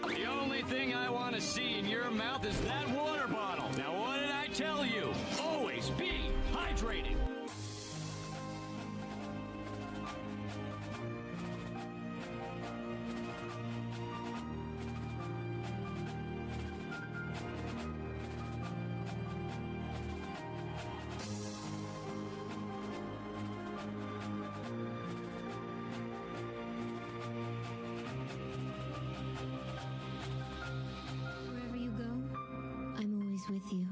The only thing I want to see in your mouth is that water bottle. Now, what did I tell you? Always be hydrated. Wherever you go, I'm always with you.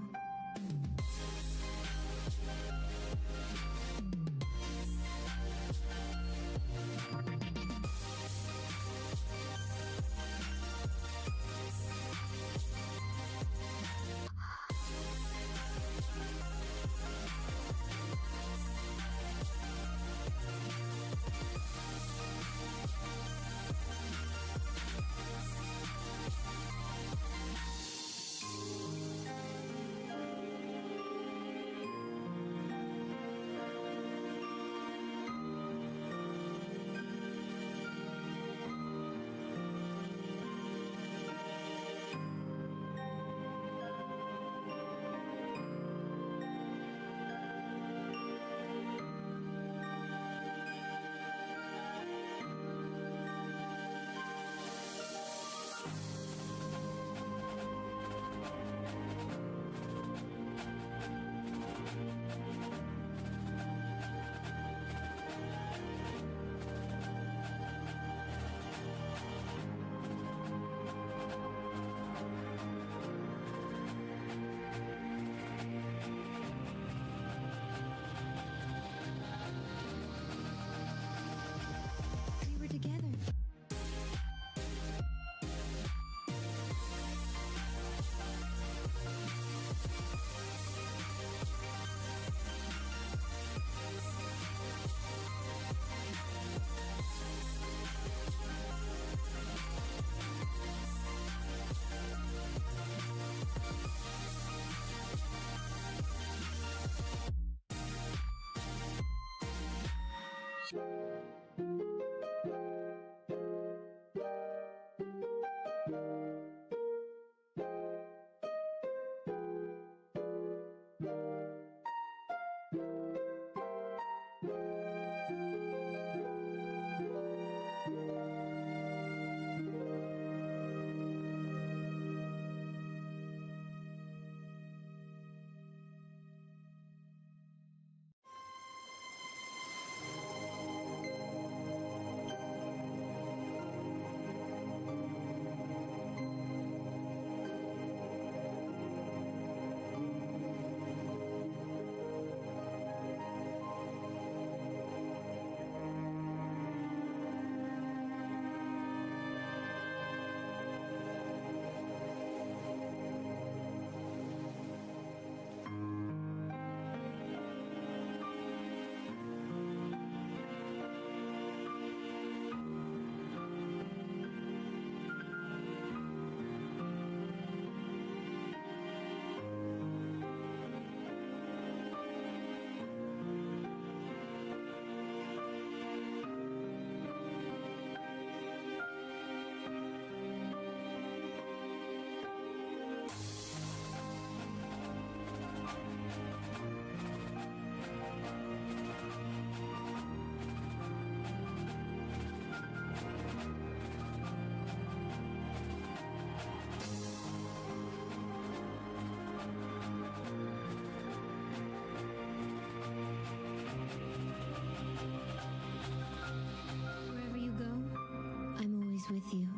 We were together. Wherever you go, I'm always with you.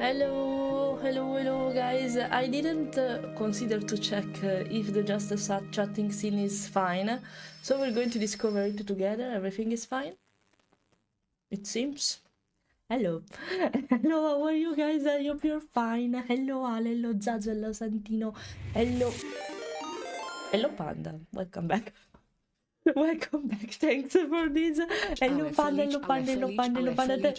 Hello guys. I didn't consider to check if the just chatting scene is fine, so we're going to discover it together. Everything is fine, it seems. Hello. Hello, how are you guys? I hope you're fine. Hello Ale, hello Zazo, hello Santino, hello Panda, welcome back. Welcome back, thanks for this. Hello Panda, hello Panda, hello Panda, hello Panda.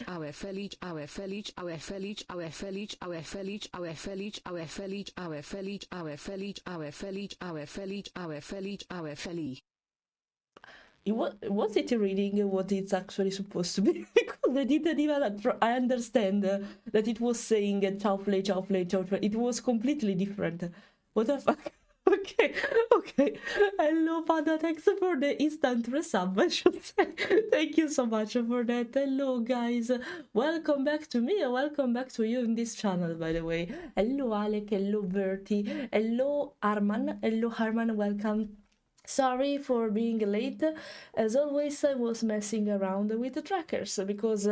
Was it reading what it's actually supposed to be? Because I didn't even I understand that it was saying ciao play, ciao play, ciao play. It was completely different. What the fuck? Okay. Hello, Panda. Thanks for the instant resub, I should say. Thank you so much for that. Hello, guys. Welcome back to me. Welcome back to you in this channel, by the way. Hello, Alec. Hello, Bertie. Hello, Arman. Hello, Harman. Welcome. Sorry for being late. As always, I was messing around with the trackers because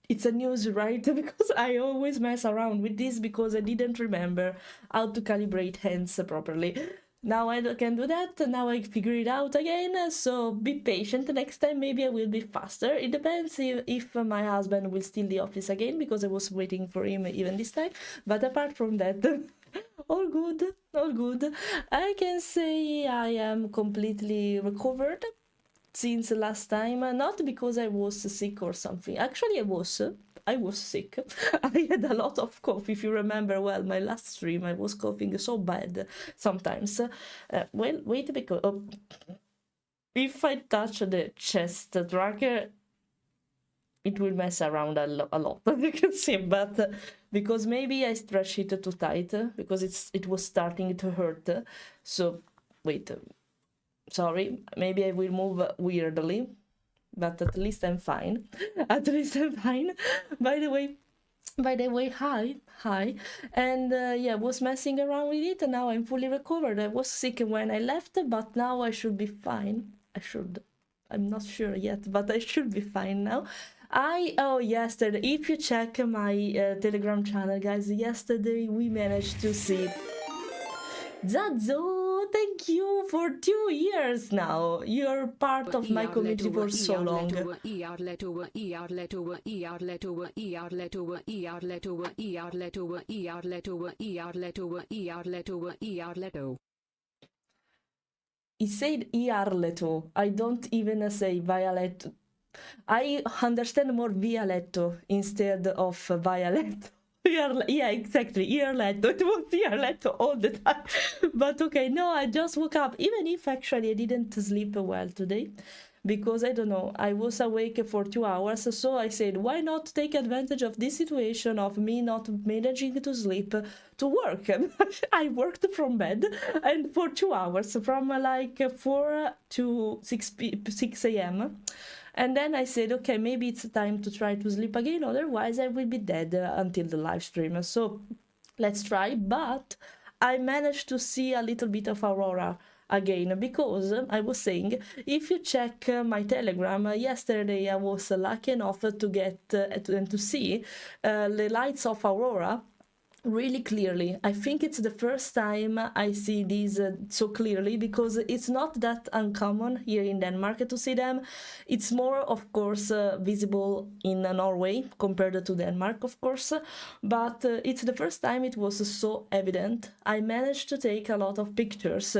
it's a news, right? Because I always mess around with this because I didn't remember how to calibrate hands properly. Now I can do that. Now I figure it out again. So be patient. Next time maybe I will be faster. It depends if my husband will steal the office again because I was waiting for him even this time. But apart from that, all good. I can say I am completely recovered since last time, not because I was sick or something. Actually, I was sick. I had a lot of cough. If you remember well, my last stream, I was coughing so bad sometimes. Well, wait, because if I touch the chest tracker, it will mess around a lot, you can see, but because maybe I stretched it too tight, because it was starting to hurt. So wait, sorry, maybe I will move weirdly, but at least I'm fine. By the way, hi, and yeah, was messing around with it, and now I'm fully recovered. I was sick when I left, but now I should be fine. I'm not sure yet, but I should be fine now. Yesterday, if you check my Telegram channel, guys, yesterday we managed to see Zazo. Thank you for 2 years now. You're part of my community for so long. He said Iarleto. I don't even say Violet. I understand more Violetto instead of Violet. Yeah, exactly. Iarletto. It was Iarletto all the time. But okay, no, I just woke up. Even if actually I didn't sleep well today. Because I don't know, I was awake for 2 hours, so I said, why not take advantage of this situation of me not managing to sleep to work? I worked from bed and for 2 hours, from like 4 to 6 a.m. And then I said, okay, maybe it's time to try to sleep again, otherwise I will be dead until the live stream. So let's try, but I managed to see a little bit of aurora again, because I was saying, if you check my Telegram, yesterday I was lucky enough to get and to see the lights of aurora really clearly. I think it's the first time I see these so clearly, because it's not that uncommon here in Denmark to see them. It's more, of course, visible in Norway compared to Denmark, of course, but it's the first time it was so evident. I managed to take a lot of pictures,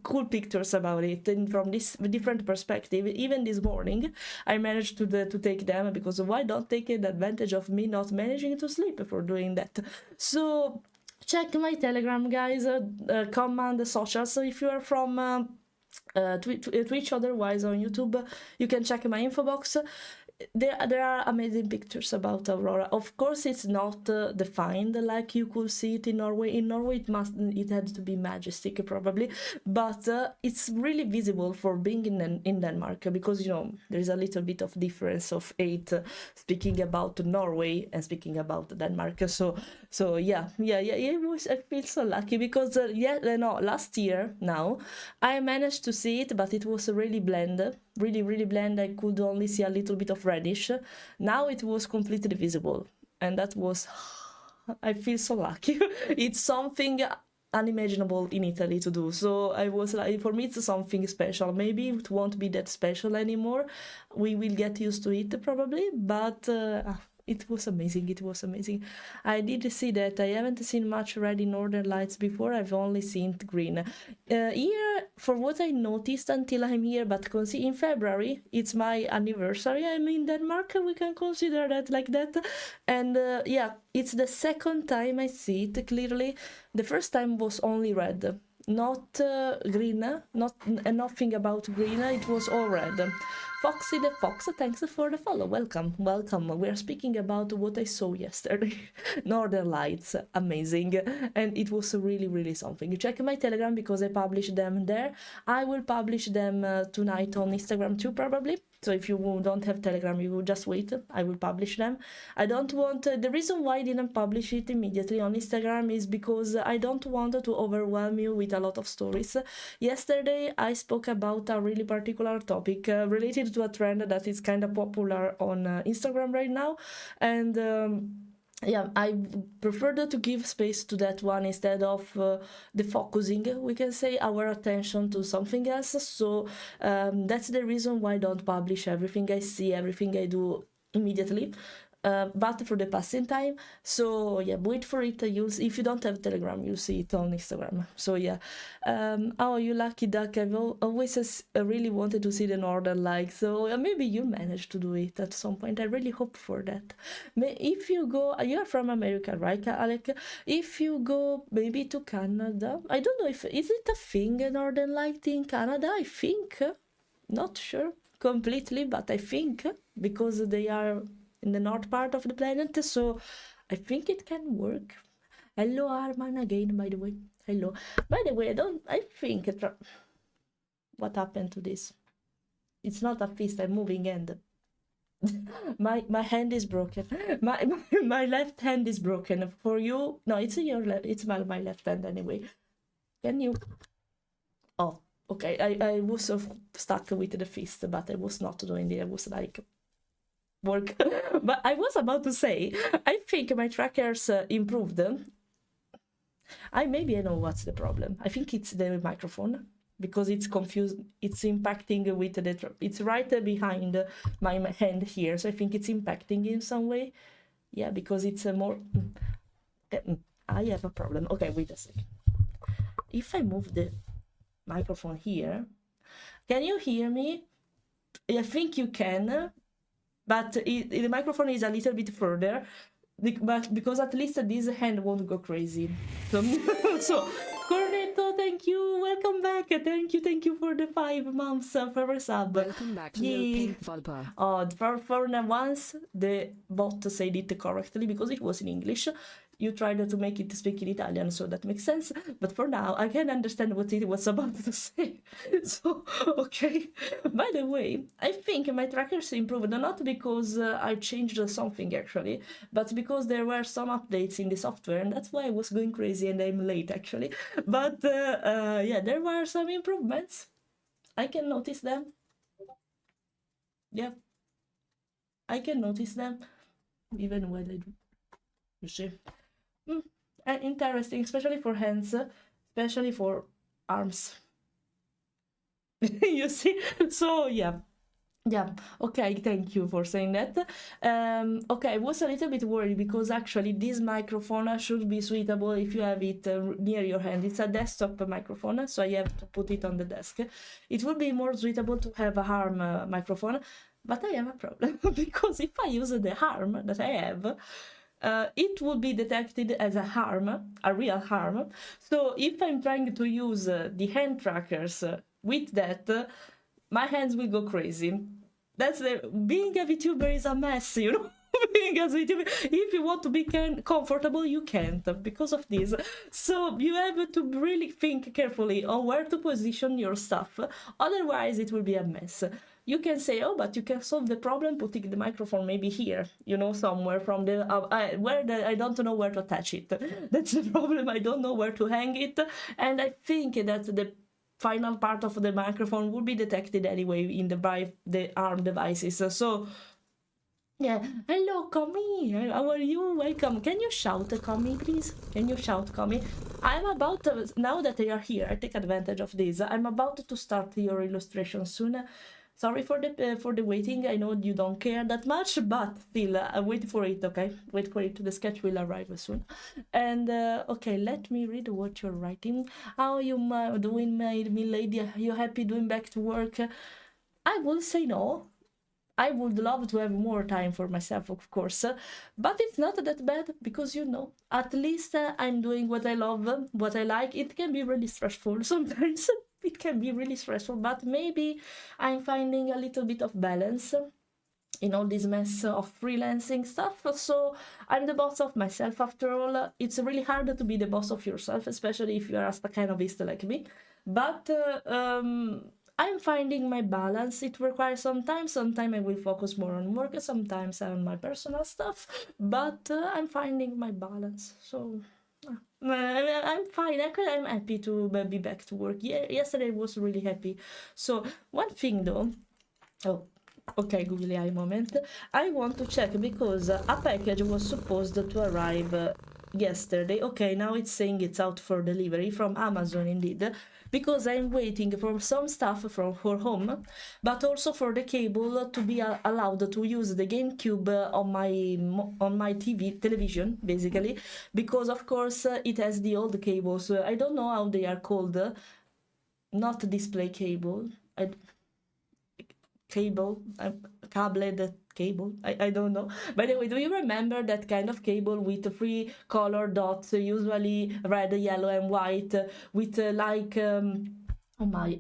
cool pictures about it, and from this different perspective. Even this morning I managed to take them, because why not take advantage of me not managing to sleep for doing that? So check my Telegram, guys, command the socials. So if you are from Twitch, otherwise on YouTube, you can check my info box. There are amazing pictures about aurora. Of course, it's not defined like you could see it in Norway. In Norway, it had to be majestic probably, but it's really visible for being in Denmark, because you know there is a little bit of difference of 8 speaking about Norway and speaking about Denmark. So yeah. I feel so lucky because last year now I managed to see it, but it was really bland. Really bland. I could only see a little bit of reddish. Now it was completely visible, and that was I feel so lucky. It's something unimaginable in Italy to do. So I was like, for me, it's something special. Maybe it won't be that special anymore. We will get used to it probably, but it was amazing. It was amazing. I did see that. I haven't seen much red in Northern Lights before. I've only seen green. Here, for what I noticed until I'm here, but in February, it's my anniversary. I'm in Denmark. We can consider that like that. And yeah, it's the second time I see it clearly. The first time was only red. Not green, nothing about green, it was all red. Foxy the Fox, thanks for the follow. Welcome, welcome. We are speaking about what I saw yesterday. Northern Lights, amazing. And it was really, really something. Check my Telegram because I published them there. I will publish them tonight on Instagram too, probably. So if you don't have Telegram, you will just wait. I will publish them. I don't want... the reason why I didn't publish it immediately on Instagram is because I don't want to overwhelm you with a lot of stories. Yesterday, I spoke about a really particular topic related to a trend that is kind of popular on Instagram right now. And... yeah, I preferred to give space to that one instead of the focusing, we can say, our attention to something else. So that's the reason why I don't publish everything I see, everything I do immediately. But for the passing time. So yeah, wait for it. If you don't have Telegram, you see it on Instagram. So yeah. Oh, you lucky duck. I've always really wanted to see the Northern Lights. So maybe you manage to do it at some point. I really hope for that. If you go, you're from America, right, Alec? If you go maybe to Canada, I don't know if is it a thing, a Northern Light in Canada? I think, not sure completely, but I think because they are in the north part of the planet, so I think it can work. Hello Arman again, by the way. Hello. By the way, I think what happened to this? It's not a fist, I'm moving hand. my hand is broken. My left hand is broken. For you, no, it's your left. It's my left hand anyway. Can you? Oh, okay. I was stuck with the fist, but I was not doing it. I was like work. But I was about to say, I think my trackers improved. Maybe I know what's the problem. I think it's the microphone because it's confused. It's impacting with it's right behind my hand here. So I think it's impacting in some way. Yeah, because it's more. I have a problem. Okay, wait a second. If I move the microphone here, can you hear me? I think you can. But the microphone is a little bit further, but because at least this hand won't go crazy. So Cornetto, thank you, welcome back, thank you for the 5 months for a sub. Welcome back to No Pink Vulpa. Oh, for once the bot said it correctly because it was in English. You tried to make it speak in Italian, so that makes sense. But for now, I can understand what it was about to say. So, okay. By the way, I think my trackers improved, not because I changed something actually, but because there were some updates in the software, and that's why I was going crazy and I'm late actually. But yeah, there were some improvements. I can notice them. Yeah. I can notice them, even when I do. You see? And interesting, especially for hands, especially for arms. You see? So yeah, okay, thank you for saying that. Okay, I was a little bit worried because actually this microphone should be suitable if you have it near your hand. It's a desktop microphone, so I have to put it on the desk. It would be more suitable to have a arm microphone, but I have a problem because if I use the arm that I have, it will be detected as a harm, a real harm. So if I'm trying to use the hand trackers with that, my hands will go crazy. That's being a VTuber is a mess, you know. Being a VTuber, if you want to be comfortable, you can't because of this. So you have to really think carefully on where to position your stuff. Otherwise, it will be a mess. You can say, oh, but you can solve the problem putting the microphone maybe here, you know, somewhere from the I don't know where to attach it. That's the problem. I don't know where to hang it, and I think that the final part of the microphone will be detected anyway in the arm devices. So Yeah, hello, Kami. How are you? Welcome. Can you shout, Kami, please? Can you shout, Kami? I'm about to, now that they are here, I take advantage of this. I'm about to start your illustration soon. Sorry for the waiting. I know you don't care that much, but still, wait for it, okay? Wait for it. The sketch will arrive soon. And okay, let me read what you're writing. How you doing, my lady? Are you happy doing back to work? I will say no. I would love to have more time for myself, of course, but it's not that bad because, you know, at least I'm doing what I love, what I like. It can be really stressful sometimes. It can be really stressful, but maybe I'm finding a little bit of balance in all this mess of freelancing stuff. So I'm the boss of myself after all. It's really hard to be the boss of yourself, especially if you're a staccanovist like me. But I'm finding my balance. It requires some time. Sometimes I will focus more on work, sometimes on my personal stuff, but I'm finding my balance. So I'm fine. Actually, I'm happy to be back to work. Yeah, yesterday I was really happy. So one thing though, oh, okay, Google AI moment. I want to check because a package was supposed to arrive yesterday. Okay, now it's saying it's out for delivery from Amazon indeed, because I'm waiting for some stuff for home, but also for the cable to be allowed to use the GameCube on my television basically, because of course it has the old cables. I don't know how they are called. Not display cable. Cable, cabled cable, I don't know. By the way, do you remember that kind of cable with three color dots, usually red, yellow and white, with like oh my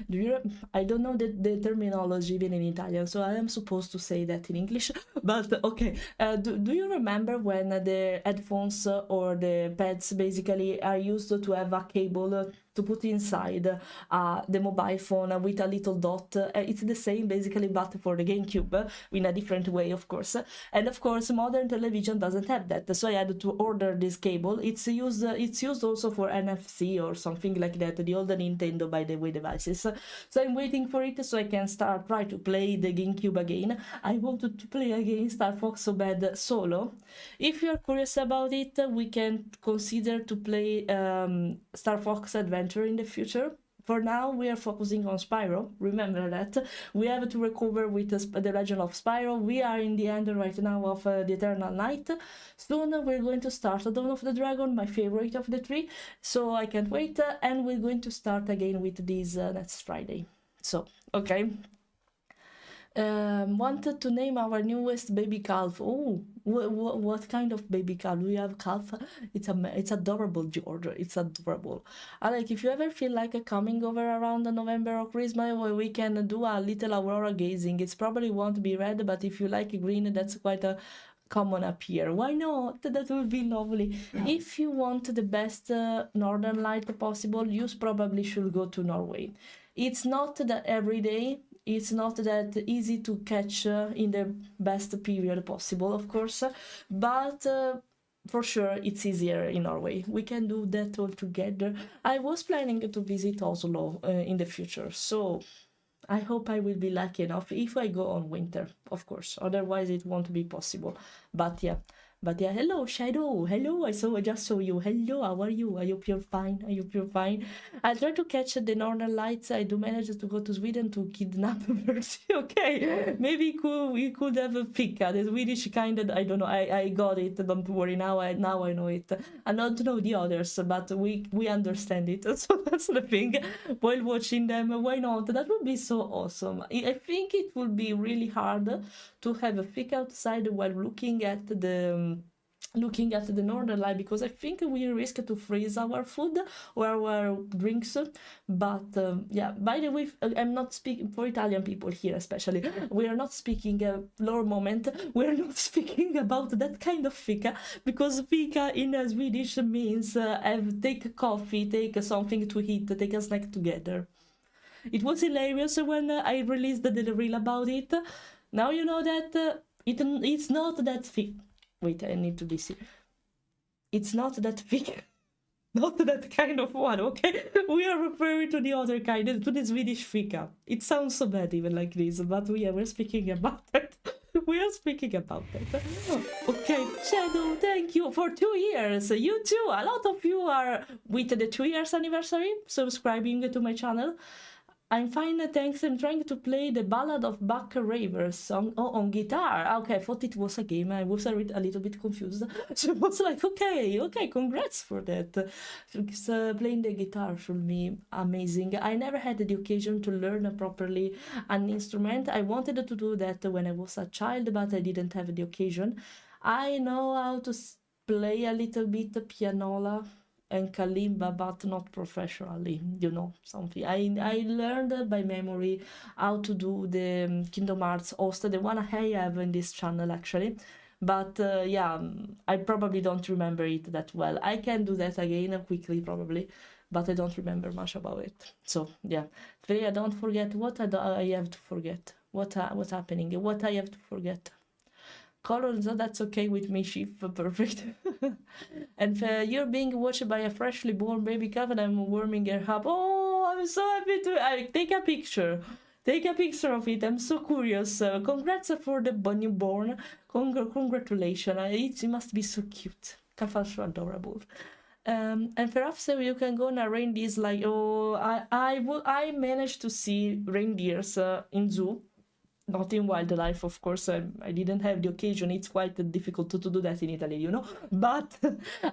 do you I don't know the terminology even in Italian, so I am supposed to say that in English, but okay. Do you remember when the headphones or the pads basically are used to have a cable to put inside the mobile phone with a little dot? It's the same basically, but for the GameCube in a different way, of course. And of course, modern television doesn't have that, so I had to order this cable. It's used also for NFC or something like that, the old Nintendo, by the way, devices. So I'm waiting for it so I can try to play the GameCube again. I wanted to play again Star Fox so bad solo. If you're curious about it, we can consider to play Star Fox Adventure in the future. For now, we are focusing on Spyro. Remember that. We have to recover with the Legend of Spyro. We are in the end right now of the Eternal Night. Soon we're going to start Dawn of the Dragon, my favorite of the three. So I can't wait. And we're going to start again with this next Friday. So, okay. Wanted to name our newest baby calf. Oh, what kind of baby calf? Do we have calf? It's adorable, George. It's adorable. I like, if you ever feel like coming over around November or Christmas, we can do a little aurora gazing. It's probably won't be red, but if you like green, that's quite a common up here. Why not? That would be lovely. If you want the best northern light possible, you probably should go to Norway. It's not that every day. It's not that easy to catch in the best period possible, of course, but for sure it's easier in Norway. We can do that all together. I was planning to visit Oslo in the future, so I hope I will be lucky enough if I go on winter, of course. Otherwise it won't be possible. But yeah, hello Shadow, hello, I just saw you. Hello, how are you? I hope you're fine. I try to catch the northern lights. I do manage to go to Sweden to kidnap birds. Okay, maybe we could have a fika, the Swedish kind of, I don't know, I got it, don't worry, now I know it. I don't know the others, but we understand it. So that's the thing. While watching them, why not? That would be so awesome. I think it would be really hard to have a fika outside while looking at the northern light, because I think we risk to freeze our food or our drinks. But yeah, by the way, I'm not speaking for Italian people here especially. We are not speaking lore moment. We're not speaking about that kind of fika, because fika in Swedish means take coffee, take something to eat, take a snack together. It was hilarious when I released the reel about it. Now you know that it's not that thick. Wait, I need to be serious. It's not that thick. Not that kind of one, okay? We are referring to the other kind, to the Swedish fika. It sounds so bad even like this, but we're speaking about it. We are speaking about that. Okay, Shadow, thank you for 2 years. You too. A lot of you are with the 2 years anniversary subscribing to my channel. I'm fine, thanks. I'm trying to play the Ballad of Buck Ravers song on guitar. Okay, I thought it was a game. I was a little bit confused. So I was like, okay, congrats for that. Because, playing the guitar should be amazing. I never had the occasion to learn properly an instrument. I wanted to do that when I was a child, but I didn't have the occasion. I know how to play a little bit pianola and kalimba, but not professionally, something. I learned by memory how to do the Kingdom Hearts host, the one I have in this channel actually. But yeah, I probably don't remember it that well. I can do that again quickly probably, but I don't remember much about it. So yeah, Fleira, don't forget what I have to forget. What's happening? What I have to forget. Color, so that's okay with me, Chief. Perfect. And you're being watched by a freshly born baby calf and I'm warming her up. Oh, I'm so happy to take a picture. Take a picture of it. I'm so curious. Congrats for the newborn. Congratulations. It must be so cute. Calf are so adorable. And perhaps you can go on a reindeers like, I managed to see reindeers in zoo. Not in wildlife, of course. I didn't have the occasion. It's quite difficult to do that in Italy, But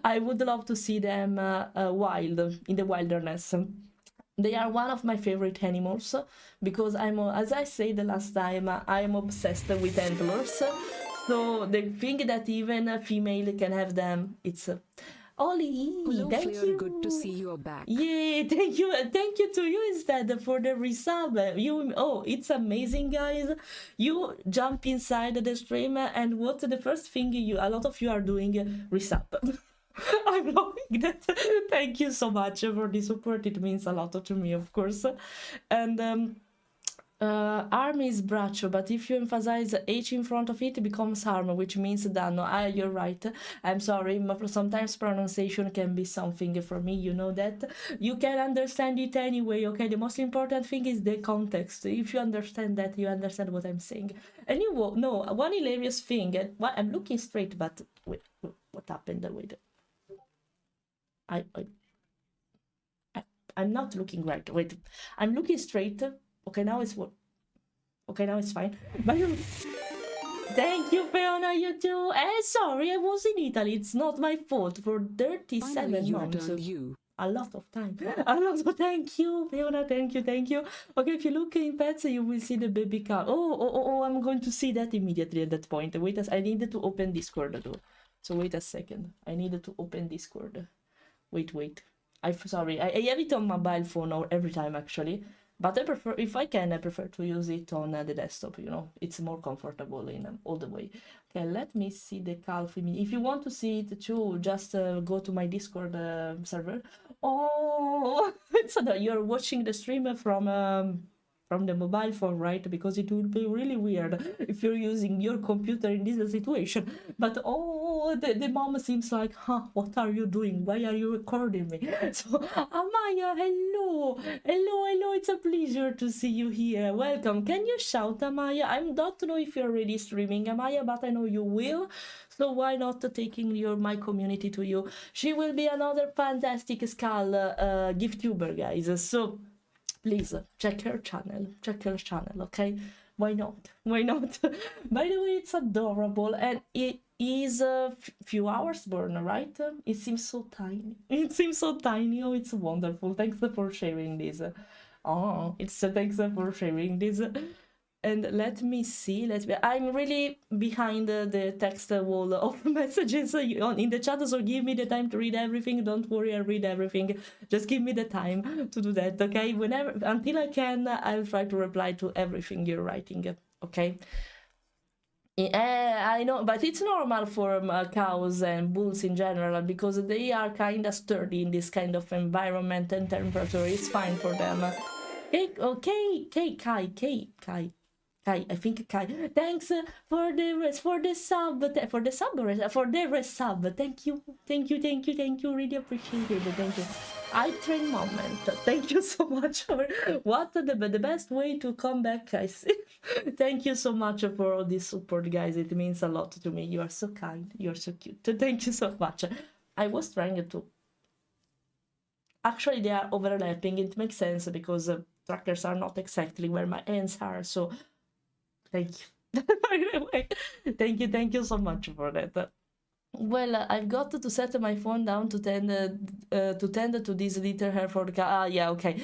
I would love to see them wild, in the wilderness. They are one of my favorite animals because as I said the last time, I am obsessed with antlers. So the thing that even a female can have them, it's... Ollie, Hello, thank Fleira, you. good to see you are back. Yeah, thank you to you instead for the resub. It's amazing, guys. You jump inside the stream and what's the first thing a lot of you are doing? Resub. I'm loving that. Thank you so much for the support. It means a lot to me, of course. And arm is braccio, but if you emphasize H in front of it, it becomes arm, which means danno. You're right. I'm sorry, but sometimes pronunciation can be something for me, you know that. You can understand it anyway, okay? The most important thing is the context. If you understand that, you understand what I'm saying. And one hilarious thing, I'm looking straight, but wait, what happened? Wait. I'm not looking right. Wait, I'm looking straight. Okay, now it's what? Okay, now it's fine. But thank you, Fiona, you too. Sorry, I was in Italy. It's not my fault for 37 Finally, you months. returned you. A lot of time. A lot of thank you, Fiona. Thank you. Okay, if you look in pets, you will see the baby car. Oh, I'm going to see that immediately at that point. Wait, I needed to open Discord though. So wait a second. I needed to open Discord. Wait. I'm sorry. I have it on mobile phone every time actually. But I prefer to use it on the desktop, It's more comfortable in all the way. Okay, let me see the calf. If you want to see it too, just go to my Discord server. Oh, so that you're watching the stream from the mobile phone, right? Because it would be really weird if you're using your computer in this situation. But the mom seems like, what are you doing? Why are you recording me? So Amaya, hello, it's a pleasure to see you here. Welcome. Can you shout, Amaya? I don't know if you're already streaming, Amaya, but I know you will. So why not taking my community to you? She will be another fantastic skull Vtuber, guys. So please check her channel, okay? Why not? By the way, it's adorable and it is a few hours born, right? It seems so tiny. Oh, it's wonderful. Thanks for sharing this. Thanks for sharing this. And let me see. I'm really behind the text wall of messages in the chat, so give me the time to read everything. Don't worry, I'll read everything. Just give me the time to do that, okay? Until I can, I'll try to reply to everything you're writing, okay? I know, but it's normal for cows and bulls in general because they are kind of sturdy in this kind of environment and temperature. It's fine for them. Kai. I think Kai. Thanks for the resub. Thank you. Really appreciate it. Thank you. I train moment. Thank you so much. What the best way to come back? I see. Thank you so much for all this support, guys. It means a lot to me. You are so kind. You are so cute. Thank you so much. I was trying to... Actually, they are overlapping. It makes sense because trackers are not exactly where my hands are. So, thank you. Thank you so much for that. Well, I've got to set my phone down to tend to this little hair for the car. Ah, yeah, okay.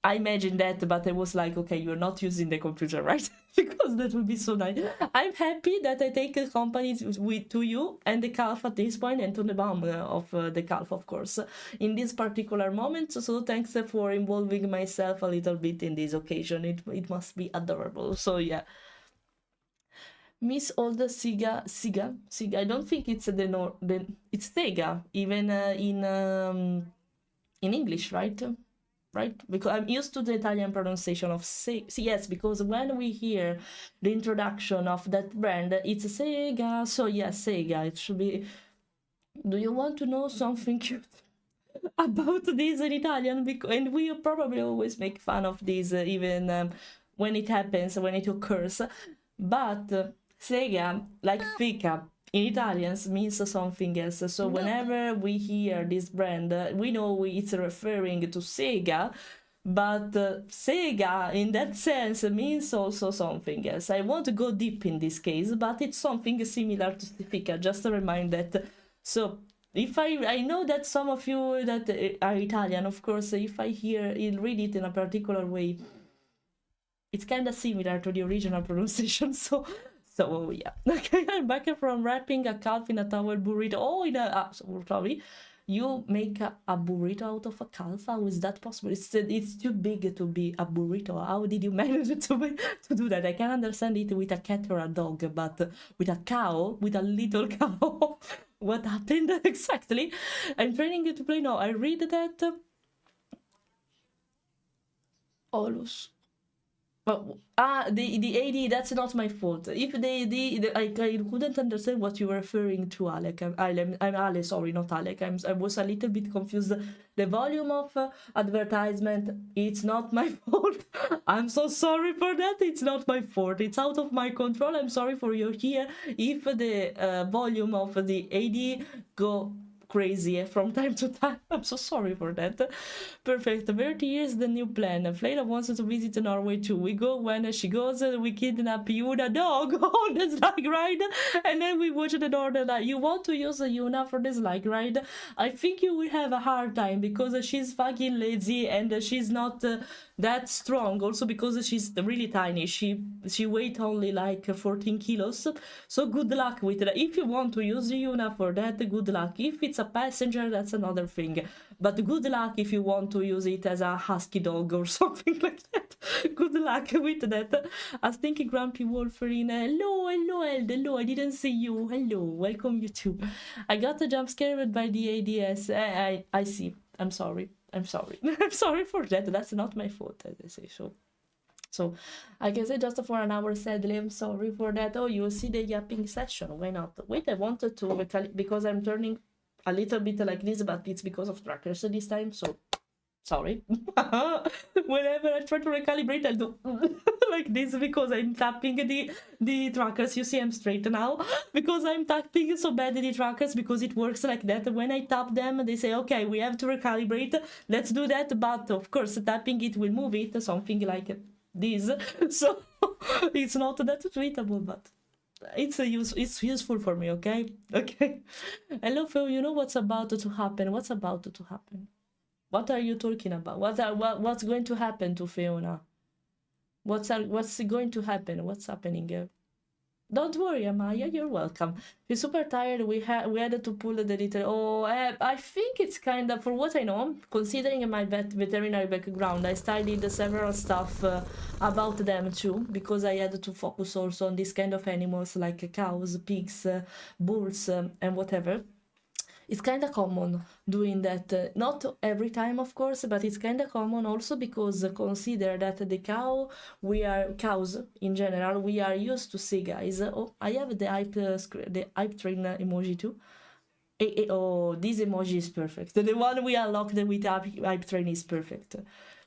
I imagined that, but I was like, okay, you're not using the computer, right? Because that would be so nice. I'm happy that I take a company to you and the calf at this point, and to the mom of the calf, of course, in this particular moment. So thanks for involving myself a little bit in this occasion. It must be adorable. So yeah. Miss Olda Siga. I don't think it's it's Sega, even in English, right? Right? Because I'm used to the Italian pronunciation of yes, because when we hear the introduction of that brand, it's Sega. So yes, Sega. It should be. Do you want to know something cute about this in Italian? And we probably always make fun of this, even when it happens, when it occurs. But Sega, like Fika, in Italians means something else. So whenever we hear this brand, we know it's referring to Sega, but Sega in that sense means also something else. I won't go deep in this case, but it's something similar to Fika, just to remind that. So if I know that some of you that are Italian, of course, if I read it in a particular way, it's kind of similar to the original pronunciation. So yeah. Okay, I'm back from wrapping a calf in a towel burrito. Oh, sorry. You make a burrito out of a calf? How is that possible? It's too big to be a burrito. How did you manage to do that? I can understand it with a cat or a dog, but with a cow, with a little cow, what happened exactly? I'm training you to play now. I read that. Olus. The AD, that's not my fault. If the AD, I couldn't understand what you were referring to, Alec. I'm Ale, sorry, not Alec. I was a little bit confused. The volume of advertisement, it's not my fault. I'm so sorry for that. It's not my fault. It's out of my control. I'm sorry for your ear. If the volume of the AD go crazy from time to time. I'm so sorry for that. Perfect. Bertie, here's the new plan. Fleira wants to visit Norway too. We go when she goes, we kidnap Yuna dog on the slide ride, and then we watch the Northern Light. You want to use Yuna for the slide ride? I think you will have a hard time because she's fucking lazy and she's not that strong. Also because she's really tiny. She weighs only like 14 kilos. So good luck with that. If you want to use Yuna for that, good luck. If it's a passenger, that's another thing, but good luck if you want to use it as a husky dog or something like that. Good luck with that. I was thinking Grumpy Wolverine. Hello, I didn't see you. Hello, welcome you too. I got jump scared by the ADS. I see. I'm sorry. I'm sorry for that. That's not my fault, as I say. So I can say just for an hour, sadly, I'm sorry for that. Oh, you see the yapping session. Why not? Wait, I wanted to, because I'm turning a little bit like this, but it's because of trackers this time, so sorry. Whenever I try to recalibrate, I'll do like this because I'm tapping the trackers. You see, I'm straight now because I'm tapping so bad the trackers, because it works like that. When I tap them, they say, okay, we have to recalibrate. Let's do that. But of course, tapping it will move it, something like this. So it's not that tweetable, but it's useful for me. Okay. Hello, Phil. You know what's about to happen? What's about to happen? What are you talking about? What's going to happen to Fiona? What's going to happen? What's happening? Don't worry, Amaya, you're welcome. She's super tired. We had to pull the little. Oh, I think it's kind of, for what I know, considering my veterinary background, I studied several stuff about them too, because I had to focus also on this kind of animals like cows, pigs, bulls, and whatever. It's kind of common doing that, not every time, of course, but it's kind of common also because consider that cows in general, we are used to see, guys. Oh, I have the hype train emoji too. Oh, this emoji is perfect. The one we unlocked with hype train is perfect.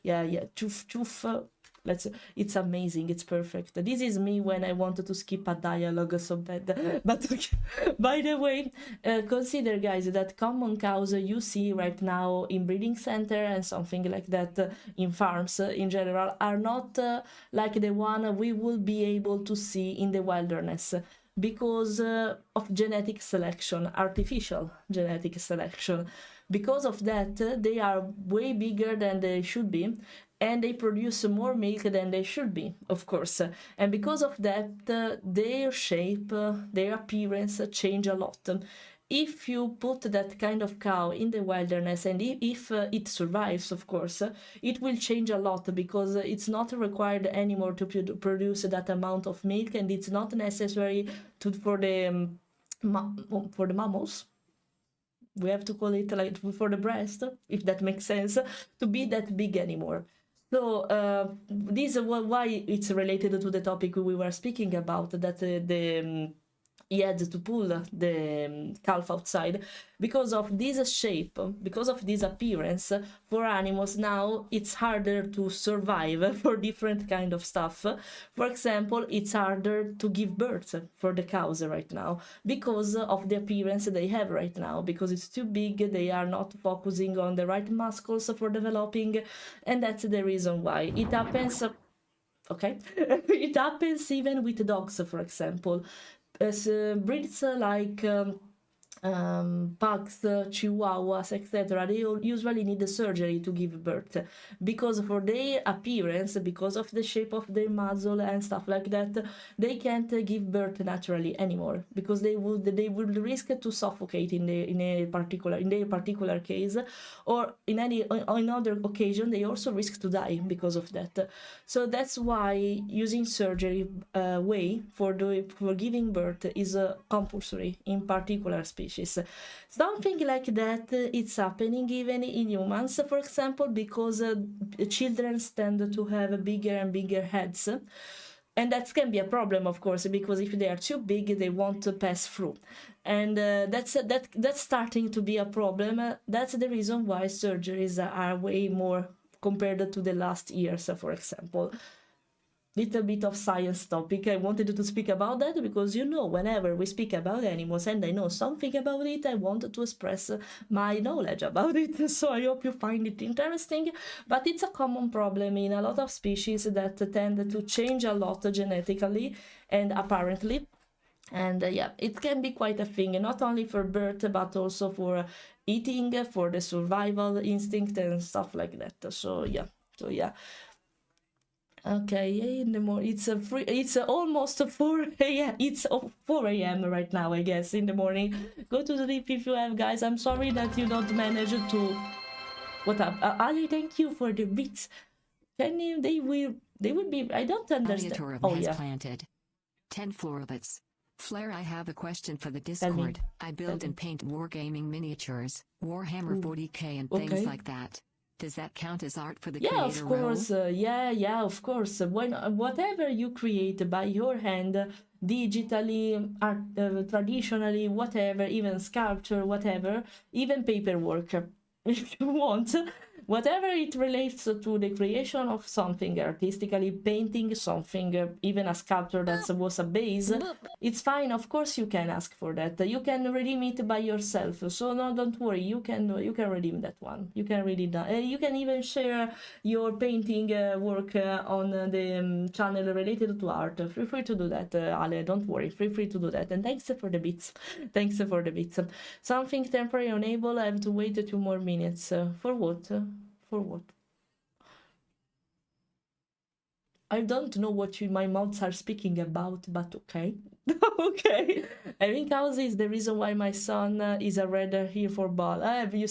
Yeah, choof. It's amazing, it's perfect. This is me when I wanted to skip a dialogue so bad. But okay. By the way, consider guys that common cows you see right now in breeding center and something like that in farms in general are not like the one we will be able to see in the wilderness, because of genetic selection, artificial genetic selection. Because of that, they are way bigger than they should be, and they produce more milk than they should be, of course. And because of that, their shape, their appearance change a lot. If you put that kind of cow in the wilderness, and if it survives, of course, it will change a lot, because it's not required anymore to produce that amount of milk, and it's not necessary for the mammals. We have to call it like for the breast, if that makes sense, to be that big anymore. So this is why it's related to the topic we were speaking about, that he had to pull the calf outside because of this shape, because of this appearance. For animals now it's harder to survive for different kind of stuff. For example, it's harder to give birth for the cows right now because of the appearance they have right now, because it's too big, they are not focusing on the right muscles for developing, and that's the reason why it happens. Okay. It happens even with dogs, for example. As breeds like pugs, chihuahuas, etc., they usually need a surgery to give birth, because for their appearance, because of the shape of their muzzle and stuff like that, they can't give birth naturally anymore, because they would risk to suffocate in their particular case, or in other occasion they also risk to die because of that. So that's why using surgery way for giving birth is compulsory in particular species. Something like that it's happening even in humans, for example, because children tend to have bigger and bigger heads, and that can be a problem, of course, because if they are too big they won't pass through, and that's starting to be a problem. That's the reason why surgeries are way more compared to the last years, for example. Little bit of science topic. I wanted to speak about that because, whenever we speak about animals and I know something about it, I want to express my knowledge about it. So I hope you find it interesting. But it's a common problem in a lot of species that tend to change a lot genetically and apparently. And yeah, it can be quite a thing, not only for birth, but also for eating, for the survival instinct and stuff like that. So yeah. Okay, in the morning, it's almost 4 a.m. It's 4 a.m. right now, I guess, in the morning. Go to sleep if you have, guys. I'm sorry that you don't manage to... What up? Ali, thank you for the bits. Can you... They will be... I don't understand. Oh, has planted 10 floribits. Flair, I have a question for the Discord. I build and paint wargaming miniatures, Warhammer 40k and things like that. Does that count as art for the creator? Yeah, of course. Yeah, of course. Whatever you create by your hand, digitally, traditionally, whatever, even sculpture, whatever, even paperwork, if you want, whatever it relates to the creation of something artistically, painting something, even a sculpture that was a base, it's fine. Of course you can ask for that. You can redeem it by yourself, so no, don't worry, you can redeem that one. You can read it down. You can even share your painting work on the channel related to art. Feel free to do that, Ale, don't worry, feel free to do that. And thanks for the bits. Something temporary unable, I have to wait 2 more minutes. For what? For what? I don't know what my mouths are speaking about, but okay. Okay. Having cows is the reason why my son is a raider here for ball. You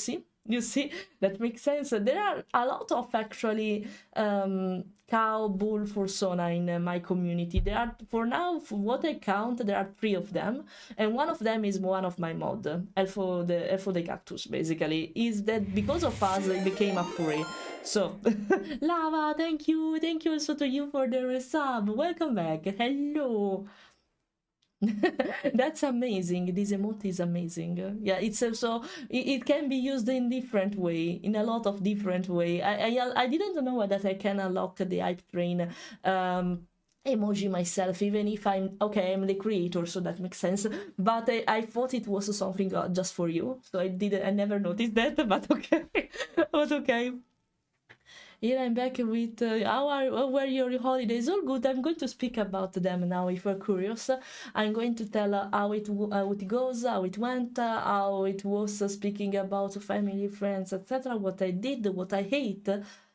see? That makes sense. There are a lot of actually cow bull fursona in my community. There are, for now, for what I count, there are 3 of them, and one of them is one of my mod, Elfo the Cactus, basically. Is that because of us it became a furry. So Lava, thank you also to you for the resub. Welcome back. Hello. That's amazing. This emote is amazing. Yeah, it's also it can be used in different way, in a lot of different way. I didn't know that I can unlock the hype train emoji myself, even if I'm okay, I'm the creator, so that makes sense. But I thought it was something just for you, so I never noticed that. But okay, but okay. Here I'm back with how were your holidays? All good. I'm going to speak about them now. If you're curious, I'm going to tell how it goes, how it went, how it was. Speaking about family, friends, etc. What I did, what I hate,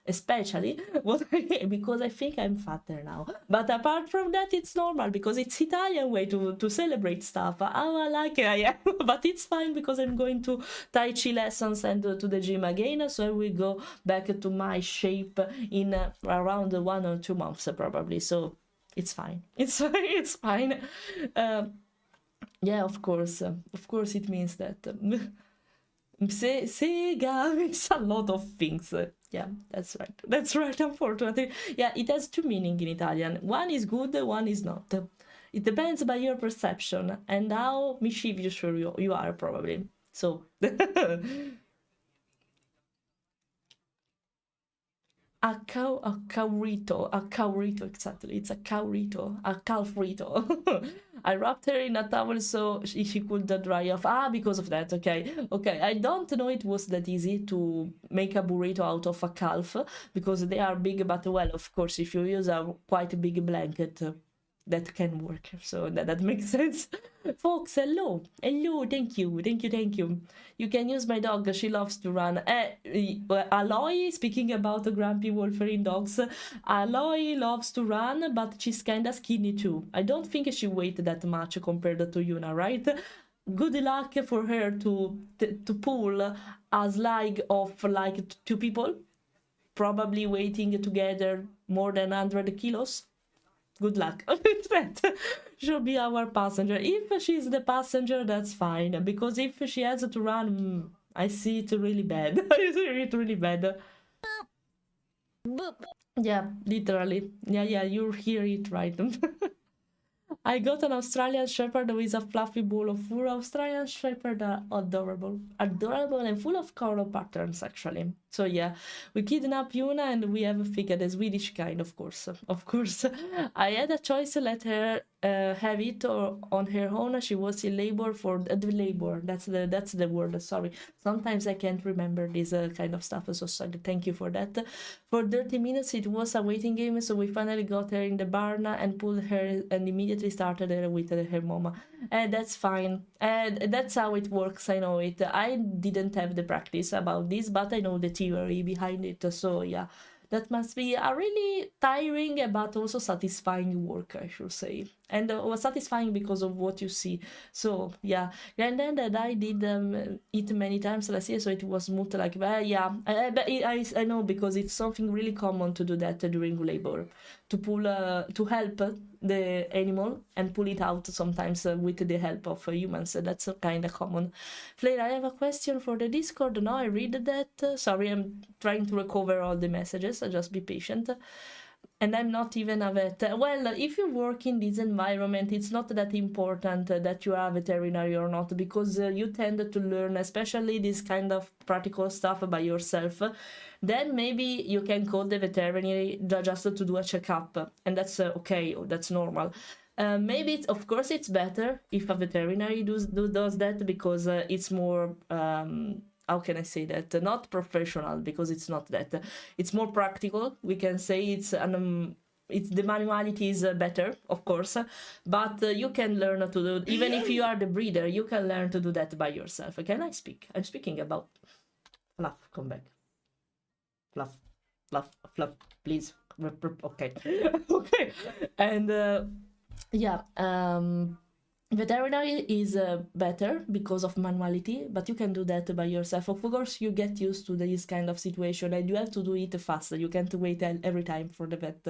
especially what I hate, because I think I'm fatter now. But apart from that, it's normal because it's Italian way to celebrate stuff. How I like it, I am. But it's fine because I'm going to Tai Chi lessons and to the gym again. So I will go back to my shape in around 1 or 2 months probably. So it's fine. It's it's fine. Yeah, of course it means that. Sega means a lot of things. Yeah, that's right, unfortunately. Yeah, it has two meanings in Italian. One is good, one is not. It depends by your perception and how mischievous you are, probably. So a cowrito, exactly. It's a cowrito, a calfrito. I wrapped her in a towel so she could dry off. Ah, because of that, okay. Okay, I don't know it was that easy to make a burrito out of a calf, because they are big, but well, of course, if you use a quite big blanket, that can work, so that makes sense. Folks, hello, thank you. You can use my dog, she loves to run. Aloy, speaking about the grumpy Wolverine dogs, Aloy loves to run, but she's kinda skinny too. I don't think she weighs that much compared to Yuna, right? Good luck for her to pull a slide of like 2 people, probably weighing together more than 100 kilos. Good luck with that. She'll be our passenger. If she's the passenger, that's fine. Because if she has to run, I see it really bad. I see it really bad. Yeah, literally. Yeah, you hear it right. I got an Australian Shepherd with a fluffy ball of fur. Australian Shepherd are adorable and full of coral patterns, actually. So yeah, we kidnap Yuna and we have figured the Swedish kind, of course. I had a choice to let her have it or on her own. She was in labor for labor. That's the word. Sorry, sometimes I can't remember this kind of stuff. So sorry. Thank you for that. For 30 minutes, it was a waiting game. So we finally got her in the barn and pulled her and immediately started her with her mama. And that's fine. And that's how it works. I know it. I didn't have the practice about this, but I know the theory behind it. So yeah, that must be a really tiring but also satisfying work, I should say. And was satisfying because of what you see. So yeah, and then that I did it many times last year, so it was smooth like yeah. I know, because it's something really common to do that during labor, to pull to help the animal and pull it out sometimes with the help of humans. That's kind of common. Fleira, I have a question for the Discord. No, I read that. Sorry, I'm trying to recover all the messages. Just be patient. And I'm not even a vet. Well, if you work in this environment, it's not that important that you are a veterinary or not, because you tend to learn, especially this kind of practical stuff by yourself. Then maybe you can call the veterinary just to do a checkup, and that's okay, that's normal. Maybe, of course, it's better if a veterinary does that, because it's more... how can I say that? Not professional, because it's not that. It's more practical. We can say it's the manuality is better, of course, but you can learn to do, even if you are the breeder, you can learn to do that by yourself. Can I speak? I'm speaking about Fluff. Come back. Fluff, please. Okay. Okay. And yeah. Veterinary is better because of manuality, but you can do that by yourself. Of course, you get used to this kind of situation and you have to do it fast. You can't wait every time for the vet.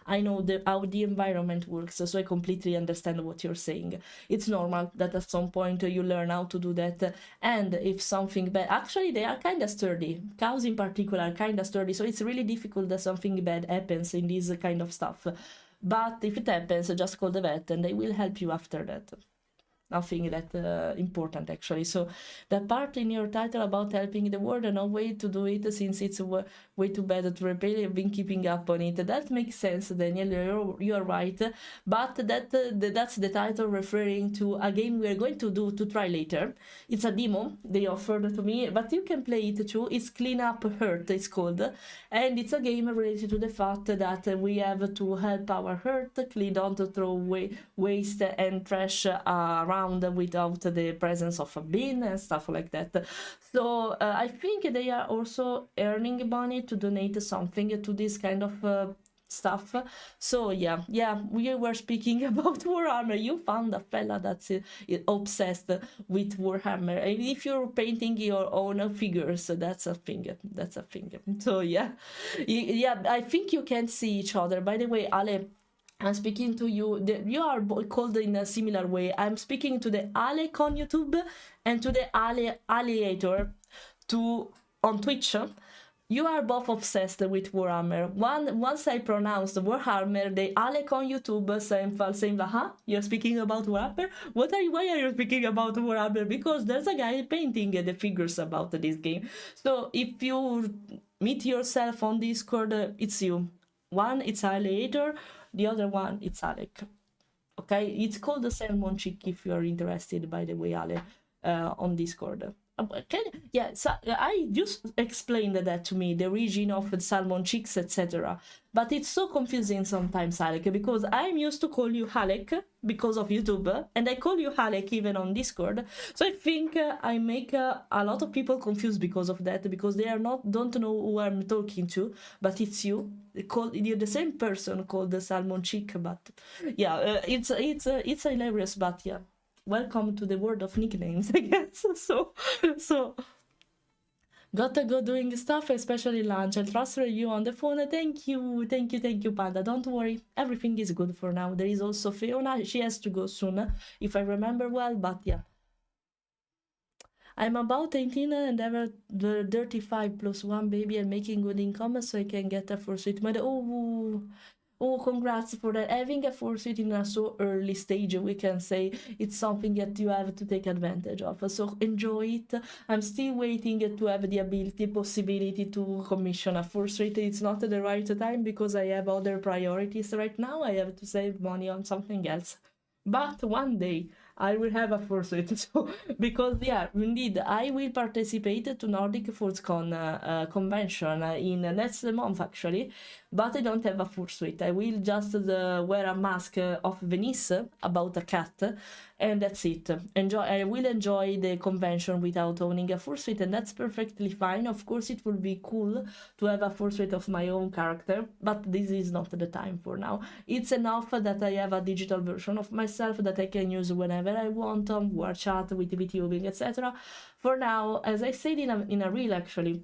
I know how the environment works, so I completely understand what you're saying. It's normal that at some point you learn how to do that, and if something bad... Actually, they are kind of sturdy. Cows in particular are kind of sturdy, so it's really difficult that something bad happens in this kind of stuff. But if it happens, just call the vet and they will help you after that. Nothing that important actually. So the part in your title about helping the world, no way to do it since it's way too bad to repair. I've been keeping up on it. That makes sense, Daniel. You're right. But that's the title referring to a game we are going to try later. It's a demo they offered to me, but you can play it too. It's Clean Up Earth, it's called, and it's a game related to the fact that we have to help our Earth clean, don't throw away waste and trash around without the presence of a bin and stuff like that. So I think they are also earning money to donate something to this kind of stuff. So yeah, we were speaking about Warhammer. You found a fella that's obsessed with Warhammer. And if you're painting your own figures, that's a thing. So yeah, I think you can see each other. By the way, Ale, I'm speaking to you. You are called in a similar way. I'm speaking to the Alec on YouTube and to the Alliator on Twitch. You are both obsessed with Warhammer. Once I pronounced Warhammer, the Alec on YouTube saying, huh? You're speaking about Warhammer? Why are you speaking about Warhammer? Because there's a guy painting the figures about this game. So if you meet yourself on Discord, it's you. One, it's Alliator. The other one, it's Alec. Okay, it's called the Salmon Chick if you are interested, by the way, Ale, on Discord. So I just explained that to me, the origin of the salmon chicks, etc. But it's so confusing sometimes, Alec, because I'm used to call you Alec because of YouTube, and I call you Alec even on Discord. So I think I make a lot of people confused because of that, because they don't know who I'm talking to, but it's you. You're the same person called the salmon chick, but yeah, it's hilarious, but yeah. Welcome to the world of nicknames, I guess. So gotta go doing stuff, especially lunch. I'll transfer you on the phone. Thank you, Panda. Don't worry, everything is good for now. There is also Fiona. She has to go soon, if I remember well, but yeah. I'm about 18 and ever 35 plus one baby and making good income, so I can get a fursuit. Oh, congrats for that. Having a fursuit in a so early stage, we can say it's something that you have to take advantage of. So enjoy it. I'm still waiting to have the possibility to commission a fursuit. It's not the right time because I have other priorities right now. I have to save money on something else. But one day I will have a fursuit. So because yeah, indeed, I will participate to Nordic FurScon convention in next month actually. But I don't have a fursuit. I will just wear a mask of Venice about a cat, and that's it. I will enjoy the convention without owning a fursuit, and that's perfectly fine. Of course, it would be cool to have a fursuit of my own character, but this is not the time for now. It's enough that I have a digital version of myself that I can use whenever I want on war chat with Vtubing, etc. For now, as I said in a reel actually,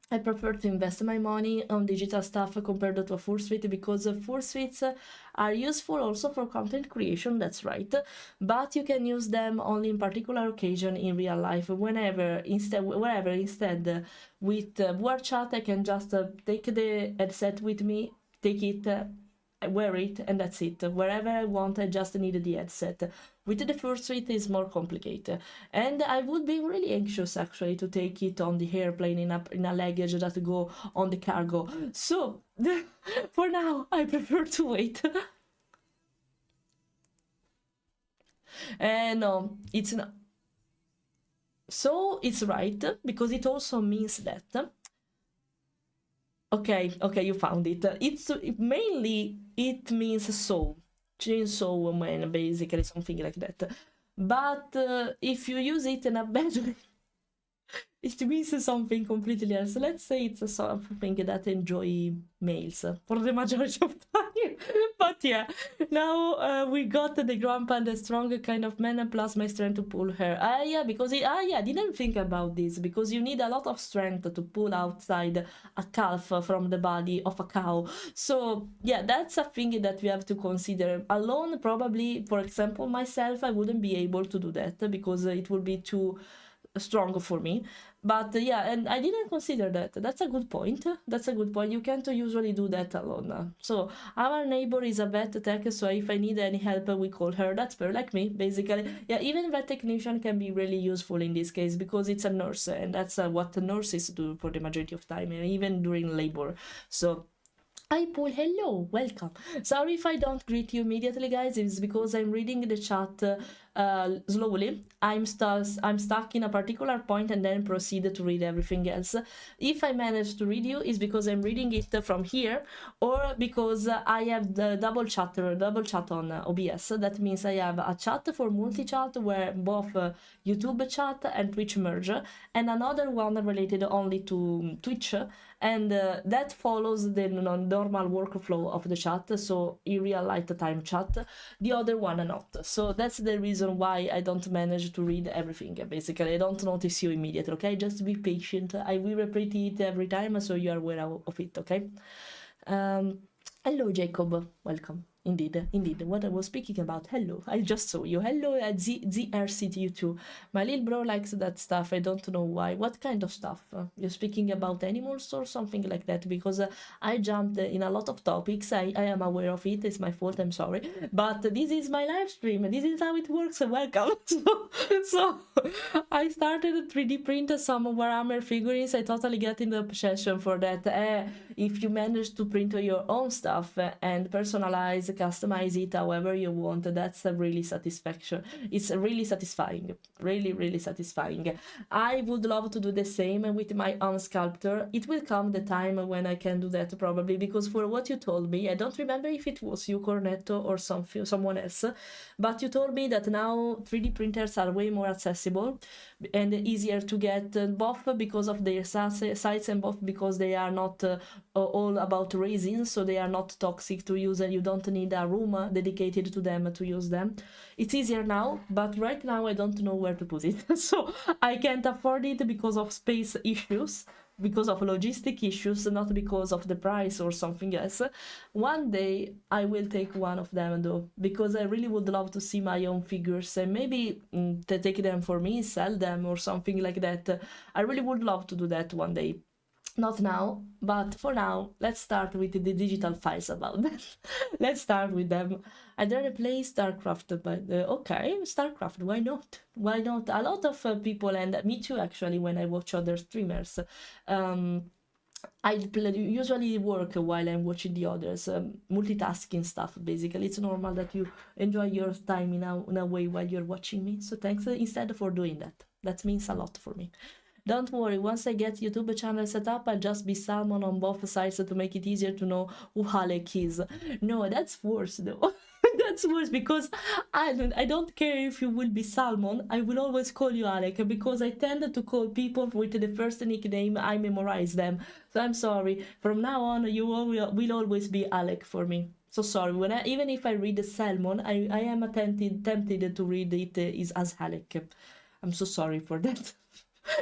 I prefer to invest my money on digital stuff compared to a fursuit because fursuits are useful also for content creation, that's right, but you can use them only in particular occasion in real life. Wherever instead with war chat I can just take the headset with me, take it, wear it, and that's it. Wherever I want, I just need the headset. With the fursuit is more complicated, and I would be really anxious actually to take it on the airplane in a luggage that go on the cargo. So for now, I prefer to wait. No, it's not. So it's right because it also means that. Okay, you found it. It's mainly it means soul. Chainsaw woman, basically something like that. But if you use it in a bad way, it means something completely else. Let's say it's something that enjoy males for the majority of time. But yeah, now we got the grandpa and the strong kind of man plus my strength to pull her. I didn't think about this because you need a lot of strength to pull outside a calf from the body of a cow. So yeah, that's a thing that we have to consider. Alone, probably, for example, myself, I wouldn't be able to do that because it would be too strong for me. But yeah, and I didn't consider that. That's a good point. That's a good point. You can't usually do that alone. So our neighbor is a vet tech, so if I need any help, we call her. That's very like me, basically. Yeah, even vet technician can be really useful in this case because it's a nurse, and that's what the nurses do for the majority of time, even during labor. So hi Paul, hello, welcome. Sorry if I don't greet you immediately, guys. It's because I'm reading the chat slowly. I'm stuck in a particular point and then proceed to read everything else. If I manage to read you, it's because I'm reading it from here, or because I have the double chat on OBS. That means I have a chat for multi-chat where both YouTube chat and Twitch merge, and another one related only to Twitch, and that follows the normal workflow of the chat, so in real life time chat, the other one not. So that's the reason why I don't manage to read everything. Basically, I don't notice you immediately, okay? Just be patient. I will repeat it every time so you are aware of it, okay? Hello, Jacob. Welcome. Indeed. What I was speaking about. Hello. I just saw you. Hello, ZRCT2. My little bro likes that stuff. I don't know why. What kind of stuff? You're speaking about animals or something like that? Because I jumped in a lot of topics. I am aware of it. It's my fault. I'm sorry. But this is my live stream. This is how it works. Welcome. So I started to 3D print some Warhammer figurines. I totally get in the obsession for that. If you manage to print your own stuff and personalize, customize it however you want, that's a really satisfaction. It's really satisfying, really satisfying. I would love to do the same with my own sculptor. It will come the time when I can do that, probably, because for what you told me, I don't remember if it was you, Cornetto, or someone else, but you told me that now 3D printers are way more accessible and easier to get, both because of their size and both because they are not all about resin, so they are not toxic to use and you don't need a room dedicated to them to use them. It's easier now, but right now I don't know where to put it. So I can't afford it because of space issues, because of logistic issues, not because of the price or something else. One day I will take one of them though, because I really would love to see my own figures and maybe to take them for me, sell them or something like that. I really would love to do that one day. Not now, but for now, let's start with the digital files about that. Let's start with them. I don't play StarCraft, but okay, StarCraft, why not? Why not? A lot of people, and me too actually, when I watch other streamers, I usually work while I'm watching the others, multitasking stuff, basically. It's normal that you enjoy your time in a way while you're watching me, so thanks instead for doing that. That means a lot for me. Don't worry, once I get YouTube channel set up, I'll just be Salmon on both sides to make it easier to know who Alec is. No, that's worse though. That's worse because I don't care if you will be Salmon, I will always call you Alec because I tend to call people with the first nickname, I memorize them. So I'm sorry, from now on you will always be Alec for me. So sorry, even if I read Salmon, I am tempted to read it as Alec. I'm so sorry for that.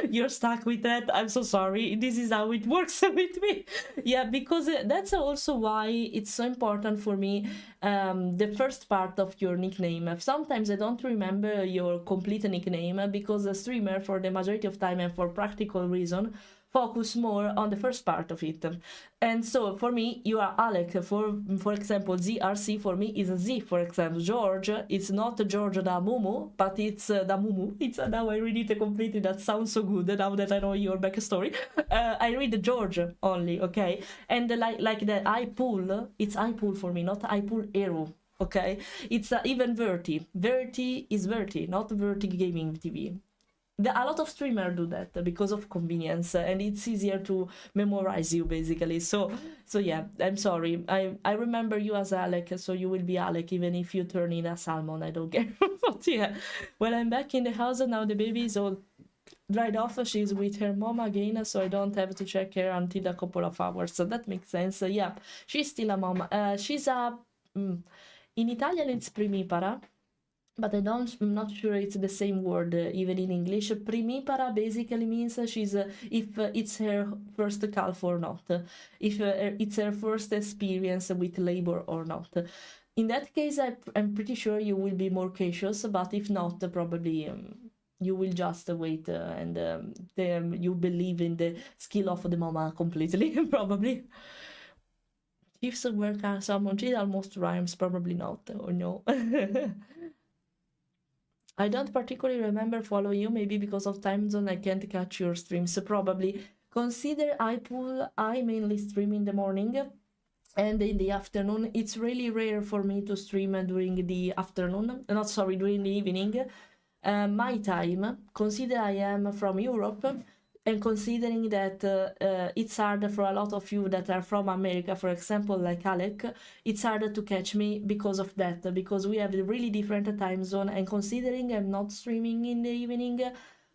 You're stuck with that. I'm so sorry. This is how it works with me. Yeah, because that's also why it's so important for me, the first part of your nickname. Sometimes I don't remember your complete nickname because a streamer, for the majority of time and for practical reason, focus more on the first part of it. And so for me, you are Alec. For example, ZRC for me is a Z. For example, George, it's not George da Mumu, but it's da Mumu. It's now I read it completely. That sounds so good now that I know your backstory. I read George only, okay? And like the I pull, it's I pull for me, not I pull arrow. Okay, it's even Verti. Verti is Verti, not Verti Gaming TV. A lot of streamers do that because of convenience, and it's easier to memorize you basically. So yeah, I'm sorry. I remember you as Alec, so you will be Alec even if you turn in a Salmon. I don't care. But yeah, when I'm back in the house now, the baby is all dried off. She's with her mom again, so I don't have to check her until a couple of hours. So that makes sense. Yeah, she's still a mom. She's a in Italian it's primipara. But I'm not sure it's the same word even in English. Primipara basically means she's if it's her first calf or not, if it's her first experience with labor or not. In that case, I'm pretty sure you will be more cautious, but if not, probably you will just wait and you believe in the skill of the mama completely, probably. Chiefs were salmon cheese almost rhymes, probably not, or no. I don't particularly remember follow you, maybe because of time zone I can't catch your streams, probably. Consider I mainly stream in the morning and in the afternoon. It's really rare for me to stream during the afternoon, not sorry, during the evening. My time, consider I am from Europe, and considering that it's hard for a lot of you that are from America, for example, like Alec, it's harder to catch me because of that, because we have a really different time zone, and considering I'm not streaming in the evening,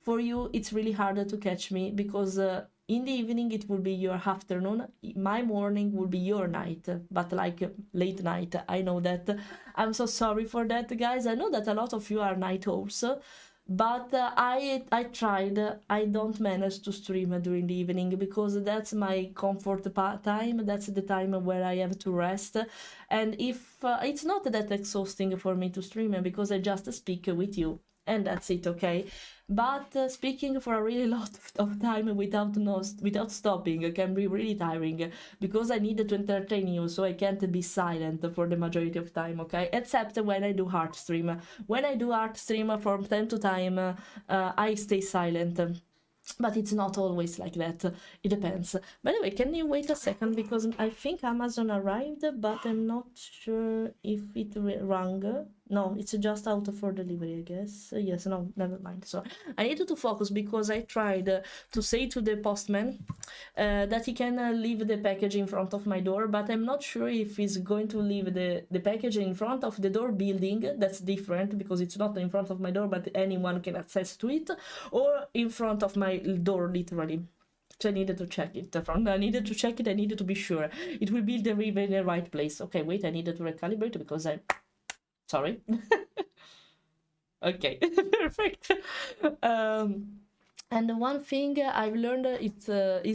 for you it's really harder to catch me, because in the evening it will be your afternoon, my morning will be your night, but like late night. I know that. I'm so sorry for that, guys. I know that a lot of you are night owls, but I tried. I don't manage to stream during the evening because that's my comfort time. That's the time where I have to rest, and if it's not that exhausting for me to stream because I just speak with you and that's it, okay? But speaking for a really lot of time without stopping can be really tiring, because I need to entertain you, so I can't be silent for the majority of time, okay? Except when I do art stream. When I do art stream from time to time, I stay silent. But it's not always like that. It depends. By the way, can you wait a second, because I think Amazon arrived, but I'm not sure if it rang. No, it's just out for delivery, I guess. Yes, no, never mind. So I needed to focus because I tried to say to the postman that he can leave the package in front of my door, but I'm not sure if he's going to leave the package in front of the door building. That's different, because it's not in front of my door, but anyone can access to it, or in front of my door, literally. So I needed to check it. I needed to check it. I needed to be sure it will be in the right place. Okay, wait, I needed to recalibrate because I... Sorry. Okay, perfect. And one thing I've learned is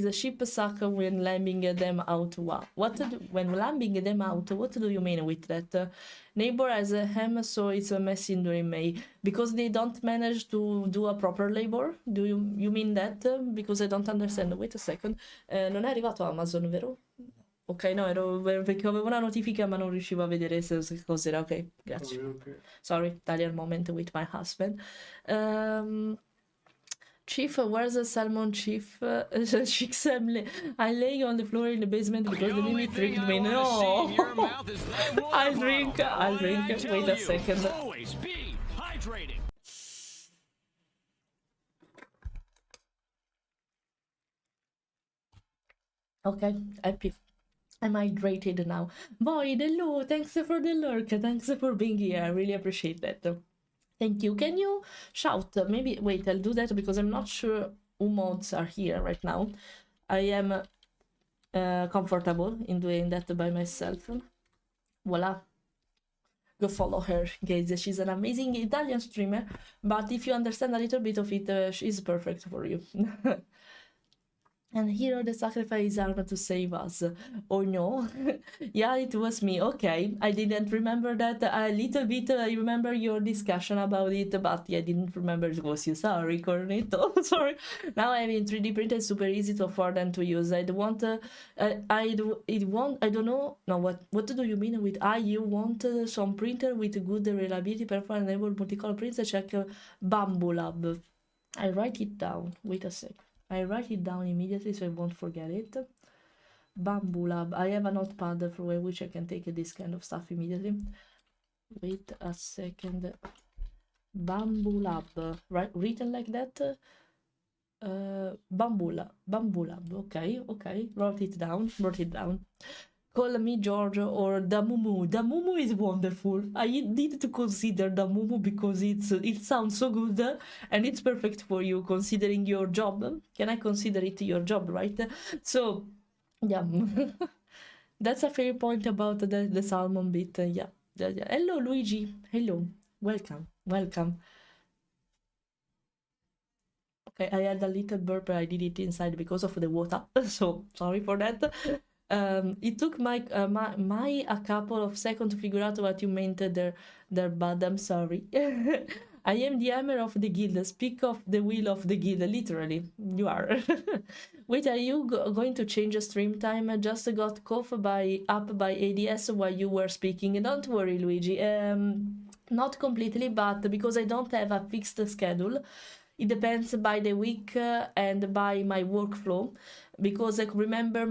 a sheep suck when lambing them out. Wow. When lambing them out, what do you mean with that? Neighbor has a ham, so it's a mess in during May. Because they don't manage to do a proper labor? Do you mean that? Because I don't understand. Wait a second. Non è arrivato Amazon, vero? Ok, no, perché avevo una notifica ma non riuscivo a vedere se cos'era. Ok, grazie. Okay. Sorry, Italian moment with my husband. Chief, where's the salmon, Chief? I lay on the floor in the basement because the limit tricked me. No! I'll drink. Wait a second. Always be hydrated. Okay, happy. I'm hydrated now. Void, hello, thanks for the lurk, thanks for being here, I really appreciate that. Thank you. Can you shout? Maybe, wait, I'll do that because I'm not sure who mods are here right now. I am comfortable in doing that by myself. Voila. Go follow her, guys. She's an amazing Italian streamer, but if you understand a little bit of it, she's perfect for you. And hero the sacrifice arm to save us. Oh no. Yeah, it was me. Okay, I didn't remember that a little bit. I remember your discussion about it, but yeah, I didn't remember it was you. Sorry, Cornetto. Sorry. Now I mean 3D printer is super easy to afford and to use. I don't know. No, what do you mean with you want some printer with good reliability, performance, enable multicolor prints? Check Bamboo Lab. I write it down. Wait a sec. I write it down immediately so I won't forget it. Bamboo Lab. I have a notepad for which I can take this kind of stuff immediately. Wait a second. Bamboo Lab. Right, written like that. Bamboo Lab. Okay. Wrote it down. Call me George or Damumu. Damumu is wonderful. I need to consider Damumu because it sounds so good and it's perfect for you considering your job. Can I consider it your job, right? So, yeah. That's a fair point about the salmon bit. Yeah. Hello, Luigi. Hello. Welcome. Okay, I had a little burp. I did it inside because of the water. So, sorry for that. It took my a couple of seconds to figure out what you meant there, but I'm sorry. I am the hammer of the guild. Speak of the will of the guild. Literally, you are. Wait, are you going to change a stream time? I just got coughed up by ADS while you were speaking. Don't worry, Luigi. Not completely, but because I don't have a fixed schedule. It depends by the week and by my workflow. Because I remember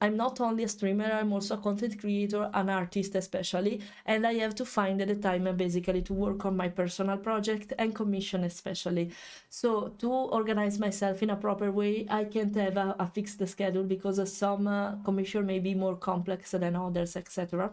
I'm not only a streamer, I'm also a content creator, an artist especially, and I have to find the time basically to work on my personal project and commission especially. So to organize myself in a proper way, I can't have a fixed schedule because some commission may be more complex than others, etc.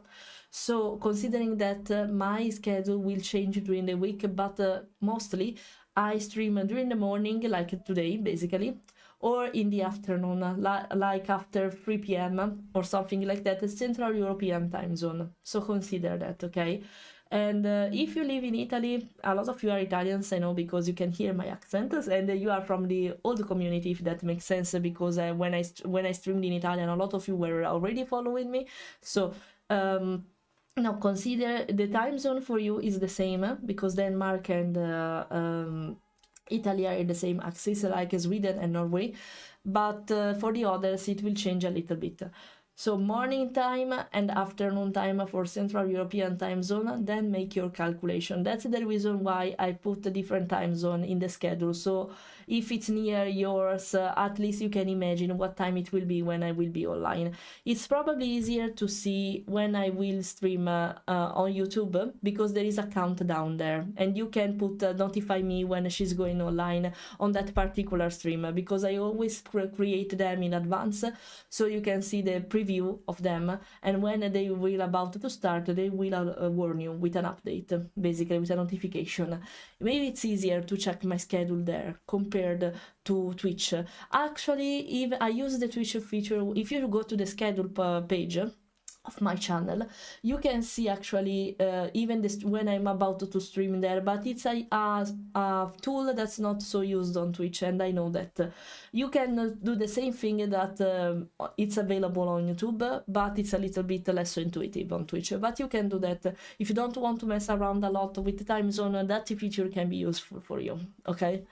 So considering that my schedule will change during the week, but mostly I stream during the morning, like today basically, or in the afternoon, like after 3 p.m. or something like that, Central European time zone. So consider that, okay? And if you live in Italy, a lot of you are Italians, I know, because you can hear my accent, and you are from the old community, if that makes sense, because when I streamed in Italian, a lot of you were already following me. So now consider the time zone for you is the same, because Denmark and Italy are in the same axis, like Sweden and Norway, but for the others it will change a little bit. So morning time and afternoon time for Central European time zone, then make your calculation. That's the reason why I put a different time zone in the schedule. So if it's near yours, at least you can imagine what time it will be when I will be online. It's probably easier to see when I will stream on YouTube, because there is a countdown there, and you can put notify me when she's going online on that particular stream, because I always create them in advance, so you can see the preview of them, and when they will about to start, they will warn you with an update, basically with a notification. Maybe it's easier to check my schedule there compared to Twitch. Actually, even I use the Twitch feature. If you go to the schedule page of my channel, you can see actually even this when I'm about to stream there, but it's a tool that's not so used on Twitch, and I know that you can do the same thing that it's available on YouTube, but it's a little bit less intuitive on Twitch. But you can do that if you don't want to mess around a lot with the time zone. That feature can be useful for you, okay?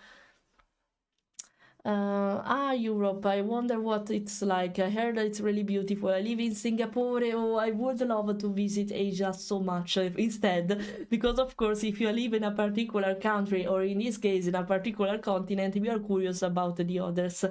Europe, I wonder what it's like. I heard it's really beautiful. I live in Singapore. Oh, I would love to visit Asia so much instead, because of course if you live in a particular country, or in this case in a particular continent, we are curious about the others.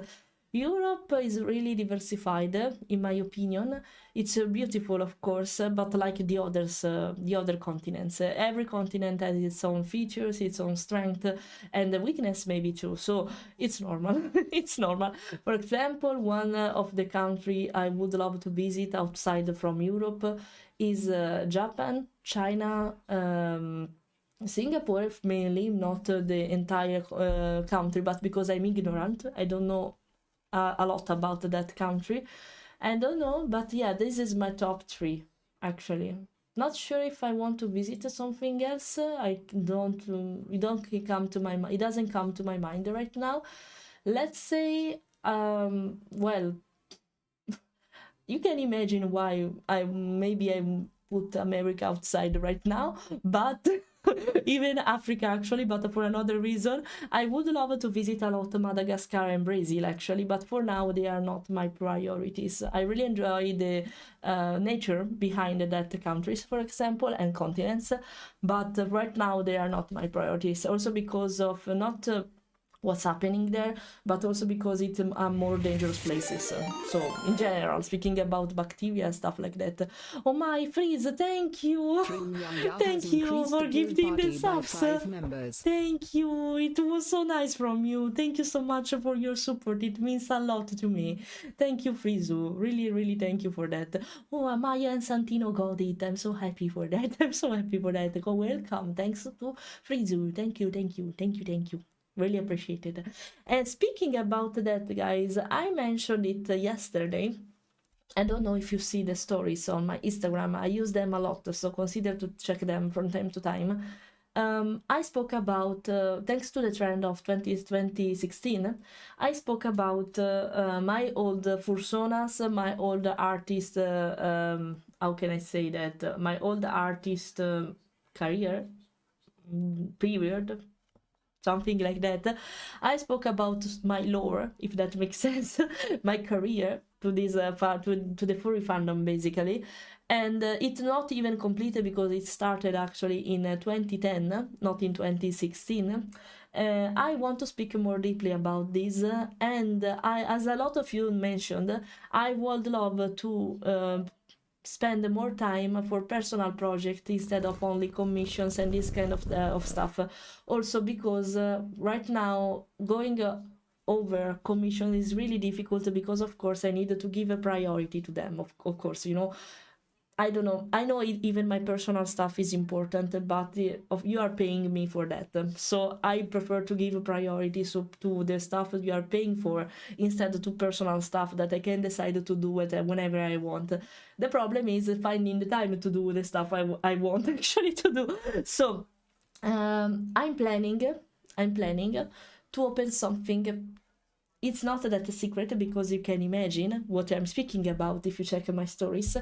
Europe is really diversified, in my opinion. It's beautiful, of course, but like the other continents, every continent has its own features, its own strength, and weakness maybe too. So it's normal. It's normal. For example, one of the country I would love to visit outside from Europe is Japan, China, Singapore mainly, not the entire country, but because I'm ignorant, I don't know a lot about that country. I don't know, but yeah, this is my top 3 actually. Not sure if I want to visit something else. It doesn't come to my mind right now. Let's say well, you can imagine why I put America outside right now, but even Africa actually, but for another reason. I would love to visit a lot Madagascar and Brazil actually, but for now they are not my priorities. I really enjoy the nature behind that countries, for example, and continents, but right now they are not my priorities, also because of not what's happening there, but also because it's more dangerous places. So in general, speaking about bacteria and stuff like that. Oh my, Freeze, thank you. Thank you for gifting the subs. Thank you, it was so nice from you. Thank you so much for your support, it means a lot to me. Thank you, Frizu, really thank you for that. Oh, Amaya and Santino got it, I'm so happy for that. I'm so happy for that. Oh, welcome, thanks to Frizu. Thank you. Really appreciate it. And speaking about that, guys, I mentioned it yesterday. I don't know if you see the stories on my Instagram. I use them a lot, so consider to check them from time to time. I spoke about, thanks to the trend of 2016, I spoke about my old fursonas, my old artist, how can I say that? My old artist career. period, something like that, I spoke about my lore, if that makes sense, my career to this to the furry fandom basically, and it's not even completed because it started actually in 2010, not in 2016. I want to speak more deeply about this, and as a lot of you mentioned, I would love to spend more time for personal projects instead of only commissions and this kind of stuff. Also because right now going over commission is really difficult because of course I need to give a priority to them, of course, you know. I don't know. I know even my personal stuff is important, but you are paying me for that. So I prefer to give priority to the stuff that you are paying for instead to personal stuff that I can decide to do it whenever I want. The problem is finding the time to do the stuff I want actually to do. So I'm planning to open something. It's not that a secret because you can imagine what I'm speaking about if you check my stories,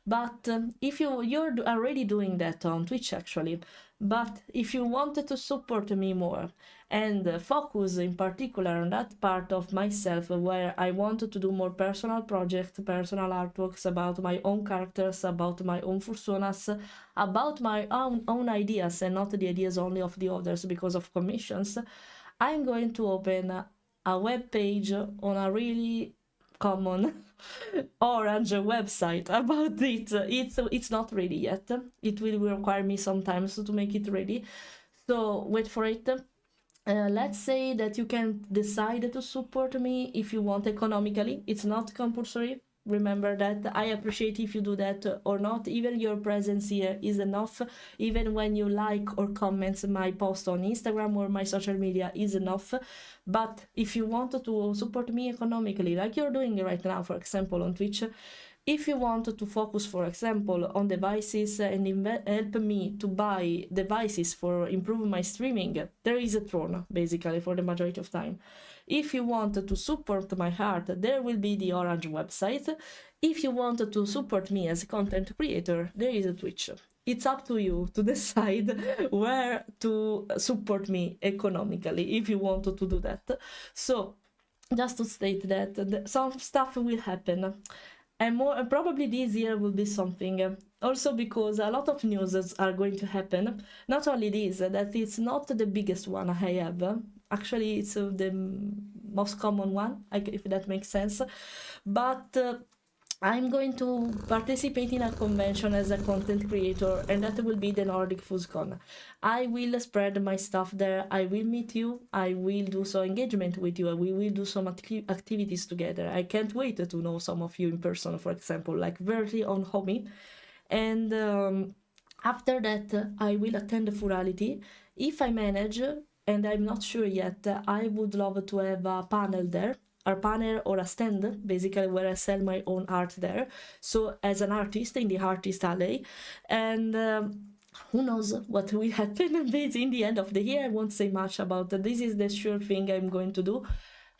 but if you're already doing that on Twitch actually, but if you wanted to support me more and focus in particular on that part of myself where I wanted to do more personal projects, personal artworks about my own characters, about my own fursunas, about my own ideas and not the ideas only of the others because of commissions, I'm going to open a web page on a really common orange website about it. It's not ready yet. It will require me some time to make it ready. So wait for it. Let's say that you can decide to support me if you want economically. It's not compulsory. Remember that. I appreciate if you do that or not. Even your presence here is enough. Even when you like or comment my post on Instagram or my social media is enough. But if you want to support me economically, like you're doing right now, for example, on Twitch, if you want to focus, for example, on devices and help me to buy devices for improving my streaming, there is a throne, basically, for the majority of time. If you want to support my art, there will be the orange website. If you want to support me as a content creator, there is a Twitch. It's up to you to decide where to support me economically, if you want to do that. So, just to state that some stuff will happen. And probably this year will be something. Also because a lot of news are going to happen. Not only this, that it's not the biggest one I have. Actually, it's the most common one, if that makes sense. But I'm going to participate in a convention as a content creator, and that will be the Nordic FuzCon. I will spread my stuff there. I will meet you. I will do some engagement with you. We will do some activities together. I can't wait to know some of you in person, for example, like Verti on Homie. And after that, I will attend the Furality. If I manage, and I'm not sure yet, I would love to have a panel there. A panel or a stand, basically, where I sell my own art there. So as an artist in the Artist Alley, and who knows what will happen in the end of the year. I won't say much about that. This is the sure thing I'm going to do.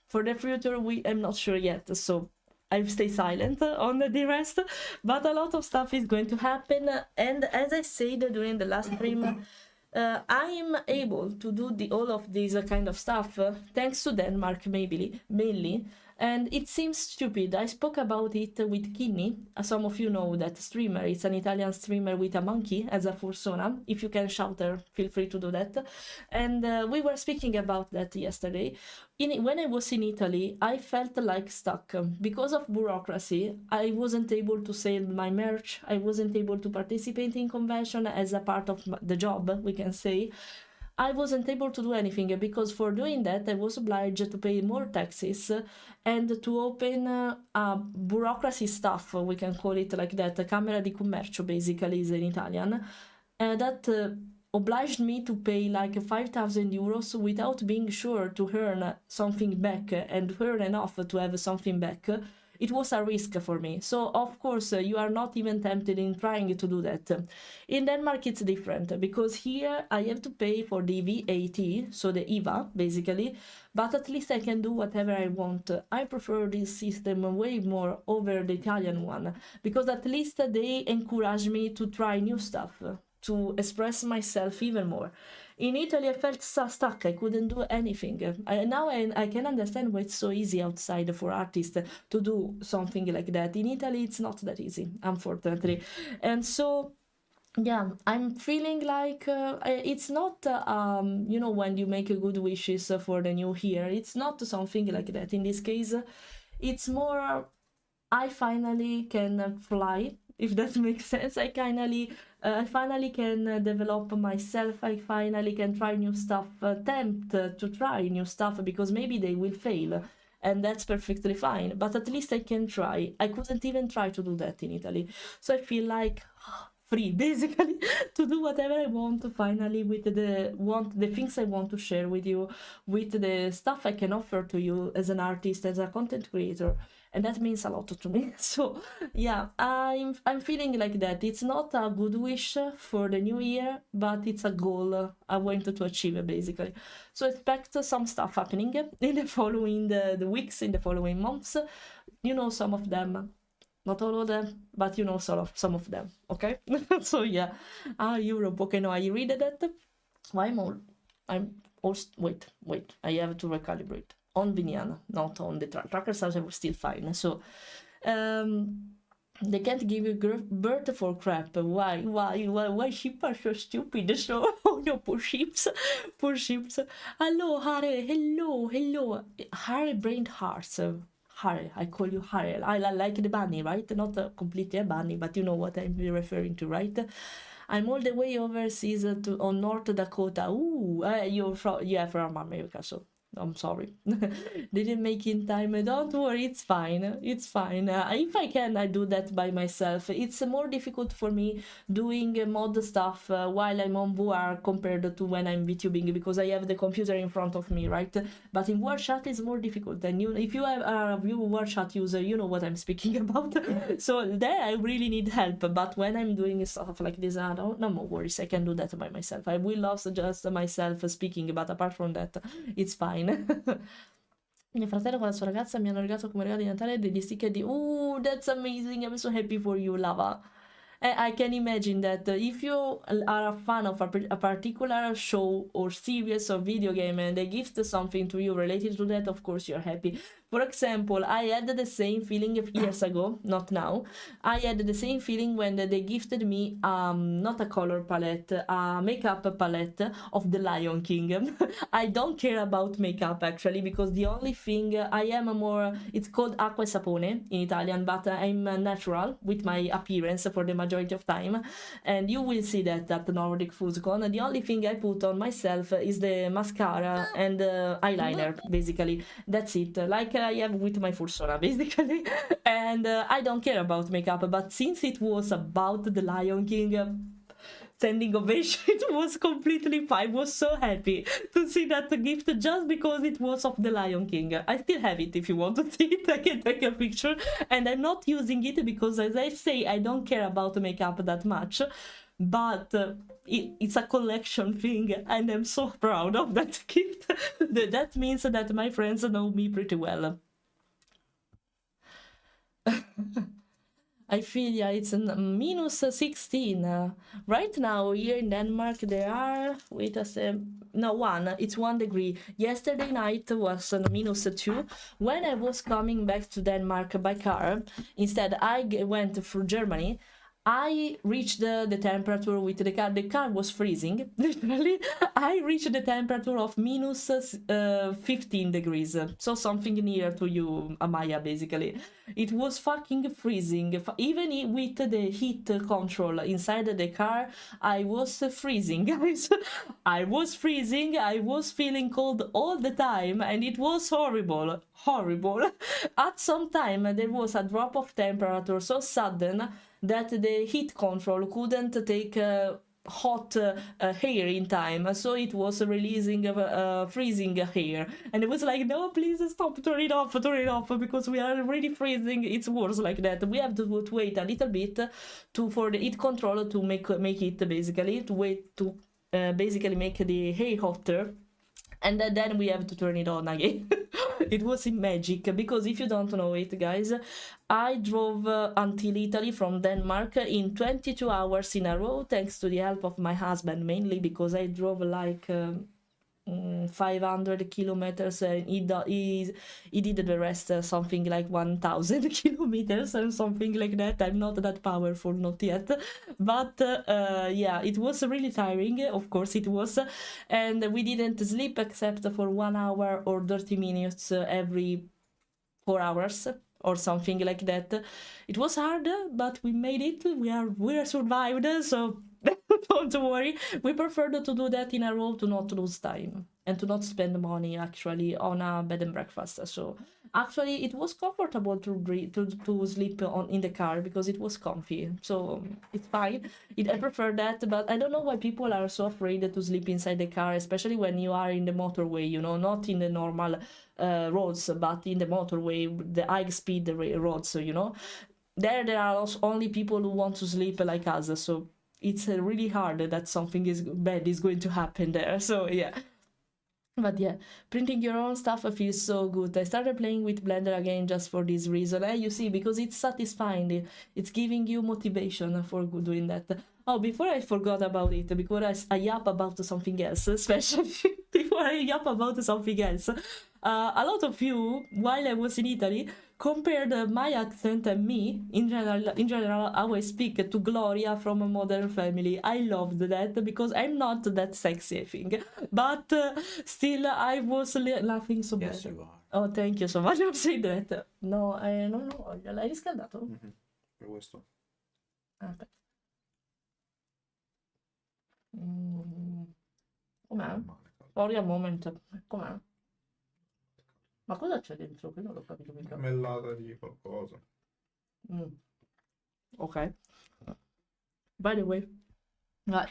For the future, I'm not sure yet, so I stay silent on the rest. But a lot of stuff is going to happen, and as I said during the last stream, I'm able to do all of this kind of stuff thanks to Denmark, mainly. And it seems stupid. I spoke about it with Kinny. Some of you know that streamer. It's an Italian streamer with a monkey as a fursona. If you can shout her, feel free to do that. And we were speaking about that yesterday. When I was in Italy, I felt like stuck. Because of bureaucracy, I wasn't able to sell my merch. I wasn't able to participate in convention as a part of the job, we can say. I wasn't able to do anything because for doing that I was obliged to pay more taxes and to open bureaucracy stuff, we can call it like that, Camera di Commercio basically is in Italian, that obliged me to pay like 5,000 euros without being sure to earn something back and earn enough to have something back. It was a risk for me. So, of course, you are not even tempted in trying to do that. In Denmark, it's different because here I have to pay for the VAT, so the IVA, basically, but at least I can do whatever I want. I prefer this system way more over the Italian one because at least they encourage me to try new stuff. to express myself even more. In Italy, I felt so stuck. I couldn't do anything. Now I can understand why it's so easy outside for artists to do something like that. In Italy, it's not that easy, unfortunately. And so, yeah, I'm feeling like it's not, you know, when you make good wishes for the new year, it's not something like that. In this case, it's more, I finally can fly, if that makes sense. I finally can develop myself. I finally can try new stuff, attempt to try new stuff, because maybe they will fail, and that's perfectly fine. But at least I can try. I couldn't even try to do that in Italy. So I feel like free, basically, to do whatever I want finally with the things I want to share with you, with the stuff I can offer to you as an artist, as a content creator. And that means a lot to me. So yeah, I'm feeling like that. It's not a good wish for the new year, but it's a goal I want to achieve, basically. So expect some stuff happening in the following the weeks, in the following months. You know, some of them, not all of them, but you know, sort of some of them. Okay. So yeah, Europe. Okay, no, I read that. Why more? I'm also wait. I have to recalibrate. On Vignana, not on the trackers are still fine. So they can't give you birth for crap. Why sheep are so stupid? So oh no, poor sheeps. Hello Harry, hello Harry brained hearts. Harry, I call you Harry. I like the bunny, right? Not completely a bunny, but you know what I'm referring to, right? I'm all the way overseas on North Dakota. Ooh, you're from America, so I'm sorry. Didn't make in time. Don't worry, it's fine. It's fine. If I can, I do that by myself. It's more difficult for me doing mod stuff while I'm on VR compared to when I'm VTubing, because I have the computer in front of me, right? But in WordChat it's more difficult. And if you are a WordChat user, you know what I'm speaking about. So there I really need help. But when I'm doing stuff like this, no more worries. I can do that by myself. I will lose just myself speaking, but apart from that, it's fine. Mio fratello con la sua ragazza mi hanno regalato come regalo di Natale degli sticker di that's amazing. I'm so happy for you, Lava. I can imagine that if you are a fan of a particular show or series or video game and they gift something to you related to that, of course you're happy. For example, I had the same feeling years ago, not now. I had the same feeling when they gifted me, not a color palette, a makeup palette of The Lion King. I don't care about makeup actually, because the only thing I am more, it's called acqua e sapone in Italian, but I'm natural with my appearance for the majority of time. And you will see that at Nordic FoodCon. The only thing I put on myself is the mascara and eyeliner, basically. That's it. Like I have with my fursona, basically. And I don't care about makeup, but since it was about The Lion King, standing ovation, it was completely fine. I was so happy to see that gift just because it was of The Lion King. I still have it if you want to see it. I can take a picture, and I'm not using it because, as I say, I don't care about makeup that much. But it's a collection thing, and I'm so proud of that gift. That means that my friends know me pretty well. I feel, yeah, it's minus 16. Right now, here in Denmark, there are, wait a second, no, it's 1 degree. Yesterday night was minus 2. When I was coming back to Denmark by car, instead I went through Germany, I reached the temperature with the car. The car was freezing, literally. I reached the temperature of minus 15 degrees. So something near to you, Amaya, basically. It was fucking freezing. Even with the heat control inside the car, I was freezing, guys. I was freezing. I was feeling cold all the time, and it was horrible. Horrible. At some time, there was a drop of temperature so sudden that the heat control couldn't take hot air in time, so it was releasing freezing air, and it was like, no, please stop, turn it off, because we are already freezing. It's worse like that. We have to wait a little bit for the heat control to make it, basically to wait to basically make the air hotter, and then we have to turn it on again. It was in magic, because if you don't know it, guys, I drove until Italy from Denmark in 22 hours in a row, thanks to the help of my husband, mainly because I drove like 500 kilometers, and he did the rest, something like 1,000 kilometers and something like that. I'm not that powerful, not yet, but yeah, it was really tiring, of course it was, and we didn't sleep except for 1 hour or 30 minutes every 4 hours or something like that. It was hard, but we made it. We are survived, so don't worry. We preferred to do that in a row to not lose time and to not spend money actually on a bed and breakfast. So actually it was comfortable to sleep in the car because it was comfy, so it's fine. I prefer that, but I don't know why people are so afraid to sleep inside the car, especially when you are in the motorway, you know, not in the normal roads, but in the motorway, the high speed roads, you know. There are also only people who want to sleep like us, so it's really hard that something bad is going to happen there. So yeah. But yeah, printing your own stuff feels so good. I started playing with Blender again just for this reason. You see, because it's satisfying. It's giving you motivation for doing that. Oh, before I forgot about it, because I yap about something else, especially before I yap about something else. A lot of you, while I was in Italy, compared my accent and me, in general, how I speak, to Gloria from a Modern Family. I loved that because I'm not that sexy, I think. But still, I was laughing so Yes, bad. you are. Oh, thank you so much for saying that. No, non ho voglia. L'hai riscaldato? Per questo. Aspetta. Com'è? Sorry a moment. Com'è? Ma cosa c'è dentro? Qui non l'ho capito mica. Mellata di qualcosa. Okay. By the way,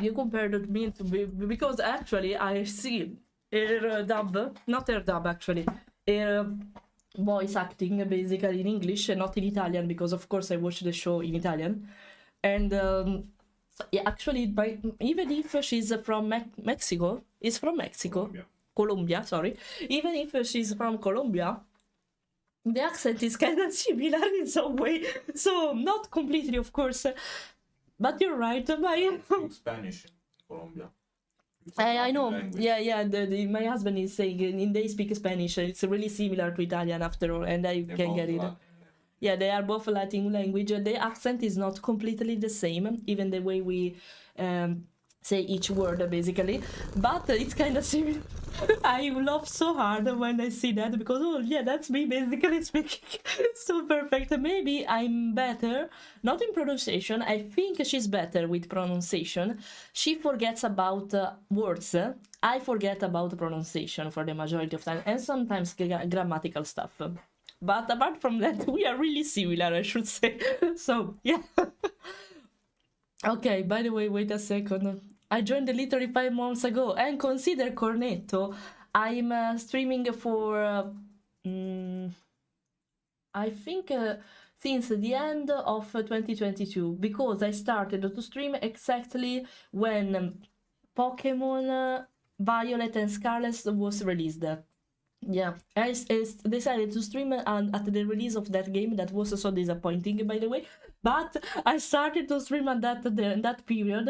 you compared me to because actually I see her dub, not her dub actually, her voice acting basically in English and not in Italian, because of course I watched the show in Italian, and yeah, actually, even if she's from Mexico, is from Mexico. Colombia, sorry. Even if she's from Colombia, the accent is kind of similar in some way. So, not completely, of course. But you're right. Speak Spanish in Colombia. I know. Language. Yeah. My husband is saying they speak Spanish. It's really similar to Italian after all, and I can get it. Yeah, they are both Latin language. The accent is not completely the same, even the way we say each word, basically. But it's kind of similar. I laugh so hard when I see that, because, oh yeah, that's me basically speaking so perfect. Maybe I'm better, not in pronunciation. I think she's better with pronunciation. She forgets about words. I forget about pronunciation for the majority of time, and sometimes grammatical stuff. But apart from that, we are really similar, I should say. So, yeah. Okay, by the way, wait a second. I joined literally 5 months ago, and consider Cornetto, I'm streaming for, I think, since the end of 2022, because I started to stream exactly when Pokemon Violet and Scarlet was released. Yeah, I decided to stream at the release of that game. That was so disappointing, by the way. But I started to stream at that period.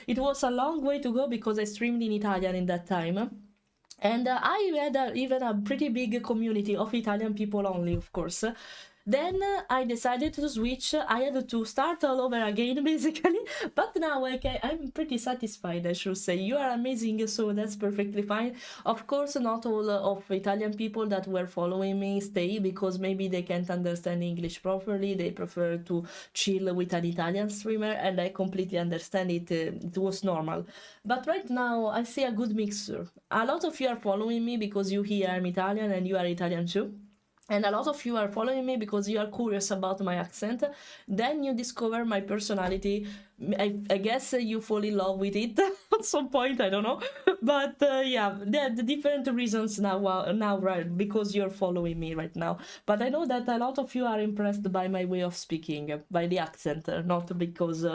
It was a long way to go because I streamed in Italian in that time. And I had even a pretty big community of Italian people only, of course. Then I decided to switch. I had to start all over again, basically. But now I'm pretty satisfied, I should say. You are amazing, so that's perfectly fine. Of course, not all of Italian people that were following me stay, because maybe they can't understand English properly. They prefer to chill with an Italian streamer, and I completely understand it. It was normal. But right now, I see a good mixture. A lot of you are following me because you hear I'm Italian and you are Italian too. And a lot of you are following me because you are curious about my accent. Then you discover my personality. I guess you fall in love with it at some point, I don't know. But yeah, the different reasons now, right, because you're following me right now. But I know that a lot of you are impressed by my way of speaking, by the accent, not because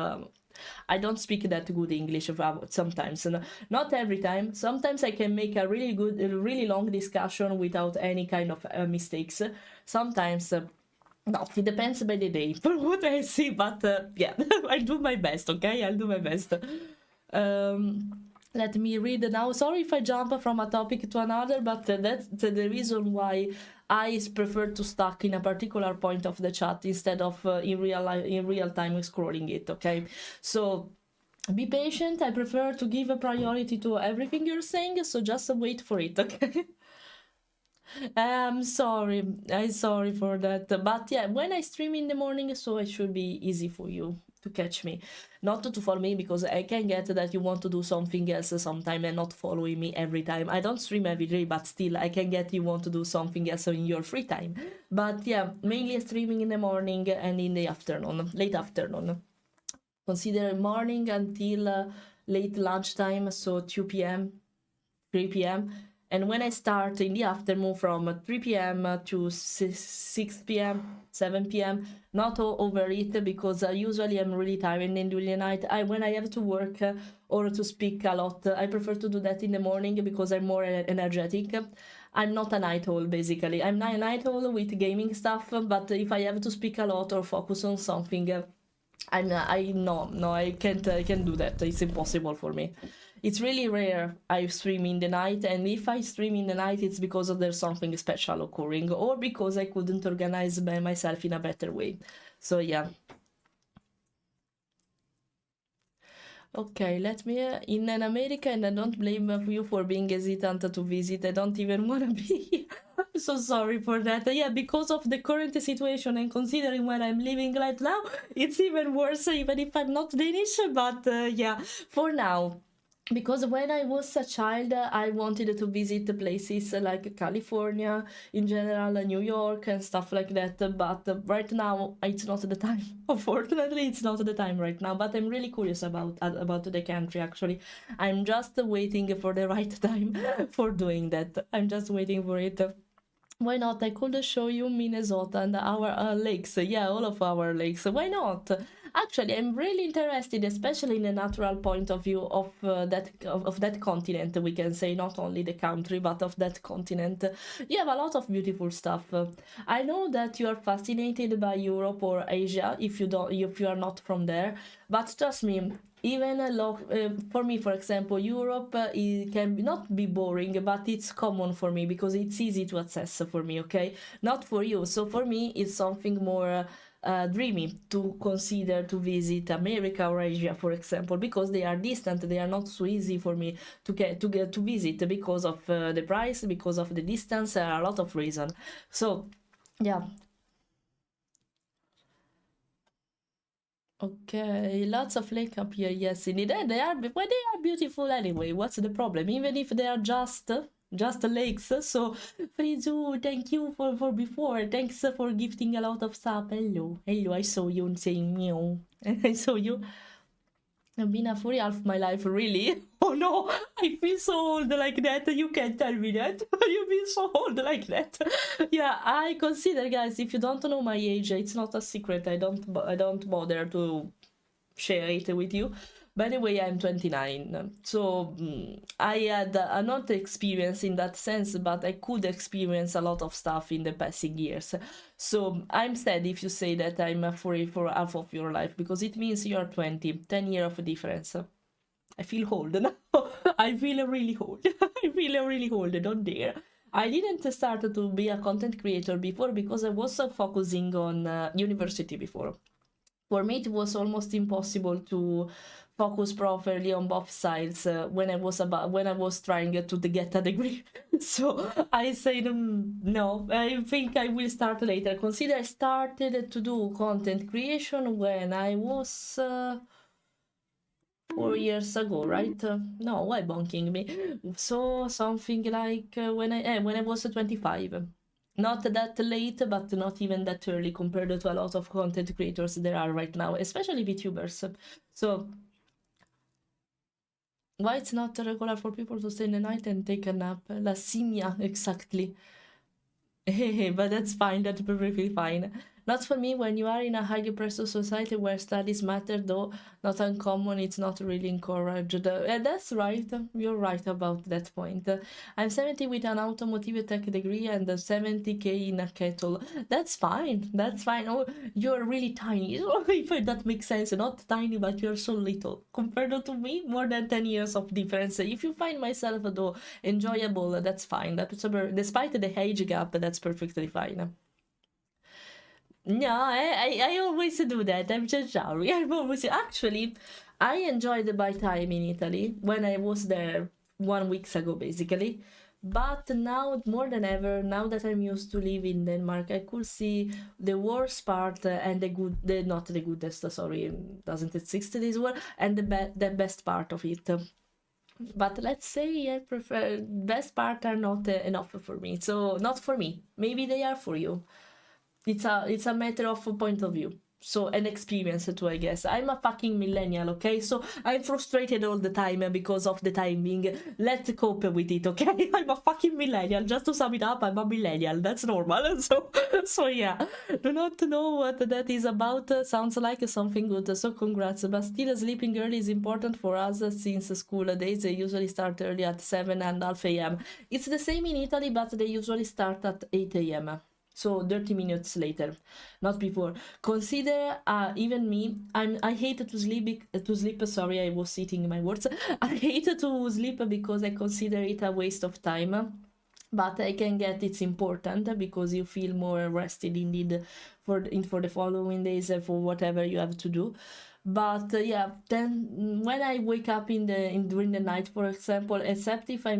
I don't speak that good English sometimes. Not every time. Sometimes I can make a really long discussion without any kind of mistakes. Sometimes, no, it depends by the day for what I see, but yeah, I do my best, okay? I'll do my best. Let me read now. Sorry if I jump from a topic to another, but that's the reason why I prefer to stuck in a particular point of the chat instead of in real time scrolling it, okay? So be patient. I prefer to give a priority to everything you're saying, so just wait for it, okay? I'm sorry for that, but yeah, when I stream in the morning, so it should be easy for you to catch me, not to follow me, because I can get that you want to do something else sometime and not following me every time. I don't stream every day, but still I can get you want to do something else in your free time. But yeah, mainly streaming in the morning and in the afternoon, late afternoon. Consider morning until late lunchtime, so 2 p.m, 3 p.m. And when I start in the afternoon from 3 p.m. to 6 p.m, 7 p.m, not over it, because usually I'm really tired, and during the night, when I have to work or to speak a lot, I prefer to do that in the morning because I'm more energetic. I'm not a night owl, basically. I'm not a night owl with gaming stuff, but if I have to speak a lot or focus on something, I can't do that. It's impossible for me. It's really rare I stream in the night, and if I stream in the night, it's because there's something special occurring, or because I couldn't organize by myself in a better way. So yeah. Okay, let me in America, and I don't blame you for being hesitant to visit. I don't even want to be here. I'm so sorry for that. Yeah, because of the current situation and considering where I'm living right now, it's even worse, even if I'm not Danish. But yeah, for now. Because when I was a child, I wanted to visit places like California, in general, New York and stuff like that. But right now, it's not the time. Unfortunately, it's not the time right now. But I'm really curious about the country, actually. I'm just waiting for the right time for doing that. I'm just waiting for it. Why not? I could show you Minnesota and our lakes. Yeah, all of our lakes. Why not? Actually, I'm really interested, especially in the natural point of view of that continent. We can say not only the country, but of that continent. You have a lot of beautiful stuff. I know that you are fascinated by Europe or Asia if you are not from there. But trust me, even for me, for example, Europe it can not be boring, but it's common for me because it's easy to access for me, okay? Not for you. So for me, it's something more dreamy to consider to visit America or Asia, for example, because they are distant. They are not so easy for me to get to visit because of the price, because of the distance, a lot of reasons. So yeah. Okay, lots of lake up here, yes, indeed. And they are beautiful anyway. What's the problem? Even if they are just lakes. So, Frizu, thank you for before. Thanks for gifting a lot of stuff. Hello, I saw you saying meow. I saw you. I've been a furry half my life, really? Oh no, I feel so old like that. You can't tell me that. You feel so old like that. Yeah, I consider, guys, if you don't know my age, it's not a secret. I don't bother to share it with you. By the way, I'm 29, so I had not experience in that sense, but I could experience a lot of stuff in the passing years. So I'm sad if you say that I'm a furry for half of your life, because it means you're 20, 10 years of difference. I feel old now. I feel really old. I feel really old, don't dare. I didn't start to be a content creator before because I was focusing on university before. For me, it was almost impossible to focus properly on both sides when I was trying to get a degree. So I said no, I think I will start later. Consider I started to do content creation when I was 4 years ago, right? No, why bonking me? So something like when I was 25. Not that late, but not even that early compared to a lot of content creators there are right now, especially VTubers. So why it's not regular for people to stay in the night and take a nap? La simia, exactly. But that's fine, that's perfectly fine. Not for me. When you are in a highly pressed society where studies matter, though not uncommon, it's not really encouraged. That's right. You're right about that point. I'm 70 with an automotive tech degree and 70k in a kettle. That's fine. That's fine. Oh, you're really tiny. If that makes sense. Not tiny, but you're so little. Compared to me, more than 10 years of difference. If you find myself, though, enjoyable, that's fine. Despite the age gap, that's perfectly fine. No, I always do that. I'm just sorry. I'm always actually, I enjoyed my time in Italy when I was there 1 week ago, basically. But now, more than ever, now that I'm used to live in Denmark, I could see the worst part and not the goodest. Sorry, doesn't exist this word, and the best part of it. But let's say I prefer best part are not enough for me. So not for me. Maybe they are for you. It's a matter of a point of view. So an experience too, I guess. I'm a fucking millennial, okay? So I'm frustrated all the time because of the timing. Let's cope with it, okay? I'm a fucking millennial. Just to sum it up, I'm a millennial. That's normal. So yeah. Do not know what that is about. Sounds like something good. So congrats. But still, sleeping early is important for us since school days. They usually start early at 7:30 a.m. It's the same in Italy, but they usually start at 8 a.m. So 30 minutes later, not before. Consider even me. I hate to sleep. Sorry, I was eating my words. I hate to sleep because I consider it a waste of time. But I can get it's important because you feel more rested indeed for the following days for whatever you have to do. But yeah, then when I wake up during the night, for example, except if I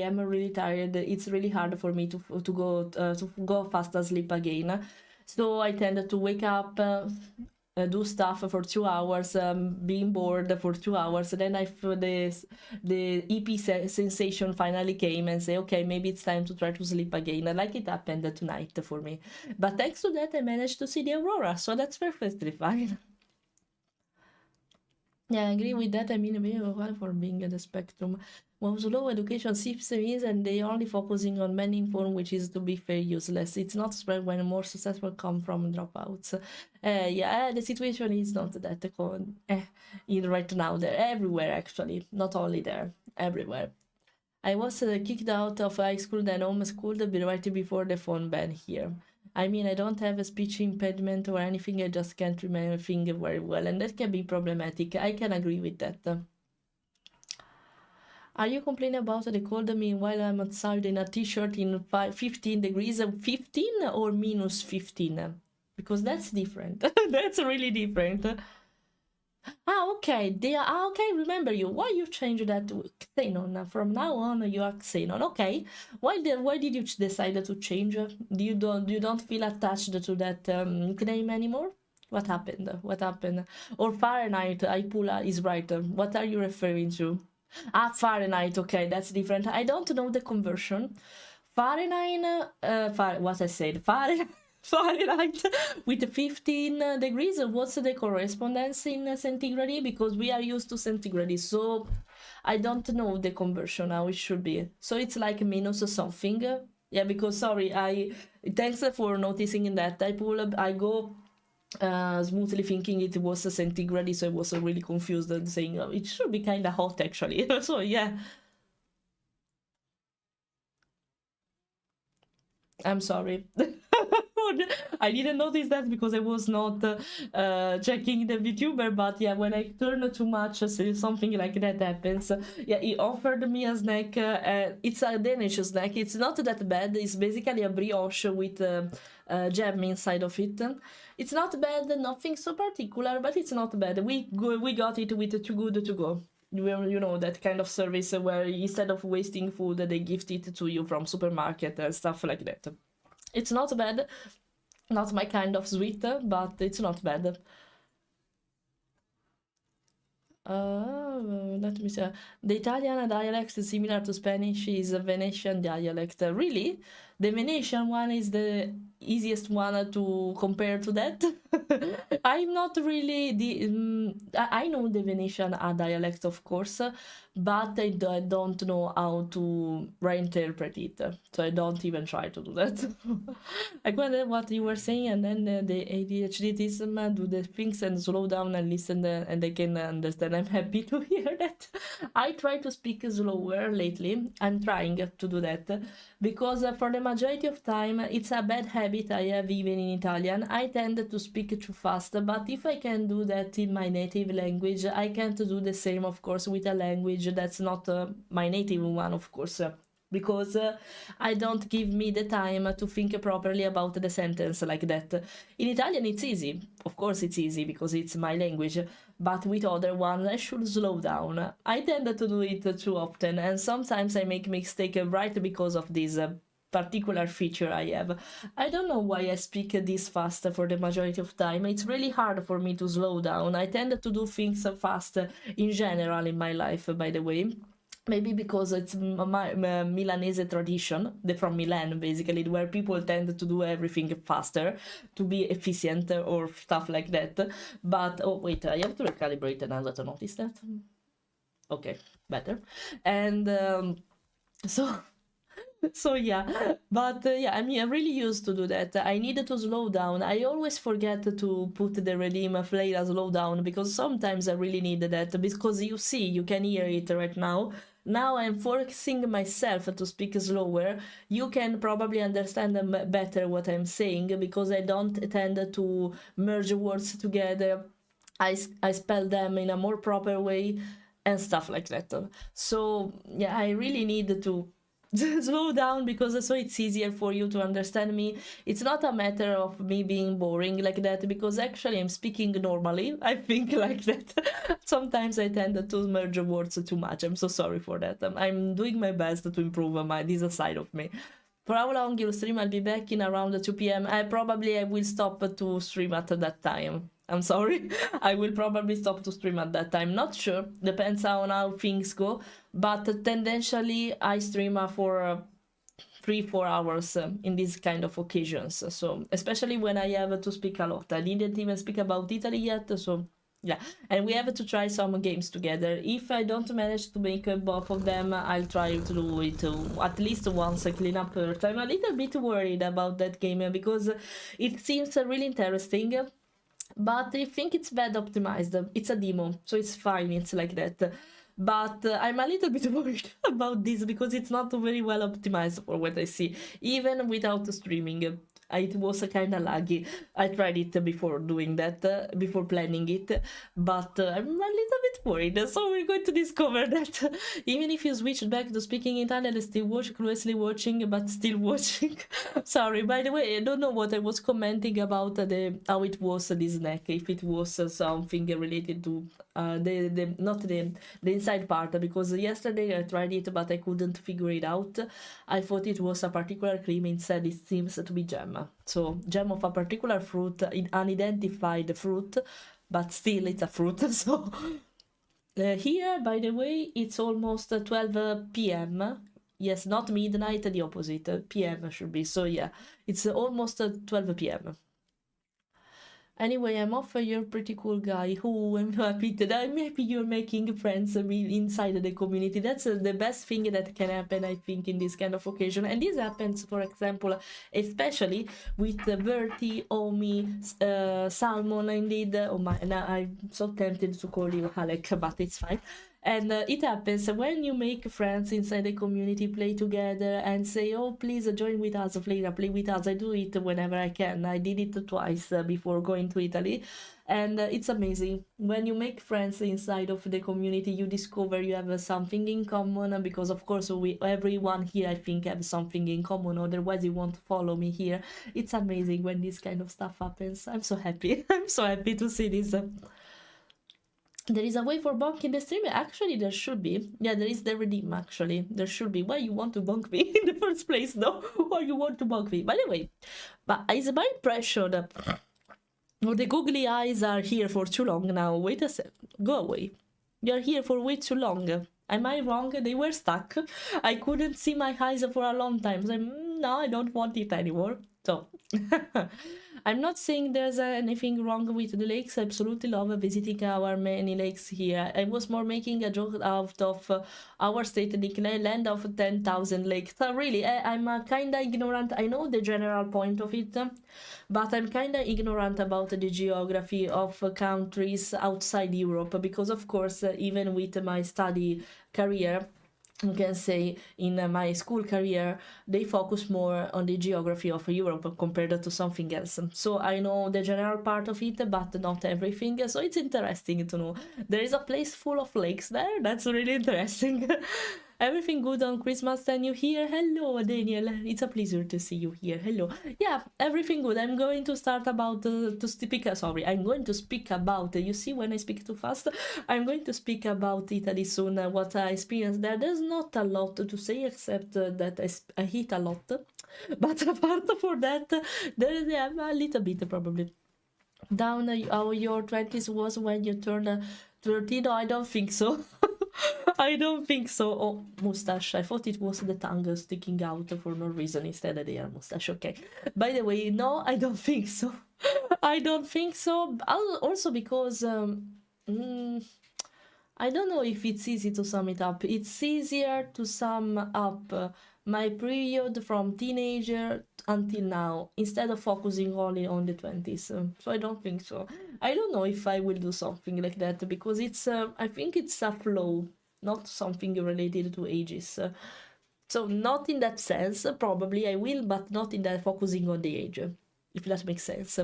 am really tired, it's really hard for me to go fast asleep again. So I tend to wake up, do stuff for 2 hours, being bored for 2 hours. Then I feel the EP sensation finally came and say, okay, maybe it's time to try to sleep again. Like it happened tonight for me. But thanks to that, I managed to see the aurora, so that's perfectly fine. Yeah, I agree with that. I mean, we are for being at the spectrum. What low education system is, and they only focusing on many informed, which is to be fair useless. It's not spread when more successful come from dropouts. Yeah, the situation is not that common in right now. They're everywhere, actually, not only there, everywhere. I was kicked out of high school, then homeschooled right before the phone ban here. I mean, I don't have a speech impediment or anything, I just can't remember things very well, and that can be problematic. I can agree with that. Are you complaining about the cold? Meanwhile, I'm outside in a t-shirt in 15 degrees, 15 or minus 15? Because that's different. That's really different. Okay. Okay, remember you. Why you changed that to Xenon? From now on, you are Xenon. Okay. Why did you decide to change? You don't feel attached to that nickname anymore? What happened? Or Fahrenheit, Ipula is right. What are you referring to? Fahrenheit. Okay, that's different. I don't know the conversion. Fahrenheit, what I said, Fahrenheit with 15 degrees. What's the correspondence in centigrade? Because we are used to centigrade, so I don't know the conversion how it should be. So it's like minus something. Yeah, because sorry, thanks for noticing that. I go smoothly thinking it was a centigrade, so I was really confused and saying it should be kind of hot actually. So yeah. I'm sorry. I didn't notice that because I was not checking the Vtuber, but yeah, when I turn too much, something like that happens. Yeah, he offered me a snack. It's a Danish snack. It's not that bad. It's basically a brioche with jam inside of it. It's not bad, nothing so particular, but it's not bad. We got it with Too Good To Go. You know, that kind of service where instead of wasting food, they gift it to you from supermarket and stuff like that. It's not bad. Not my kind of sweet, but it's not bad. Let me see. The Italian dialect is similar to Spanish, is a Venetian dialect. Really? The Venetian one is the easiest one to compare to that. I'm not really I know the Venetian dialect, of course, but I don't know how to reinterpret it, so I don't even try to do that. I wonder what you were saying, and then the ADHDism, do the things and slow down and listen, and I can understand. I'm happy to hear that. I try to speak slower lately. I'm trying to do that because for the majority of time it's a bad habit I have even in Italian. I tend to speak too fast, but if I can do that in my native language, I can't do the same, of course, with a language that's not my native one, of course. Because I don't give me the time to think properly about the sentence like that. In Italian it's easy, of course it's easy because it's my language, but with other ones I should slow down. I tend to do it too often, and sometimes I make mistake right because of this particular feature I have. I don't know why I speak this fast for the majority of time. It's really hard for me to slow down. I tend to do things fast in general in my life, by the way. Maybe because it's my Milanese tradition, from Milan basically, where people tend to do everything faster to be efficient or stuff like that. But, oh wait, I have to recalibrate another to notice that. Okay, better. And so yeah, but yeah, I mean, I'm really used to do that. I needed to slow down. I always forget to put the redeem Fleira slow down, because sometimes I really need that, because you see, you can hear it right now. Now I'm forcing myself to speak slower. You can probably understand better what I'm saying, because I don't tend to merge words together. I spell them in a more proper way and stuff like that. So yeah, I really need to slow down, because so it's easier for you to understand me. It's not a matter of me being boring like that, because actually I'm speaking normally. I think like that. Sometimes I tend to merge words too much. I'm so sorry for that. I'm doing my best to improve this side of me. For how long you'll stream? I'll be back in around 2 p.m. I will stop to stream at that time. I'm sorry. I will probably stop to stream at that time. Not sure. Depends on how things go. But tendentially, I stream for 3-4 hours in these kind of occasions. So, especially when I have to speak a lot. I didn't even speak about Italy yet, so yeah. And we have to try some games together. If I don't manage to make both of them, I'll try to do it at least once, clean up Earth. I'm a little bit worried about that game, because it seems really interesting. But I think it's bad optimized. It's a demo, so it's fine, it's like that. But I'm a little bit worried about this, because it's not very well optimized for what I see, even without streaming. It was kind of laggy. I tried it before doing that, before planning it, but I'm a little bit worried, so we're going to discover that. Even if you switched back to speaking Italian, I still closely watching, but still watching. Sorry, by the way, I don't know what I was commenting about how it was this neck, if it was something related to not the inside part, because yesterday I tried it, but I couldn't figure it out. I thought it was a particular cream, instead it seems to be jam. So gem of a particular fruit, unidentified fruit, but still it's a fruit. So here, by the way, it's almost 12 p.m. Yes, not midnight, the opposite. PM should be. So yeah, it's almost 12 p.m. Anyway, I'm off. You're a pretty cool guy. Who I'm happy that I'm happy you're making friends inside the community. That's the best thing that can happen, I think, in this kind of occasion. And this happens, for example, especially with Verti, Omi, Salmon, indeed. Oh my, now I'm so tempted to call you Alec, but it's fine. And it happens when you make friends inside the community, play together and say, oh, please join with us, Fleira, play with us. I do it whenever I can. I did it twice before going to Italy. And it's amazing. When you make friends inside of the community, you discover you have something in common, because of course everyone here, I think, have something in common, otherwise you won't follow me here. It's amazing when this kind of stuff happens. I'm so happy. I'm so happy to see this. There is a way for bonking the stream? Actually, there should be. Yeah, there is the redeem, actually. There should be. Why you want to bonk me in the first place, no? Why you want to bonk me? By the way, but it's my impression that the googly eyes are here for too long now. Wait a sec. Go away. You're here for way too long. Am I wrong? They were stuck. I couldn't see my eyes for a long time. So no, I don't want it anymore. So, I'm not saying there's anything wrong with the lakes. I absolutely love visiting our many lakes here. I was more making a joke out of our state nickname, land of 10,000 lakes. So really, I'm kind of ignorant. I know the general point of it, but I'm kind of ignorant about the geography of countries outside Europe because, of course, even with my study career, you can say in my school career, they focus more on the geography of Europe compared to something else. So I know the general part of it, but not everything. So it's interesting to know. There is a place full of lakes there. That's really interesting. Everything good on Christmas and New Year? Hello, Daniel. It's a pleasure to see you here. Hello. Yeah, everything good. I'm going to start about I'm going to speak about. You see, when I speak too fast, I'm going to speak about Italy soon. What I experienced there. There's not a lot to say except that I hit a lot. But apart from that, there is a little bit probably. Down how your 20s was when you turned 13? No, I don't think so. I don't think so. Oh, mustache. I thought it was the tongue sticking out for no reason instead of the mustache. Okay. By the way, no, I don't think so. I don't think so. Also because I don't know if it's easy to sum it up. It's easier to sum up my period from teenager until now instead of focusing only on the 20s. So I don't think so. I don't know if I will do something like that because it's I think it's a flow, not something related to ages. So not in that sense. Probably I will, but not in that focusing on the age, if that makes sense.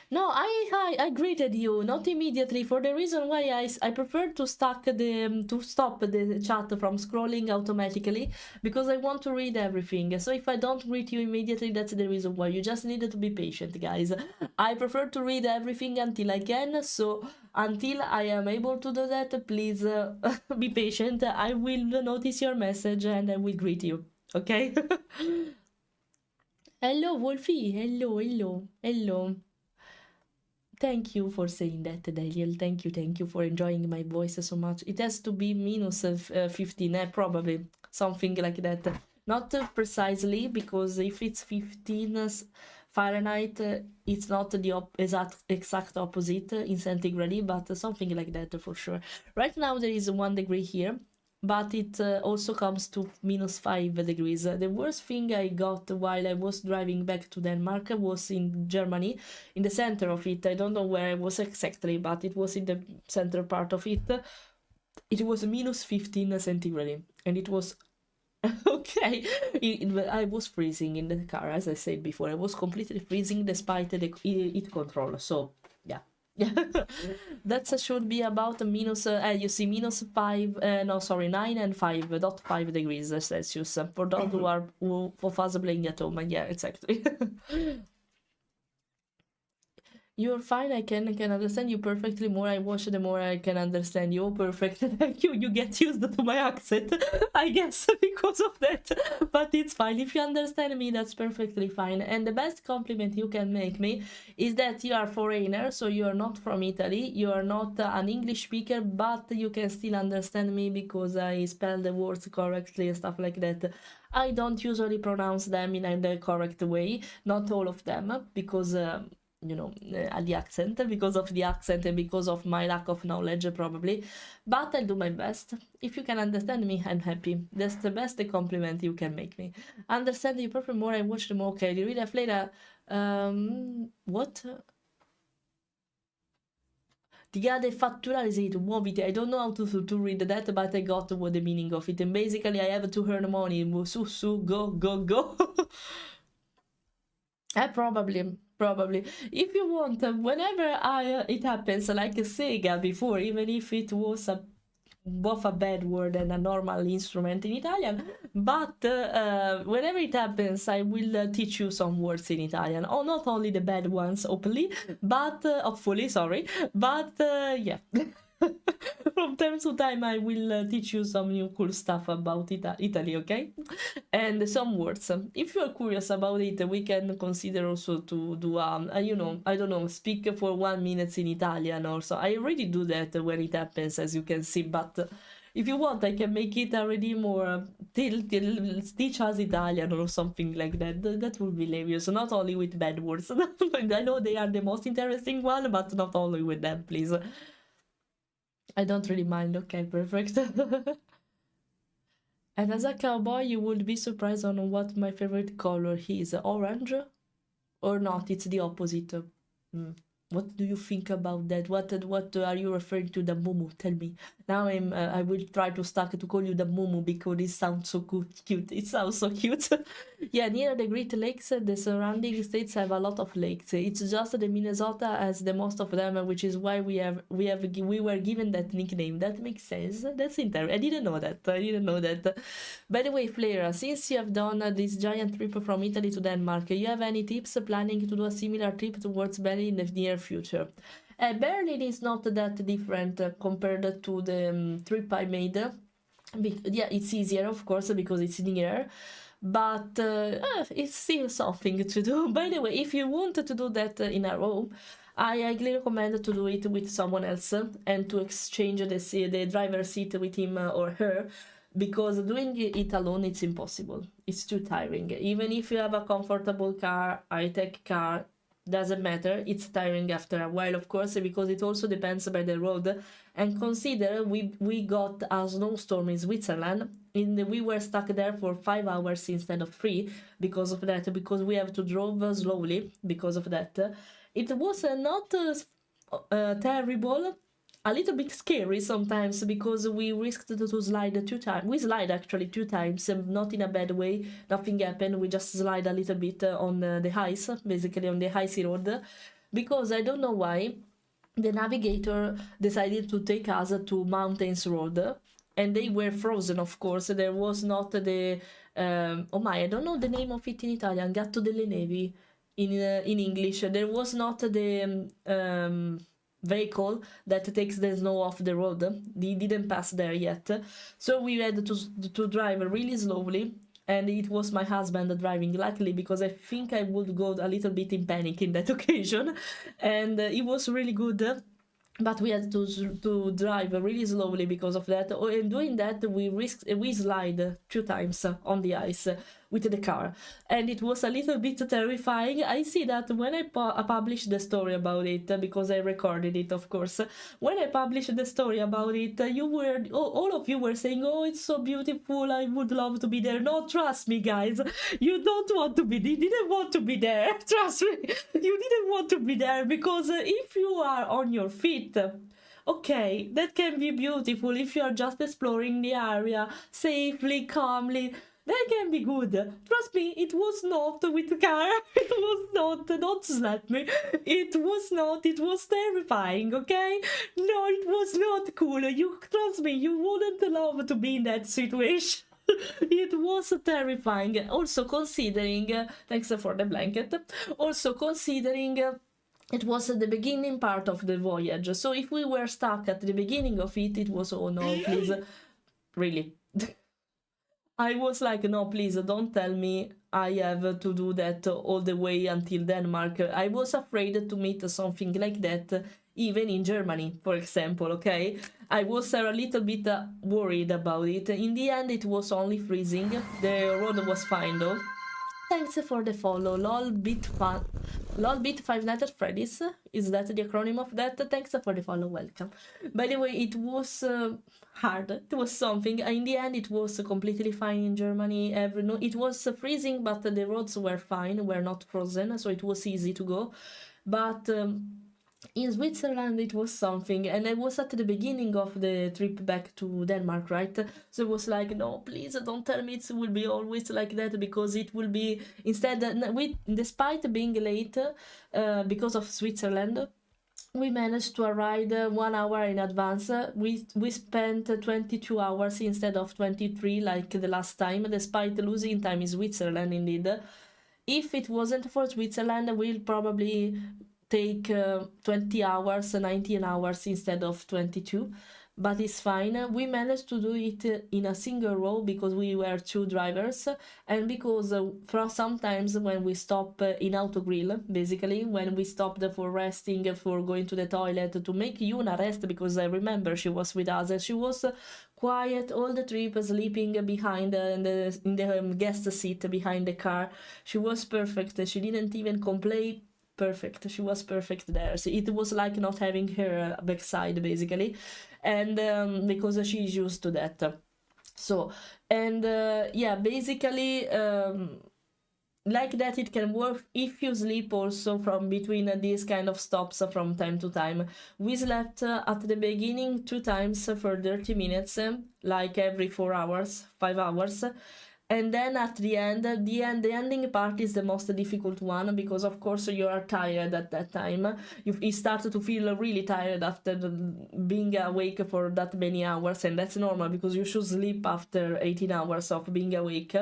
No, I greeted you, not immediately, for the reason why I prefer to stop the chat from scrolling automatically, because I want to read everything. So if I don't greet you immediately, that's the reason why. You just needed to be patient, guys. I prefer to read everything until I can, so until I am able to do that, please be patient. I will notice your message and I will greet you, okay? Hello, Wolfie. Hello. Thank you for saying that, Daniel. Thank you for enjoying my voice so much. It has to be minus 15, probably something like that. Not precisely, because if it's 15 Fahrenheit, it's not the exact opposite in centigrade, but something like that for sure. Right now there is 1 degree here, but it also comes to minus 5 degrees. The worst thing I got while I was driving back to Denmark was in Germany, in the center of it. I don't know where I was exactly, but it was in the center part of it. It was minus 15 centigrade, and it was okay. I was freezing in the car, as I said before. I was completely freezing despite the heat control, so yeah. That should be about minus, you see, minus 5, 9 and 5.5 degrees Celsius for those who are for us playing at home. Yeah, exactly. You're fine. I can understand you perfectly. More I watch, the more I can understand you. Perfect. Thank you. You get used to my accent, I guess, because of that. But it's fine. If you understand me, that's perfectly fine. And the best compliment you can make me is that you are foreigner, so you are not from Italy. You are not an English speaker, but you can still understand me because I spell the words correctly and stuff like that. I don't usually pronounce them in the correct way. Not all of them, because the accent, because of the accent and because of my lack of knowledge probably, but I'll do my best. If you can understand me, I'm happy. That's the best compliment you can make me. Understand you prefer more, I watch them. Okay, you read a Fleira, what? Tigade fatturare sei tu, muoviti. I don't know how to read that, but I got what the meaning of it, and basically I have to earn money. Su, go. Probably. If you want, whenever it happens, like Sega before, even if it was both a bad word and a normal instrument in Italian, but whenever it happens, I will teach you some words in Italian. Oh, not only the bad ones, hopefully, but yeah. From time to time I will teach you some new cool stuff about Italy, okay? And some words. If you are curious about it, we can consider also to do I don't know, speak for 1 minute in Italian or so. I already do that when it happens, as you can see, but If you want, I can make it already more till teach us Italian or something like that. That would be hilarious. Not only with bad words. I know they are the most interesting one, but not only with them, please. I don't really mind. Okay, perfect. And as a cowboy, you would be surprised on what my favorite color is. Orange? Or not? It's the opposite. What do you think about that? What are you referring to, the mumu? Tell me. Now I will try to start to call you the mumu because it sounds so cute. It sounds so cute. Yeah, near the Great Lakes, the surrounding states have a lot of lakes. It's just the Minnesota has the most of them, which is why we were given that nickname. That makes sense. That's interesting. I didn't know that. By the way, Fleira, since you have done this giant trip from Italy to Denmark, you have any tips planning to do a similar trip towards Berlin in the near future? Berlin is not that different compared to the trip I made. Yeah, it's easier, of course, because it's nearer, but it's still something to do. By the way, if you want to do that in a row, I highly recommend to do it with someone else and to exchange the driver's seat with him or her, because doing it alone, it's impossible. It's too tiring. Even if you have a comfortable car, high-tech car, doesn't matter, it's tiring after a while, of course, because it also depends by the road. And consider we got a snowstorm in Switzerland, we were stuck there for 5 hours instead of 3 because of that, because we have to drive slowly because of that. It was not terrible, a little bit scary sometimes, because we risked to slide 2 times. We slide actually 2 times, not in a bad way. Nothing happened. We just slide a little bit on the ice, basically on the icy road, because I don't know why the navigator decided to take us to Mountains Road, and they were frozen, of course. There was not the I don't know the name of it in Italian, Gatto delle Nevi in English. There was not the vehicle that takes the snow off the road. They didn't pass there yet, so we had to drive really slowly, and it was my husband driving, luckily, because I think I would go a little bit in panic in that occasion, and it was really good. But we had to drive really slowly because of that. And doing that, we slide 2 times on the ice with the car, and it was a little bit terrifying. I see that when I published the story about it, because I recorded it, of course. When I published the story about it, all of you were saying, "Oh, it's so beautiful, I would love to be there." No, trust me, guys, you didn't want to be there. Trust me, you didn't want to be there, because if you are on your feet, okay, that can be beautiful. If you are just exploring the area safely, calmly, that can be good. Trust me, it was not with the car. It was not. Don't slap me. It was terrifying, okay? No, it was not cool. Trust me, you wouldn't love to be in that situation. It was terrifying. Also considering, thanks for the blanket. Also considering, it was the beginning part of the voyage. So if we were stuck at the beginning of it, it was, oh no, please, really. I was like, no, please, don't tell me I have to do that all the way until Denmark. I was afraid to meet something like that, even in Germany, for example, okay? I was a little bit worried about it. In the end, it was only freezing. The road was fine, though. Thanks for the follow, lolbit 5 Nights at Freddy's. Is that the acronym of that? Thanks for the follow, welcome. By the way, it was hard. It was something. In the end, it was completely fine in Germany. It was freezing, but the roads were fine, were not frozen, so it was easy to go. But in Switzerland, it was something, and I was at the beginning of the trip back to Denmark, right? So it was like, no, please don't tell me it will be always like that, because it will be, instead, despite being late because of Switzerland, we managed to arrive 1 hour in advance. We spent 22 hours instead of 23 like the last time, despite losing time in Switzerland, indeed. If it wasn't for Switzerland, we'll probably take 20 hours, 19 hours instead of 22. but it's fine. We managed to do it in a single row because we were 2 drivers, and because for sometimes when we stop in autogrill, basically when we stopped for resting, for going to the toilet, to make Yuna rest, because I remember she was with us and she was quiet all the trip, sleeping behind in the guest seat behind the car. She was perfect. She didn't even complain. Perfect. She was perfect there. So it was like not having her backside, basically, and because she's used to that. So, and yeah, basically, like that it can work if you sleep also from between these kind of stops from time to time. We slept at the beginning 2 times for 30 minutes, like every 4 hours, 5 hours. And then at the ending part is the most difficult one, because of course you are tired at that time. You start to feel really tired after being awake for that many hours, and that's normal because you should sleep after 18 hours of being awake.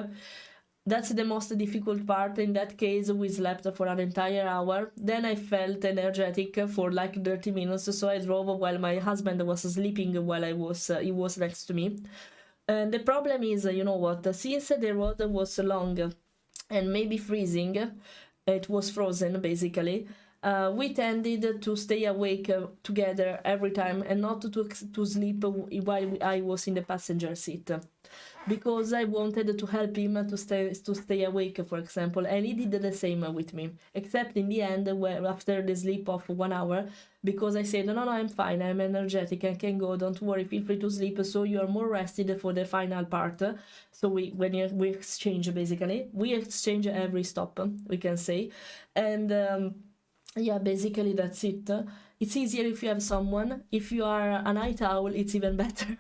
That's the most difficult part. In that case, we slept for an entire hour. Then I felt energetic for like 30 minutes, so I drove while my husband was sleeping while he was next to me. And the problem is, you know what, since the road was long and maybe freezing, it was frozen basically, we tended to stay awake together every time and not to sleep while I was in the passenger seat, because I wanted to help him to stay awake, for example, and he did the same with me, except in the end, after the sleep of 1 hour, because I said, no, I'm fine, I'm energetic, I can go, don't worry, feel free to sleep, so you are more rested for the final part. So we exchange, basically, we exchange every stop, we can say, and yeah, basically that's it. It's easier if you have someone. If you are a night owl, it's even better.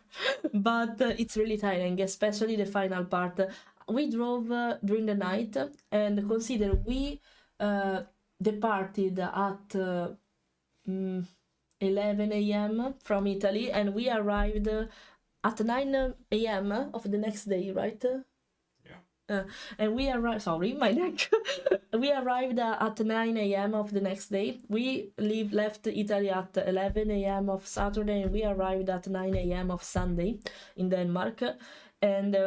But it's really tiring, especially the final part. We drove during the night, and consider we departed at 11 a.m. from Italy, and we arrived at 9 a.m. of the next day, right? And we arrived, sorry, my neck. We arrived at 9 a.m. of the next day. We left Italy at 11 a.m. of Saturday, and we arrived at 9 a.m. of Sunday in Denmark. And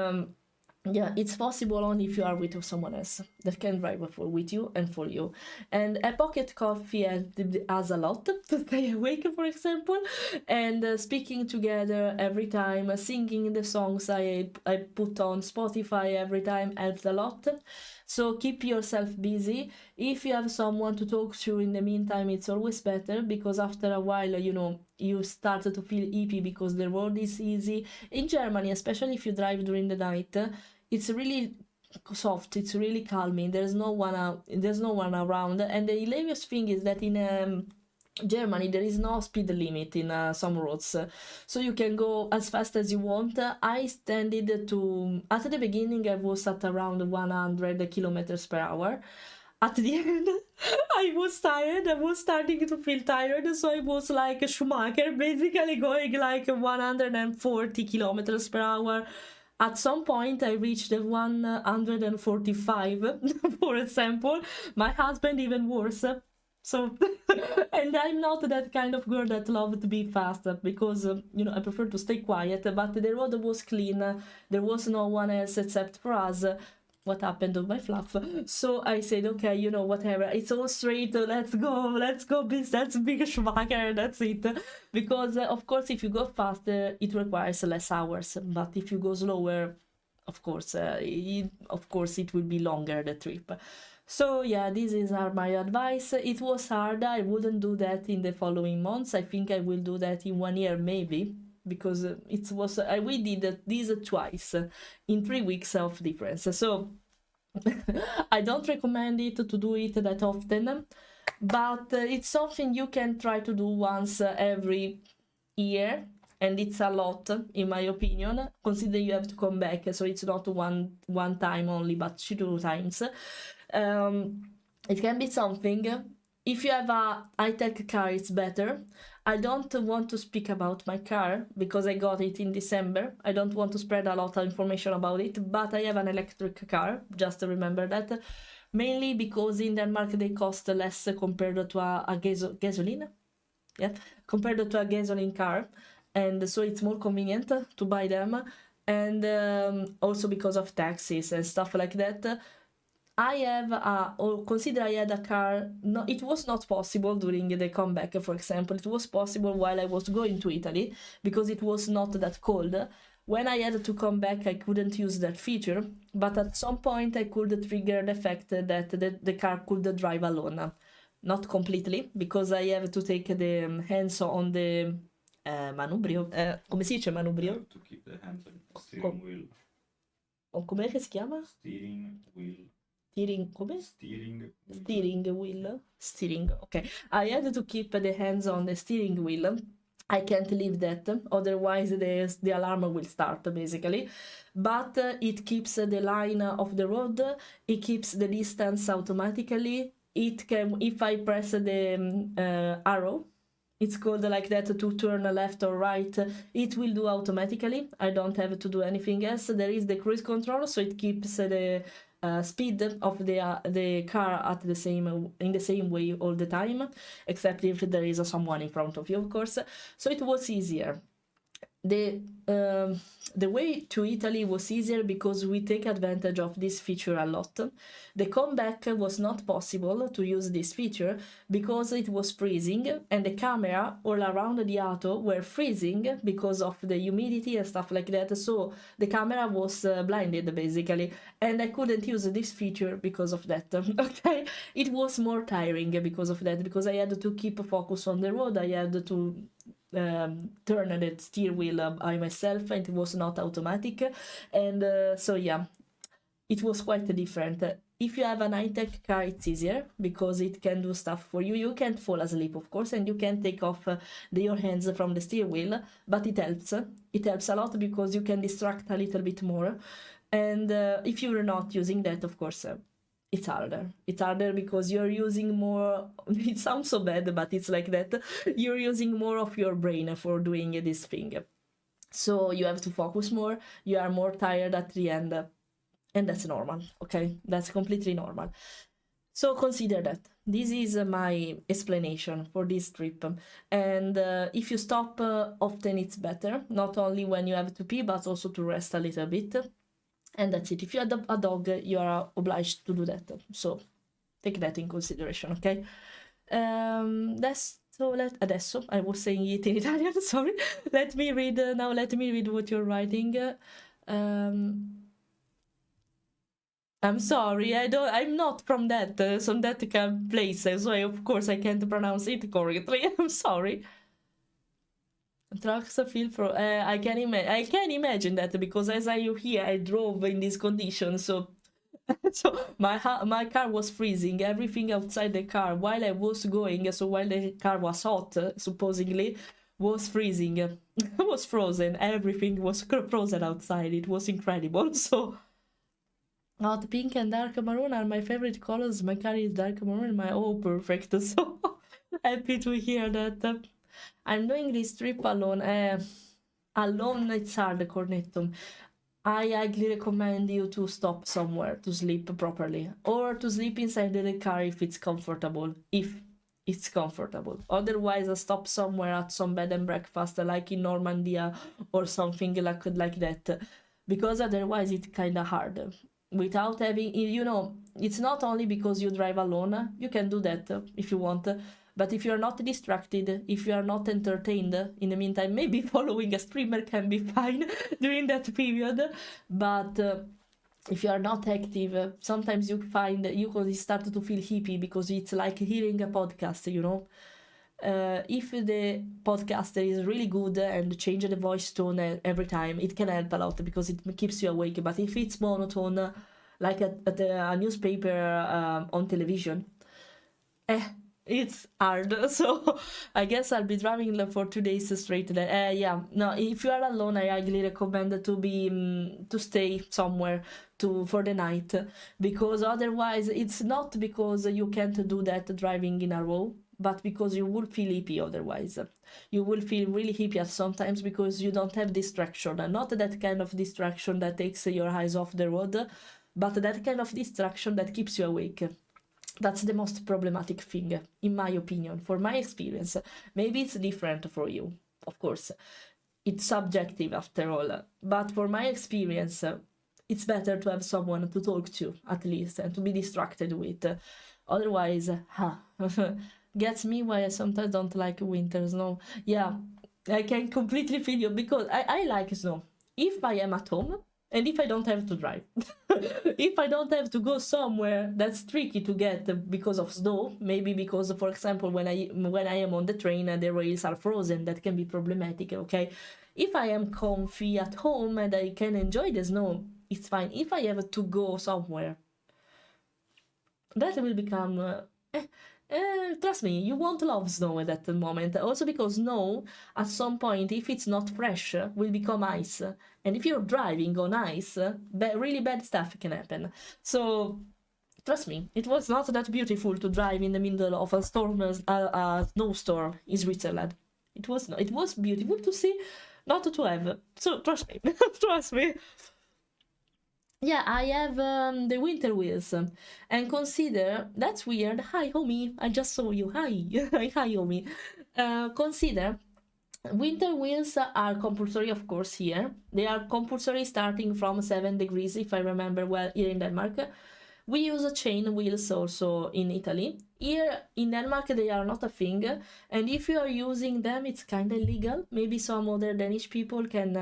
yeah, it's possible only if you are with someone else that can drive with you and for you. And a pocket coffee has a lot to stay awake, for example. And speaking together every time, singing the songs I put on Spotify every time helps a lot. So keep yourself busy. If you have someone to talk to in the meantime, it's always better, because after a while, you know, you start to feel hippie because the road is easy. In Germany, especially if you drive during the night, it's really soft, it's really calming, there's no one around. And the hilarious thing is that in Germany there is no speed limit in some roads, so you can go as fast as you want. I tended to, at the beginning I was at around 100 kilometers per hour. At the end, I was tired, I was starting to feel tired, so I was like a Schumacher, basically going like 140 kilometers per hour. At some point, I reached 145, for example. My husband even worse. So, and I'm not that kind of girl that loves to be fast, because, you know, I prefer to stay quiet. But the road was clean. There was no one else except for us. What happened to my fluff? So I said, okay, you know, whatever, it's all straight, let's go, that's big Schumacher, that's it. Because of course, if you go faster, it requires less hours, but if you go slower, of course it will be longer, the trip. So yeah, these are my advice. It was hard. I wouldn't do that in the following months. I think I will do that in 1 year, maybe, because we did this twice in 3 weeks of difference. So I don't recommend it to do it that often, but it's something you can try to do once every year, and it's a lot, in my opinion. Consider you have to come back, so it's not one time only, but 2 times. It can be something. If you have a high-tech car, it's better. I don't want to speak about my car because I got it in December. I don't want to spread a lot of information about it, but I have an electric car, just remember that. Mainly because in Denmark they cost less compared to a gasoline. Yeah, compared to a gasoline car. and so it's more convenient to buy them. And also because of taxes and stuff like that. Consider I had a car. No, it was not possible during the comeback, for example. It was possible while I was going to Italy because it was not that cold. When I had to come back, I couldn't use that feature, but at some point I could trigger the fact that the car could drive alone. Not completely, because I have to take the hands on the manubrio. Come si dice You manubrio? have to keep the hands on the steering wheel. Com'è che si chiama? Steering wheel. Steering, come? Steering wheel. Steering wheel. Steering, okay. I had to keep the hands on the steering wheel. I can't leave that, otherwise the alarm will start, basically. But it keeps the line of the road, it keeps the distance automatically. It can, if I press the arrow, it's called like that, to turn left or right, it will do automatically. I don't have to do anything else. There is the cruise control, so it keeps the speed of the car at in the same way all the time, except if there is someone in front of you, of course. So it was easier. The way to Italy was easier because we take advantage of this feature a lot. The comeback was not possible to use this feature because it was freezing and the camera all around the auto were freezing because of the humidity and stuff like that. So the camera was blinded basically, and I couldn't use this feature because of that. Okay, it was more tiring because of that, because I had to keep focus on the road. I had to turn the steer wheel by myself, and it was not automatic, and so yeah, it was quite different. If you have an high-tech car, it's easier because it can do stuff for you. You can't fall asleep, of course, and you can take off your hands from the steer wheel, but it helps a lot because you can distract a little bit more. And if you're not using that, of course, it's harder because you're using more. It sounds so bad, but it's like that. You're using more of your brain for doing this thing, so you have to focus more. You are more tired at the end, and that's normal. Okay, that's completely normal. So consider that this is my explanation for this trip. And if you stop often, it's better, not only when you have to pee but also to rest a little bit. And that's it. If you have a dog, you are obliged to do that. So take that in consideration, okay? Adesso I was saying it in Italian, sorry. Let me read what you're writing. I'm sorry, I'm not from that kind of place, so of course I can't pronounce it correctly. I'm sorry. Trucks feel for I can imagine that, because as I hear, I drove in these conditions, so my car was freezing, everything outside the car while I was going, so while the car was hot, supposedly, was freezing. It was frozen, everything was frozen outside. It was incredible. So hot pink and dark maroon are my favorite colors. My car is dark maroon. Perfect. So happy to hear that. I'm doing this trip alone. Alone it's hard, Cornetto. I highly recommend you to stop somewhere to sleep properly, or to sleep inside the car if it's comfortable. Otherwise, stop somewhere at some bed and breakfast, like in Normandy or something like that, because otherwise it's kind of hard. Without having, it's not only because you drive alone. You can do that if you want. But if you're not distracted, if you are not entertained, in the meantime, maybe following a streamer can be fine during that period. But if you are not active, sometimes you find that you start to feel hippie, because it's like hearing a podcast, If the podcaster is really good and change the voice tone every time, it can help a lot because it keeps you awake. But if it's monotone, like at a newspaper on television, it's hard. So I guess I'll be driving for 2 days straight. If you are alone, I highly recommend to stay somewhere for the night, because otherwise it's not because you can't do that driving in a row, but because you will feel hippie. Otherwise you will feel really hippie sometimes, because you don't have distraction, not that kind of distraction that takes your eyes off the road, but that kind of distraction that keeps you awake. That's the most problematic thing, in my opinion, for my experience. Maybe it's different for you, of course. it's subjective after all. But for my experience, it's better to have someone to talk to at least and to be distracted with. Otherwise, gets me why I sometimes don't like winter snow. Yeah, I can completely feel you because I like snow. If I am at home and if I don't have to drive, if I don't have to go somewhere that's tricky to get because of snow, maybe because, for example, when I am on the train and the rails are frozen, that can be problematic. Okay, if I am comfy at home and I can enjoy the snow, it's fine. If I have to go somewhere, that will become. Trust me, you won't love snow at that moment. Also because snow, at some point, if it's not fresh, will become ice. And if you're driving on ice, really bad stuff can happen. So, trust me, it was not that beautiful to drive in the middle of a storm, a snowstorm in Switzerland. It was not. It was beautiful to see, not to have. So, trust me. Trust me. Yeah, I have the winter wheels, and consider that's weird. Hi, homie. I just saw you. Hi, hi, homie. Consider winter wheels are compulsory, of course. Here they are compulsory starting from 7 degrees, if I remember well. Here in Denmark, we use chain wheels also in Italy. Here in Denmark, they are not a thing, and if you are using them, it's kind of illegal. Maybe some other Danish people can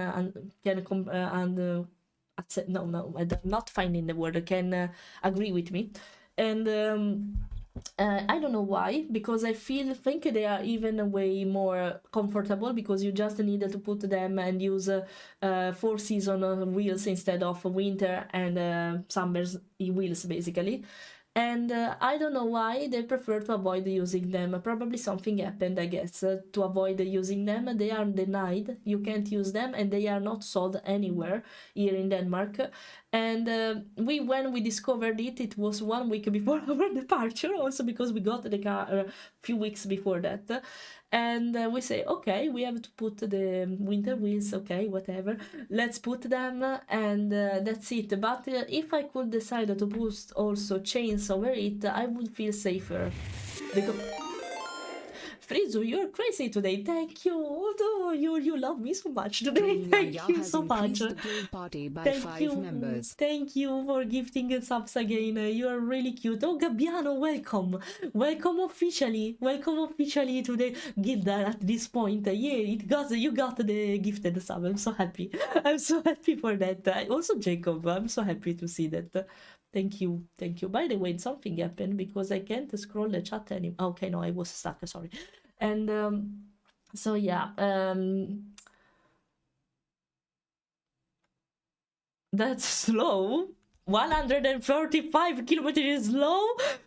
no, I'm not finding the word, can agree with me. And I don't know why, because I think they are even way more comfortable because you just needed to put them and use 4 season wheels instead of winter and summer's wheels basically. And I don't know why they prefer to avoid using them. Probably something happened, I guess, to avoid using them. They are denied. You can't use them, and they are not sold anywhere here in Denmark. And when we discovered it, it was 1 week before our departure, also because we got the car a few weeks before that. And we say, okay, we have to put the winter wheels, okay, whatever, let's put them, and that's it. But if I could decide to put also chains over it, I would feel safer. Because Frizu, you're crazy today. Thank you. Although you love me so much today. Thank you so much. Thank you. Thank you for gifting subs again. You are really cute. Oh, Gabbiano, welcome. Welcome officially. Welcome officially to the guild at this point. Yeah, you got the gifted sub. I'm so happy. I'm so happy for that. Also, Jacob, I'm so happy to see that. Thank you. Thank you. By the way, something happened because I can't scroll the chat anymore. Okay, no, I was stuck. Sorry. And so yeah, that's slow. 135 kilometers is slow.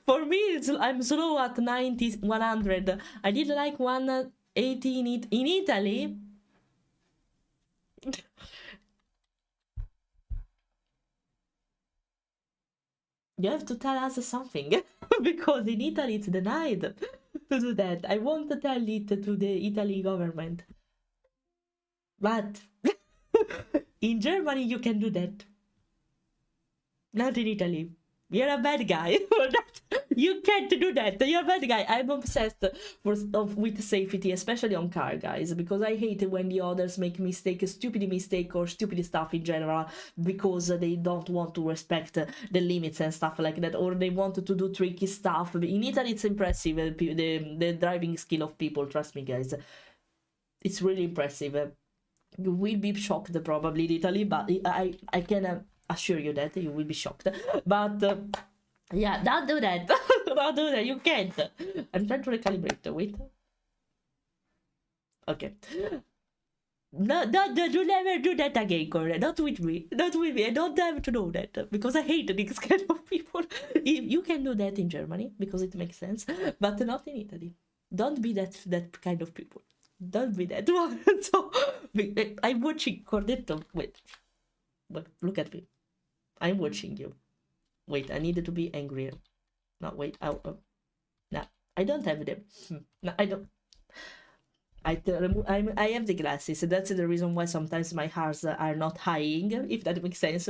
For me, I'm slow at 90, 100. I did like 180 in Italy. You have to tell us something because in Italy it's denied to do that. I won't tell it to the Italy government. But in Germany you can do that. Not in Italy. You're a bad guy for that. You can't do that. You're a bad guy. I'm obsessed with safety, especially on car, guys, because I hate it when the others make stupid mistake or stupid stuff in general because they don't want to respect the limits and stuff like that, or they want to do tricky stuff. In Italy, it's impressive, the driving skill of people. Trust me, guys. It's really impressive. You will be shocked probably in Italy, but I can assure you that you will be shocked. But yeah, don't do that. Don't do that. You can't. I'm trying to recalibrate. Wait. Okay. No, you never do that again, Corey. Not with me. Not with me. I don't have to know that because I hate these kind of people. You can do that in Germany because it makes sense, but not in Italy. Don't be that kind of people. Don't be that one. So I'm watching Cornetto. Wait, look at me. I'm watching you. Wait, I needed to be angrier. No, wait. No, I don't have them. No, I don't. I have the glasses. That's the reason why sometimes my hearts are not highing, if that makes sense.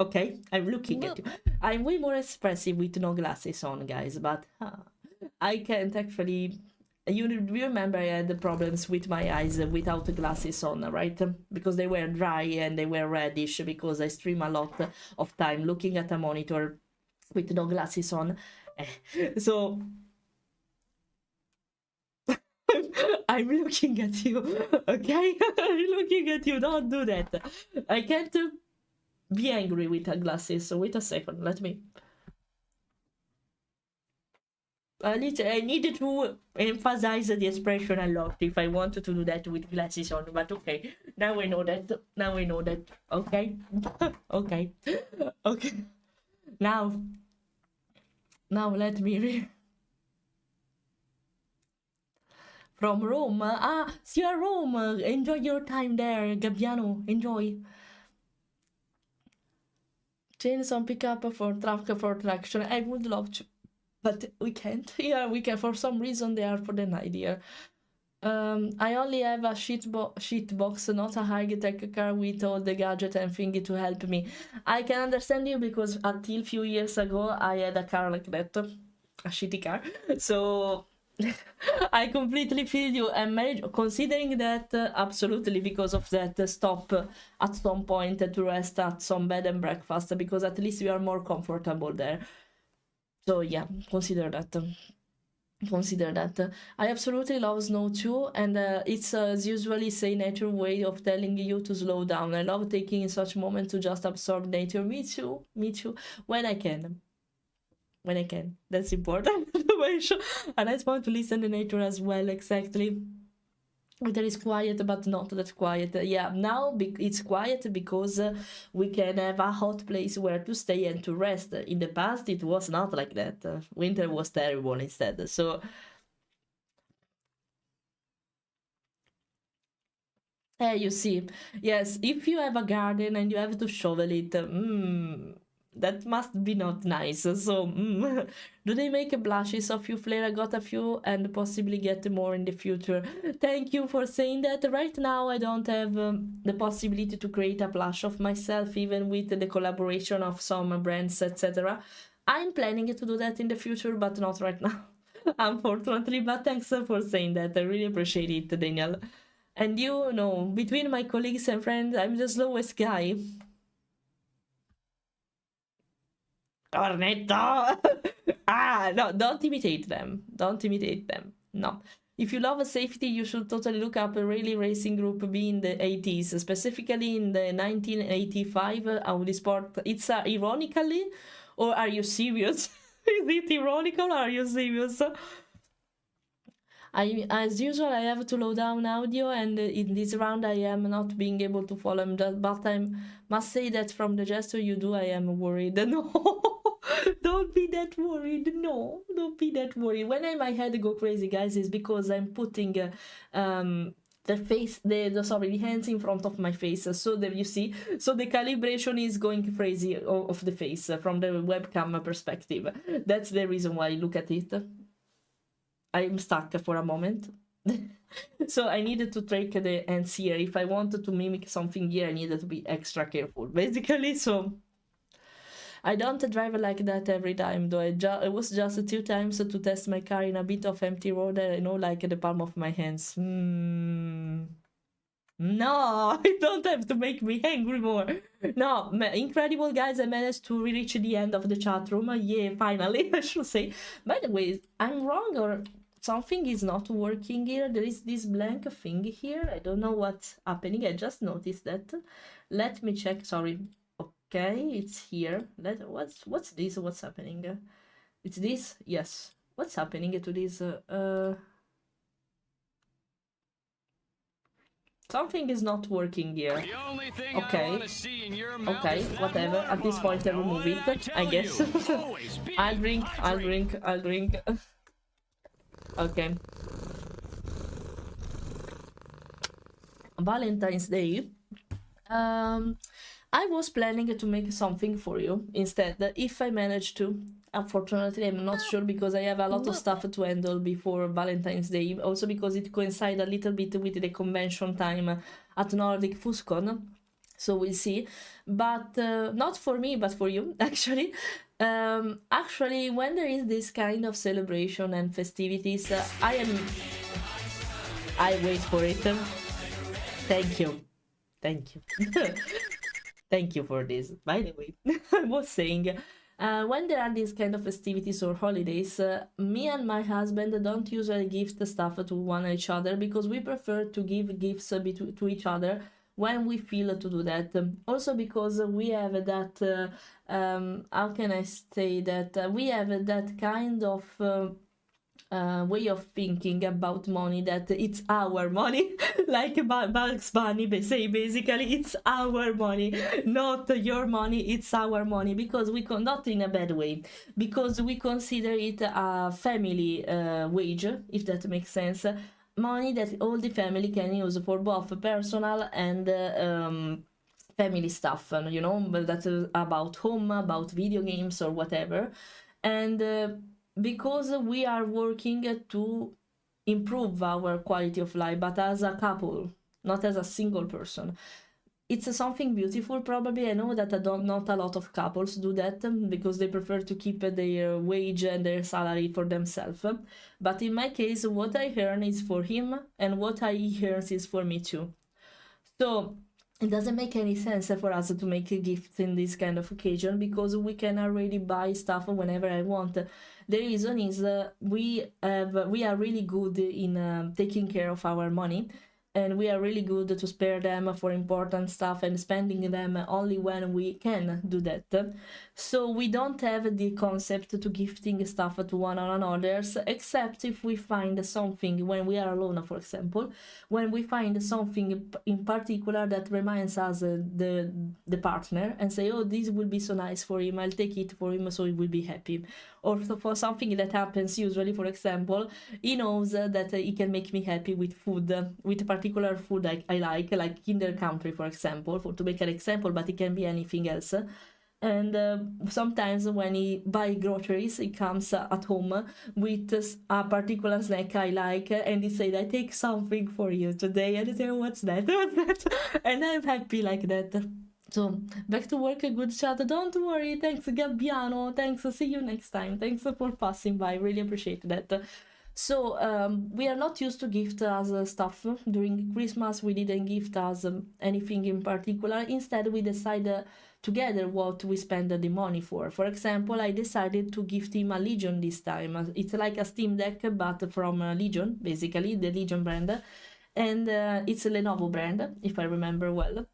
Okay, I'm looking at you. I'm way more expressive with no glasses on, guys, but I can't actually you remember I had the problems with my eyes without glasses on, right? Because they were dry and they were reddish because I stream a lot of time looking at a monitor with no glasses on. So I'm looking at you, okay? I'm looking at you, don't do that. I can't be angry with glasses, so wait a second, let me... I needed to emphasize the expression a lot if I wanted to do that with glasses on, but okay, now I know that, okay? Okay, okay. Now let me read. From Rome, see you Rome, enjoy your time there, Gabbiano, enjoy. Change some pickup for traction, I would love to. But we can't. Yeah, we can. For some reason, they are for denied here. I only have a sheet box, not a high-tech car with all the gadget and thingy to help me. I can understand you because until a few years ago, I had a car like that, a shitty car. So I completely feel you. And considering that, absolutely, because of that, stop at some point to rest at some bed and breakfast because at least you are more comfortable there. So yeah, consider that. I absolutely love snow too, and it's usually say nature way of telling you to slow down. I love taking such moments to just absorb nature. Me too. When I can. That's important. A nice point to listen to nature as well, exactly. There is quiet, but not that quiet. Yeah, now it's quiet because we can have a hot place where to stay and to rest. In the past, it was not like that. Winter was terrible instead. So, you see, yes, if you have a garden and you have to shovel it, that must be not nice. So, do they make blushes of you, Fleira? Got a few and possibly get more in the future. Thank you for saying that. Right now, I don't have the possibility to create a blush of myself, even with the collaboration of some brands, etc. I'm planning to do that in the future, but not right now, unfortunately. But thanks for saying that. I really appreciate it, Daniel. And you know, between my colleagues and friends, I'm the slowest guy. Cornetto! No, don't imitate them. No. If you love safety, you should totally look up a rally racing group B in the 80s, specifically in the 1985 Audi Sport. It's ironically, or are you serious? Is it ironical or are you serious? As usual, I have to load down audio, and in this round I am not being able to follow him, but I must say that from the gesture you do, I am worried. No, don't be that worried. No, don't be that worried. When my head go crazy, guys, is because I'm putting the hands in front of my face. So there you see, so the calibration is going crazy of the face from the webcam perspective. That's the reason why I look at it. I'm stuck for a moment. So I needed to take the hands here. If I wanted to mimic something here, I needed to be extra careful, basically. So I don't drive like that every time, though. It was just 2 times to test my car in a bit of empty road, I know, like the palm of my hands. No, I don't have to make me angry more. No, incredible, guys. I managed to reach the end of the chat room. Yeah, finally, I should say. By the way, I'm wrong, or something is not working here. There is this blank thing here. I don't know what's happening. I just noticed that. Let me check. Sorry. Okay, it's here. What's this? What's happening? It's this? Yes. What's happening to this? Something is not working here. Okay. Okay, whatever. At this point I remove it, I guess. I'll drink. Okay. Valentine's Day. I was planning to make something for you instead, if I manage to. Unfortunately, I'm not sure because I have a lot of stuff to handle before Valentine's Day. Also because it coincides a little bit with the convention time at Nordic Fuscon. So we'll see, but not for me, but for you, actually. Actually, when there is this kind of celebration and festivities, I wait for it. Thank you. Thank you. Thank you for this. By the way, I was saying, when there are these kind of festivities or holidays, me and my husband don't usually gift stuff to one each other because we prefer to give gifts to each other when we feel to do that. Also because we have that, how can I say that, we have that kind of way of thinking about money, that it's our money. Like Bugs Bunny say, basically it's our money, not your money, it's our money, because we not in a bad way, because we consider it a family wage, if that makes sense, money that all the family can use for both personal and family stuff, you know, that's about home, about video games or whatever. And because we are working to improve our quality of life, but as a couple, not as a single person. It's something beautiful, probably. I know that not a lot of couples do that because they prefer to keep their wage and their salary for themselves. But in my case, what I earn is for him, and what he earns is for me too. So it doesn't make any sense for us to make a gift in this kind of occasion, because we can already buy stuff whenever I want. The reason is we are really good in taking care of our money, and we are really good to spare them for important stuff and spending them only when we can do that. So we don't have the concept to gifting stuff to one another, except if we find something when we are alone, for example, when we find something in particular that reminds us the partner, and say, oh, this will be so nice for him, I'll take it for him so he will be happy. Or for something that happens usually, for example, he knows that he can make me happy with food, with particular food I like in their country, for example, to make an example, but it can be anything else. And sometimes when he buy groceries, he comes at home with a particular snack I like, and he said, I take something for you today. And I say, what's that? What's that? And I'm happy like that. So, back to work, a good chat. Don't worry. Thanks, Gabbiano. Thanks. See you next time. Thanks for passing by. Really appreciate that. So, we are not used to gift us stuff. During Christmas, we didn't gift us anything in particular. Instead, we decided together what we spend the money for. For example, I decided to gift him a Legion this time. It's like a Steam Deck, but from Legion, basically, the Legion brand. And it's a Lenovo brand, if I remember well.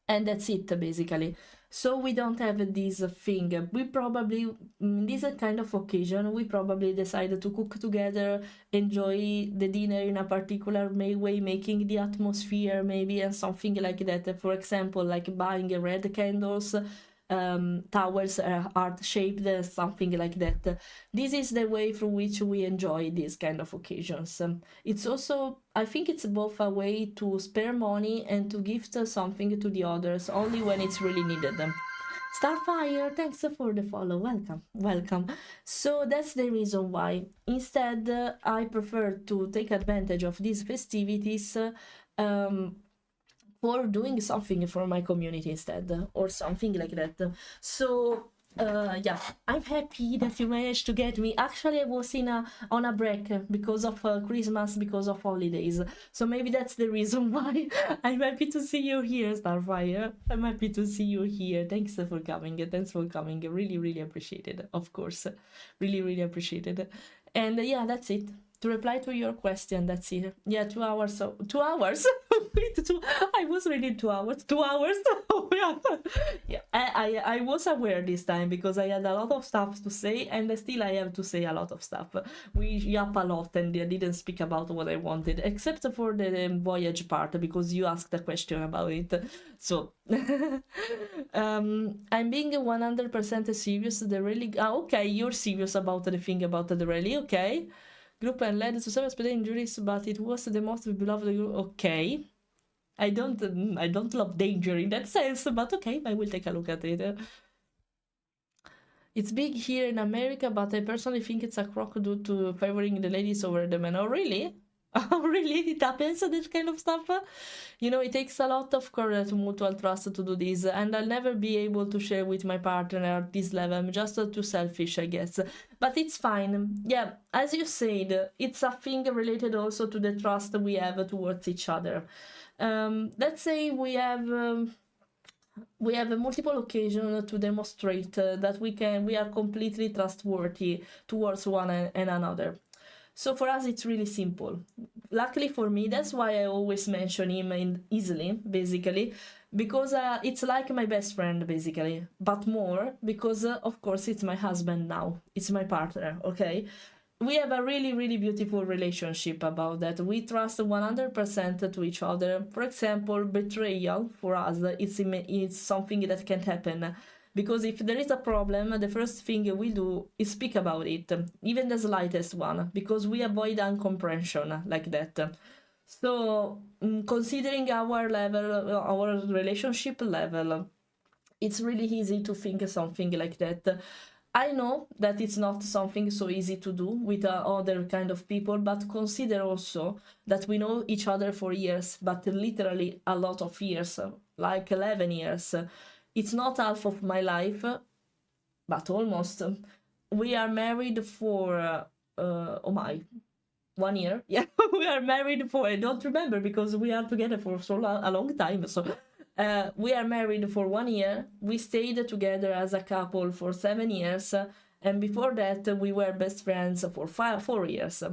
And that's it, basically. So we don't have this thing. We probably, in this kind of occasion, we probably decided to cook together, enjoy the dinner in a particular way, making the atmosphere maybe, and something like that. For example, like buying red candles, towels heart-shaped, something like that. This is the way through which we enjoy these kind of occasions. It's also, I think it's both a way to spare money and to gift something to the others, only when it's really needed. Starfire, thanks for the follow. Welcome. So that's the reason why. Instead, I prefer to take advantage of these festivities for doing something for my community instead, or something like that. So yeah, I'm happy that you managed to get me. Actually, I was on a break because of Christmas, because of holidays. So maybe that's the reason why. I'm happy to see you here, Starfire. I'm happy to see you here. Thanks for coming. Thanks for coming. Really, really appreciated. Of course, really, really appreciated. And yeah, that's it. To reply to your question, that's it. Yeah, 2 hours. So 2 hours. I was reading 2 hours. 2 hours. Yeah, I was aware this time because I had a lot of stuff to say, and still I have to say a lot of stuff. We yap a lot, and I didn't speak about what I wanted, except for the voyage part, because you asked a question about it. So I'm being 100% serious. The rally. Okay, you're serious about the thing about the rally. Okay. Group and led to several speed injuries, but it was the most beloved group. Okay. I don't love danger in that sense, but okay, I will take a look at it. It's big here in America, but I personally think it's a crock due to favoring the ladies over the men. Oh, really? Really, it happens, this kind of stuff. You know, it takes a lot of courage, mutual trust to do this, and I'll never be able to share with my partner at this level. I'm just too selfish, I guess. But it's fine. Yeah, as you said, it's a thing related also to the trust we have towards each other. Let's say we have a multiple occasion to demonstrate that we are completely trustworthy towards one and another. So for us, it's really simple. Luckily for me, that's why I always mention him easily, basically, because it's like my best friend, basically, but more because, of course, it's my husband now. It's my partner, okay? We have a really, really beautiful relationship about that. We trust 100% to each other. For example, betrayal for us, it's something that can happen. Because if there is a problem, the first thing we do is speak about it, even the slightest one, because we avoid incomprehension like that. So, considering our level, our relationship level, it's really easy to think something like that. I know that it's not something so easy to do with other kind of people, but consider also that we know each other for years, but literally a lot of years, like 11 years. It's not half of my life, but almost. We are married for, 1 year. Yeah, we are married for, I don't remember because we are together for a long time. So we are married for 1 year. We stayed together as a couple for 7 years. And before that, we were best friends for 4 years.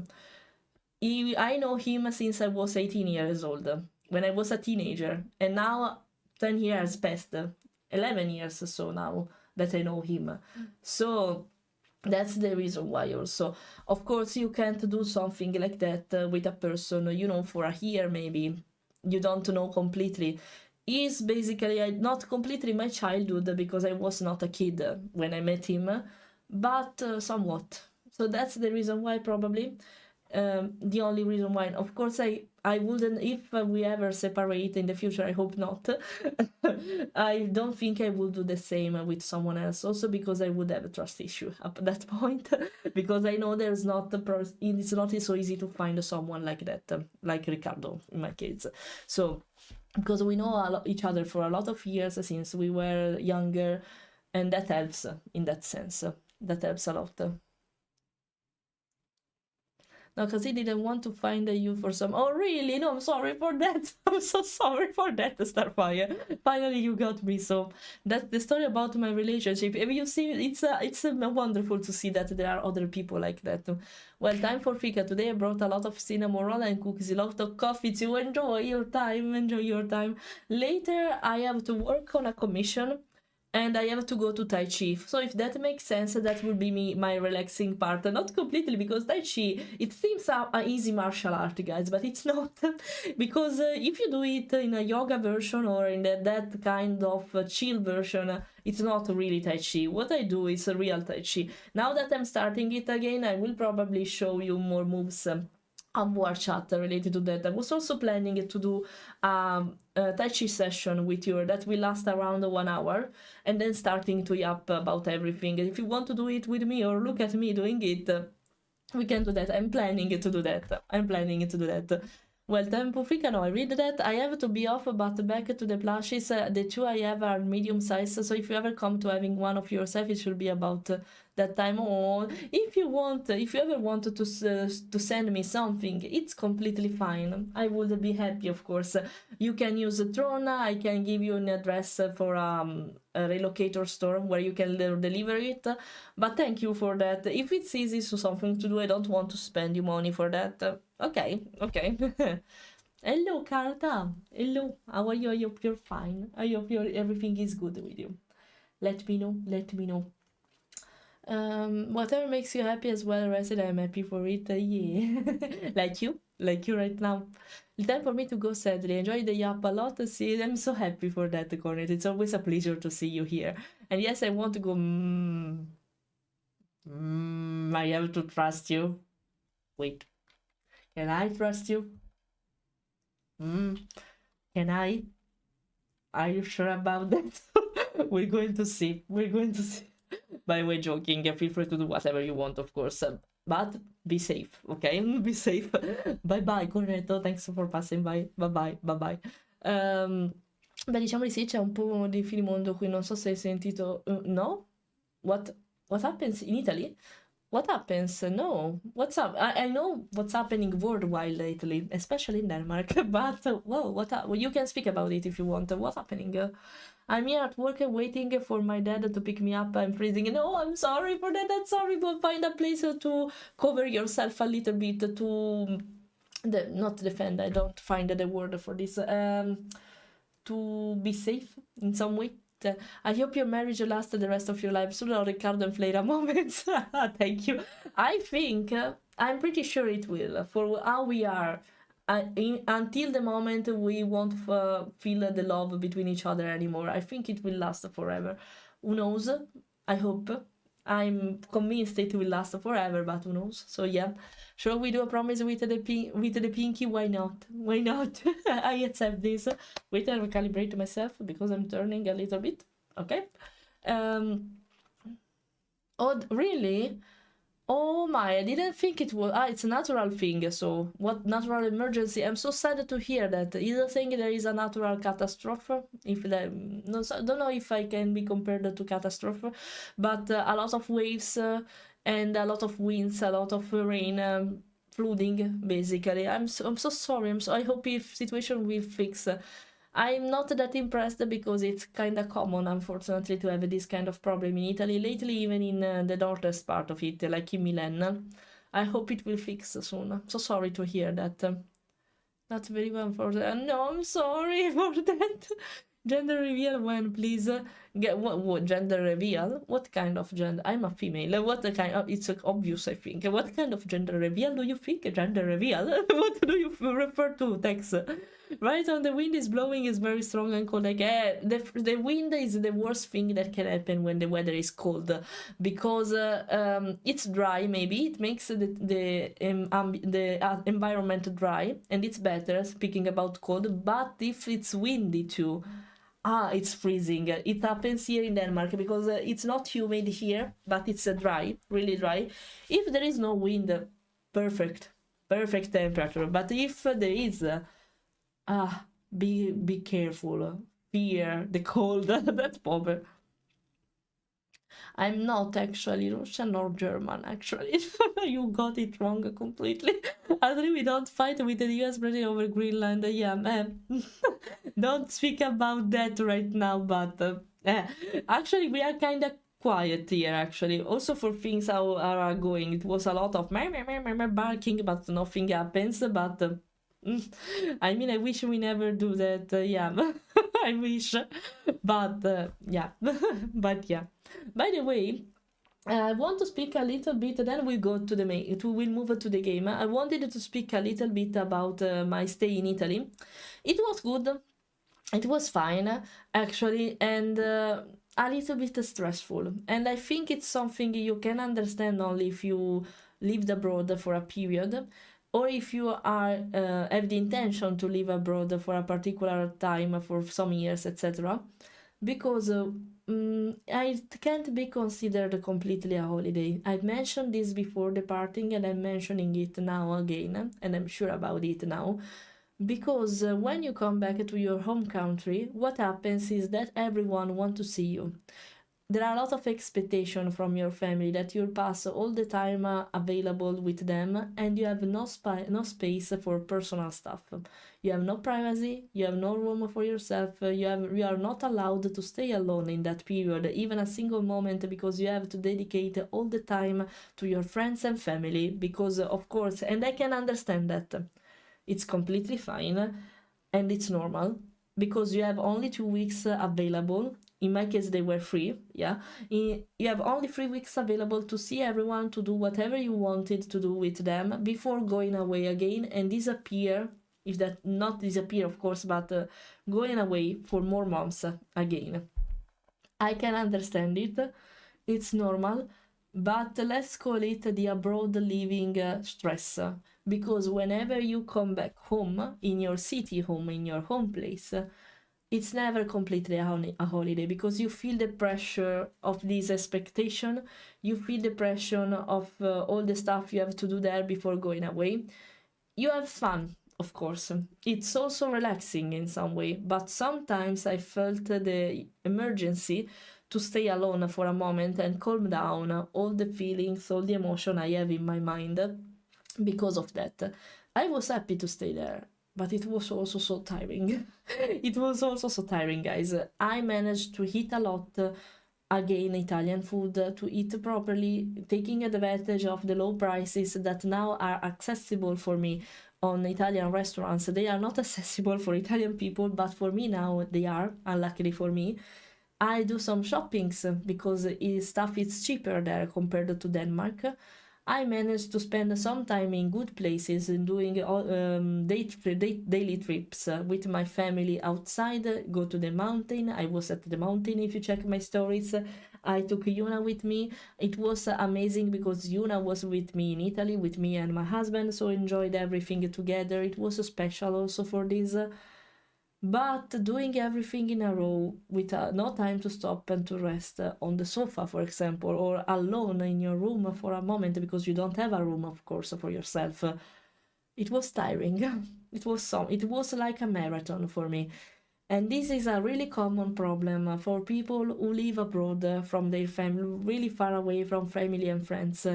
I know him since I was 18 years old, when I was a teenager. And now 10 years passed. 11 years so now that I know him. So that's the reason why also. Of course, you can't do something like that with a person, you know, for a year maybe. You don't know completely. He's basically not completely my childhood because I was not a kid when I met him, but somewhat. So that's the reason why probably. The only reason why, of course, I wouldn't, if we ever separate in the future, I hope not. I don't think I would do the same with someone else, also because I would have a trust issue up at that point, because I know there's not it's not so easy to find someone like that, like Ricardo in my case. So because we know each other for a lot of years since we were younger, and that helps in that sense. That helps a lot. No, because he didn't want to find you for some. Oh, really? No, I'm sorry for that. I'm so sorry for that, Starfire. Finally, you got me. So that's the story about my relationship. If you see, it's wonderful to see that there are other people like that. Well, time for fika. Today I brought a lot of cinnamon roll and cookies, a lot of coffee to enjoy your time. Enjoy your time. Later, I have to work on a commission. And I have to go to Tai Chi. So if that makes sense, that will be my relaxing part. Not completely, because Tai Chi, it seems an easy martial art, guys, but it's not. Because if you do it in a yoga version or in that kind of chill version, it's not really Tai Chi. What I do is a real Tai Chi. Now that I'm starting it again, I will probably show you more moves on war chat related to that. I was also planning to do a Tai Chi session with you that will last around 1 hour, and then starting to yap about everything. If you want to do it with me or look at me doing it, we can do that. I'm planning to do that. Well, Tempo Africa, no, I read that. I have to be off, but back to the plushies. The two I have are medium size, so if you ever come to having one of yourself, it should be about that time. Or if you ever wanted to send me something, it's completely fine. I would be happy, of course. You can use Trona. I can give you an address for a relocator store where you can deliver it. But thank you for that. If it's easy, so something to do, I don't want to spend you money for that. Okay. Hello, Carta. Hello. How are you? I hope you're fine. I hope everything is good with you. Let me know. Whatever makes you happy as well, Resid, I'm happy for it. Yeah. like you right now. It's time for me to go, sadly. Enjoy the yap a lot. See, I'm so happy for that, Cornet. It's always a pleasure to see you here. And yes, I want to go. I have to trust you. Wait. Can I trust you? Can I? Are you sure about that? We're going to see. By the way, joking. Feel free to do whatever you want, of course. but be safe, ok? Be safe. Bye bye, corretto, thanks for passing by. Bye bye, bye bye. Beh, diciamo di sì, c'è un po' di finimondo qui, non so se hai sentito... no? What happens in Italy? What happens? No. What's up? I know what's happening worldwide lately, especially in Denmark, but, well, you can speak about it if you want. What's happening? I'm here at work waiting for my dad to pick me up. I'm freezing. No, I'm sorry for that. I'm sorry, but find a place to cover yourself a little bit to... not defend, I don't find the word for this. To be safe in some way. I hope your marriage lasts the rest of your life. Solo Riccardo and Fleira moments. Thank you. I think, I'm pretty sure it will, for how we are. Until the moment we won't feel the love between each other anymore. I think it will last forever. Who knows? I hope. I'm convinced it will last forever, but who knows? So yeah. Shall we do a promise with the pinky? Why not? Why not? I accept this. Wait, I recalibrate myself because I'm turning a little bit. Okay. Oh, really? Oh my, I didn't think it was... it's a natural thing, so... What natural emergency? I'm so sad to hear that. You think there is a natural catastrophe? If the... No, don't know if I can be compared to catastrophe, but a lot of waves and a lot of winds, a lot of rain, flooding, basically. I'm so sorry. I hope if situation will fix. I'm not that impressed because it's kind of common, unfortunately, to have this kind of problem in Italy. Lately, even in the northern part of it, like in Milan. I hope it will fix soon. So sorry to hear that. Not very well for that. No, I'm sorry for that. Gender reveal when, please. What gender reveal? What kind of gender? I'm a female. What kind of... It's obvious, I think. What kind of gender reveal do you think? Gender reveal? What do you refer to, Tex? Right on, the wind is blowing, is very strong and cold. Like, the wind is the worst thing that can happen when the weather is cold, because it's dry. Maybe it makes the environment dry, and it's better. Speaking about cold, but if it's windy too, it's freezing. It happens here in Denmark because it's not humid here, but it's dry, really dry. If there is no wind, perfect temperature. But if there is, be careful. Fear the cold. That's proper. I'm not actually Russian or German, actually. You got it wrong completely. Actually, we don't fight with the US president over Greenland. Yeah, man. Don't speak about that right now, but actually, we are kind of quiet here, actually. Also, for things how are going, it was a lot of barking, but nothing happens. But I mean, I wish we never do that. Yeah, I wish. But yeah, but yeah. By the way, I want to speak a little bit, then we'll go to the main, we'll move to the game. I wanted to speak a little bit about my stay in Italy. It was good. It was fine, actually, and a little bit stressful. And I think it's something you can understand only if you lived abroad for a period, or if you are have the intention to live abroad for a particular time, for some years, etc. Because it can't be considered completely a holiday. I've mentioned this before departing, and I'm mentioning it now again, and I'm sure about it now. Because when you come back to your home country, what happens is that everyone wants to see you. There are a lot of expectation from your family that you'll pass all the time available with them, and you have no space for personal stuff. You have no privacy, you have no room for yourself, you are not allowed to stay alone in that period, even a single moment, because you have to dedicate all the time to your friends and family, because of course, and I can understand that. It's completely fine, and it's normal, because you have only 2 weeks available. In my case, they were 3, yeah. You have only 3 weeks available to see everyone, to do whatever you wanted to do with them before going away again and disappear, if that not disappear, of course, but going away for more months again. I can understand it. It's normal, but let's call it the abroad living stress, because whenever you come back home, in your city home, in your home place, it's never completely a holiday, because you feel the pressure of this expectation, you feel the pressure of all the stuff you have to do there before going away. You have fun, of course. It's also relaxing in some way, but sometimes I felt the emergency to stay alone for a moment and calm down all the feelings, all the emotion I have in my mind because of that. I was happy to stay there, but it was also so tiring. It was also so tiring, guys. I managed to eat a lot, again, Italian food, to eat properly, taking advantage of the low prices that now are accessible for me on Italian restaurants. They are not accessible for Italian people, but for me now they are, unluckily for me. I do some shoppings because stuff is cheaper there compared to Denmark. I managed to spend some time in good places and doing daily trips with my family outside, go to the mountain. I was at the mountain, if you check my stories. I took Yuna with me. It was amazing because Yuna was with me in Italy, with me and my husband, so enjoyed everything together. It was special also for this. But doing everything in a row with no time to stop and to rest on the sofa, for example, or alone in your room for a moment because you don't have a room, of course, for yourself, it was tiring. It was like a marathon for me. And this is a really common problem for people who live abroad from their family, really far away from family and friends,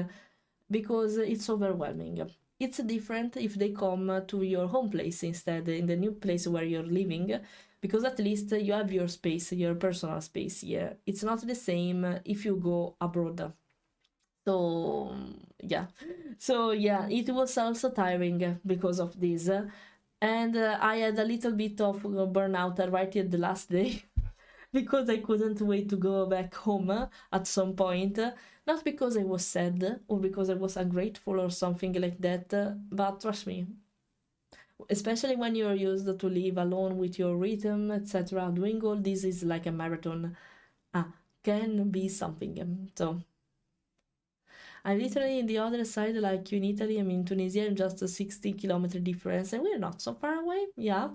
because it's overwhelming. It's different if they come to your home place instead, in the new place where you're living, because at least you have your space, your personal space here. It's not the same if you go abroad. So yeah, it was also tiring because of this, and I had a little bit of burnout right at the last day. Because I couldn't wait to go back home at some point. Not because I was sad or because I was ungrateful or something like that, but trust me, especially when you're used to live alone with your rhythm, etc., doing all this is like a marathon. Can be something. So I'm literally in the other side, like you in Italy. I'm in Tunisia, I'm just a 60-kilometer difference, and we're not so far away. Yeah.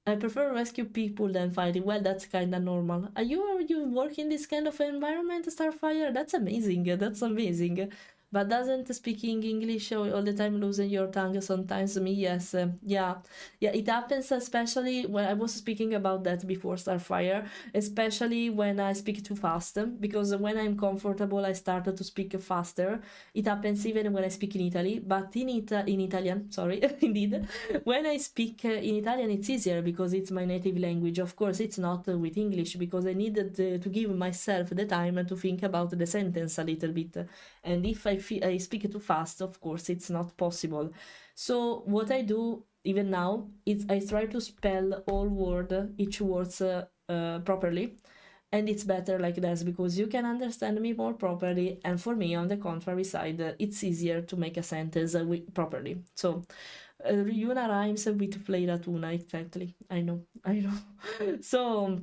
I prefer rescue people than fighting. Well, that's kinda normal. Are you work in this kind of environment, Starfire? That's amazing. That's amazing. But doesn't speaking English all the time losing your tongue sometimes? Me, yes. Yeah, it happens, especially when I was speaking about that before, Starfire, especially when I speak too fast, because when I'm comfortable I start to speak faster. It happens even when I speak in Italy, but in Italian, sorry, indeed. When I speak in Italian it's easier because it's my native language. Of course it's not with English, because I needed to give myself the time to think about the sentence a little bit, and if I speak too fast, of course it's not possible. So what I do even now is I try to spell each words properly, and it's better like this because you can understand me more properly, and for me, on the contrary side, it's easier to make a sentence properly. So Yuna rhymes with Fleira tuna, exactly. I know. So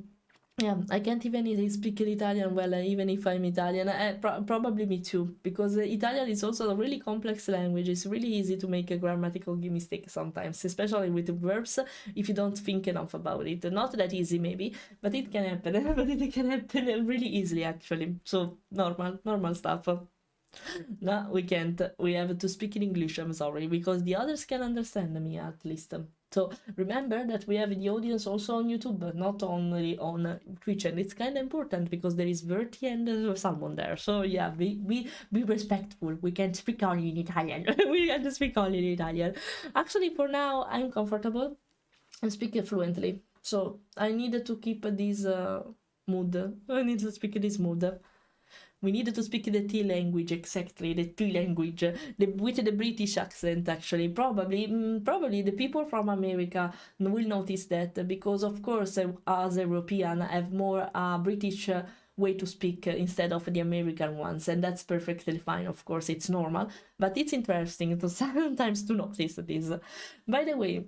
yeah, I can't even speak Italian well, even if I'm Italian. Probably me too, because Italian is also a really complex language. It's really easy to make a grammatical mistake sometimes, especially with verbs, if you don't think enough about it. Not that easy, maybe, but it can happen. But it can happen really easily, actually. So normal stuff. No, we can't. We have to speak in English, I'm sorry, because the others can understand me at least. So remember that we have the audience also on YouTube, not only on Twitch, and it's kind of important because there is Verti and Salmon there. So yeah, be respectful. We can speak only in Italian. We can speak only in Italian. Actually, for now, I'm comfortable and speak fluently. So I needed to keep this mood. I need to speak this mood. We needed to speak the T language, exactly, the T language, with the British accent, actually. Probably the people from America will notice that, because, of course, as European, I have more British way to speak instead of the American ones, and that's perfectly fine, of course, it's normal, but it's interesting to sometimes to notice this. By the way,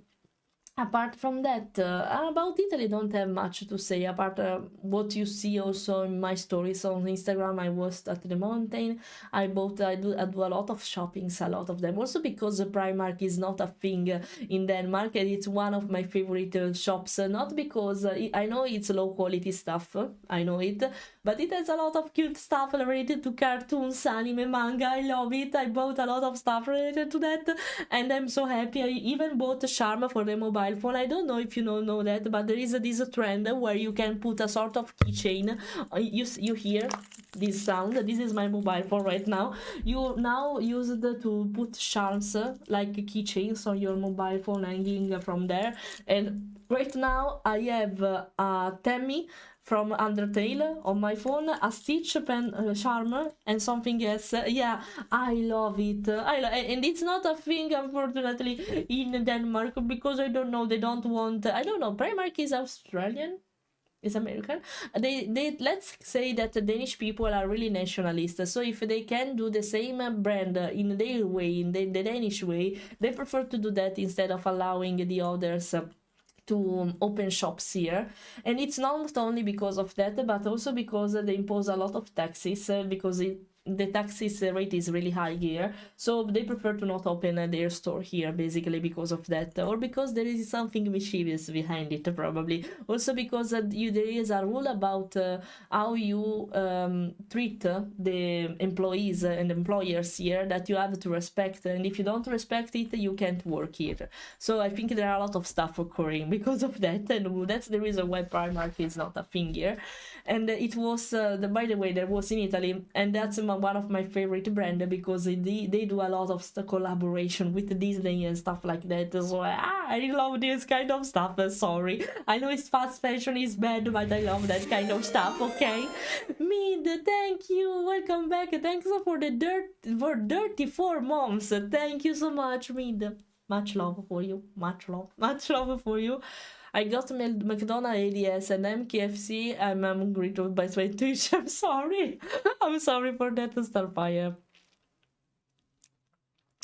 apart from that, about Italy, don't have much to say apart what you see also in my stories on Instagram. I was at the mountain. I do a lot of shoppings, a lot of them. Also because the Primark is not a thing in Denmark, and it's one of my favorite shops. Not because I know it's low quality stuff, I know it, but it has a lot of cute stuff related to cartoons, anime, manga. I love it. I bought a lot of stuff related to that, and I'm so happy. I even bought a charm for the mobile phone. I don't know if you know that, but there is this trend where you can put a sort of keychain. You hear this sound? This is my mobile phone right now. You now use it to put charms like keychains on your mobile phone hanging from there. And right now I have a Tammy from Undertale on my phone, a Stitch pen charm, and something else. Yeah, I love it. And it's not a thing, unfortunately, in Denmark, because I don't know, they don't want. I don't know. Primark is Australian. Is American. They let's say that the Danish people are really nationalist. So if they can do the same brand in their way, in the Danish way, they prefer to do that instead of allowing the others to open shops here. And it's not only because of that, but also because they impose a lot of taxes, because the taxes rate is really high here, so they prefer to not open their store here, basically because of that, or because there is something mischievous behind it, probably. Also because there is a rule about how you treat the employees and employers here that you have to respect, and if you don't respect it, you can't work here. So I think there are a lot of stuff occurring because of that, and that's the reason why Primark is not a thing here. And it was, by the way, there was in Italy, and that's one of my favorite brands, because they do a lot of collaboration with Disney and stuff like that. So I love this kind of stuff. Sorry, I know it's fast fashion is bad, but I love that kind of stuff. Okay, Mid, thank you, welcome back. Thanks for the 34 months. Thank you so much, Mid. Much love for you. Much love for you. I got McDonald's ADS and MKFC. I'm hungry by Twitch. I'm sorry. I'm sorry for that, Starfire.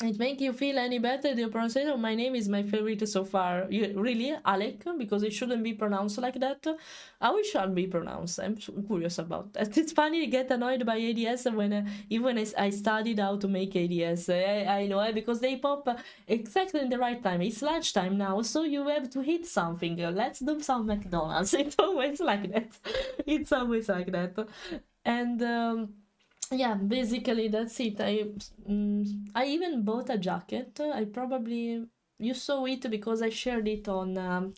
It make you feel any better? The pronunciation of my name is my favorite so far. Really, Alec? Because it shouldn't be pronounced like that. How it should be pronounced? I'm curious about that. It's funny to get annoyed by ADS when even I studied how to make ADS. I know, because they pop exactly in the right time. It's lunchtime now, so you have to eat something. Let's do some McDonald's. It's always like that. It's always like that. And yeah, basically that's it. I even bought a jacket. You saw it because I shared it on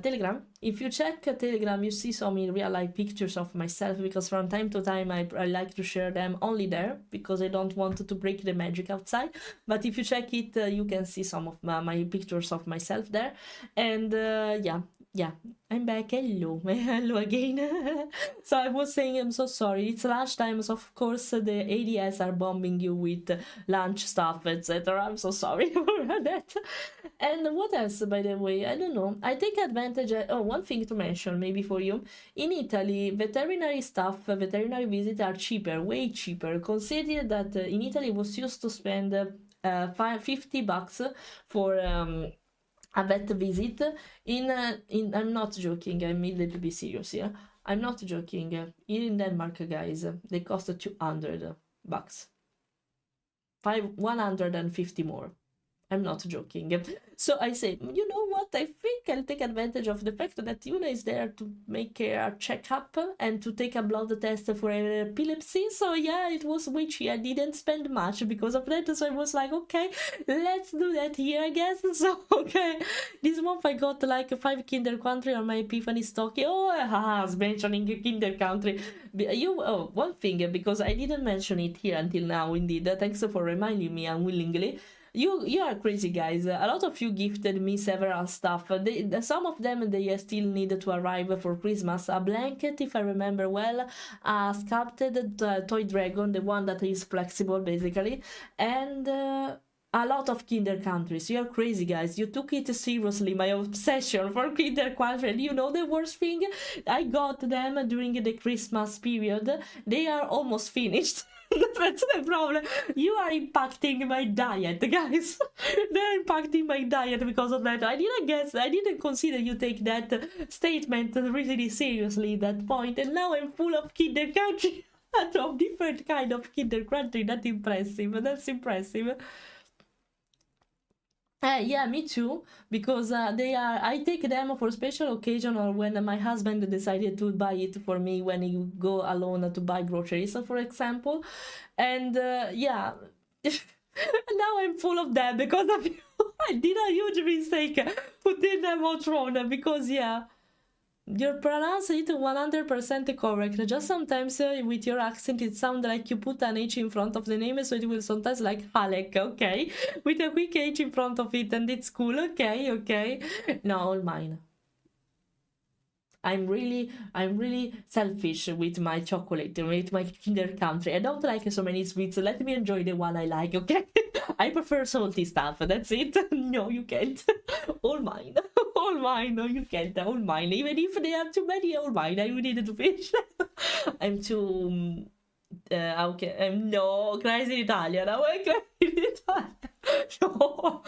Telegram. If you check Telegram, you see some in real life pictures of myself, because from time to time I like to share them only there, because I don't want to break the magic outside. But if you check it, you can see some of my pictures of myself there. And yeah, I'm back. Hello. Hello again. So I was saying, I'm so sorry. It's lunchtime, so of course the ADS are bombing you with lunch stuff, etc. I'm so sorry for that. And what else, by the way? I don't know. I take advantage. One thing to mention, maybe for you. In Italy, veterinary visits are cheaper, way cheaper. Consider that in Italy was used to spend $50 for a vet visit. I'm not joking, I'm needed to be serious here. I'm not joking. Here in Denmark, guys, they cost $200. 150 more. I'm not joking. So I said, you know what? I think I'll take advantage of the fact that Yuna is there to make a checkup and to take a blood test for epilepsy. So yeah, it was witchy. I didn't spend much because of that. So I was like, okay, let's do that here, I guess. So okay, this month I got like 5 Kinder Country on my Epiphany stocking. Oh, I was mentioning Kinder Country. One thing, because I didn't mention it here until now. Indeed, thanks for reminding me unwillingly. You are crazy, guys. A lot of you gifted me several stuff. Some of them they still need to arrive for Christmas. A blanket, if I remember well, a sculpted toy dragon, the one that is flexible basically, and A lot of kinder countries. You're crazy, guys. You took it seriously, my obsession for kinder country. And you know the worst thing? I got them during the Christmas period. They are almost finished. That's the problem. You are impacting my diet, guys. They're impacting my diet because of that. I didn't consider you take that statement really seriously at that point. And now I'm full of kinder country. Of different kind of kinder country. That's impressive. That's impressive. Yeah, me too, because I take them for special occasion or when my husband decided to buy it for me when he go alone to buy groceries, for example. And yeah, now I'm full of them because of you. I did a huge mistake putting them on throne because, yeah. You pronounce it 100% correct. Just sometimes with your accent it sounds like you put an H in front of the name, so it will sometimes like Halek, okay? With a quick H in front of it, and it's cool, okay? No, all mine. I'm really selfish with my chocolate, with my Kinder Country. I don't like so many sweets. Let me enjoy the one I like, okay? I prefer salty stuff. That's it. No, you can't. All mine. All mine. No, you can't. All mine. Even if they are too many, all mine. I needed to finish. I'm too. Okay. No, crazy Italian. I'm crazy Italian. No,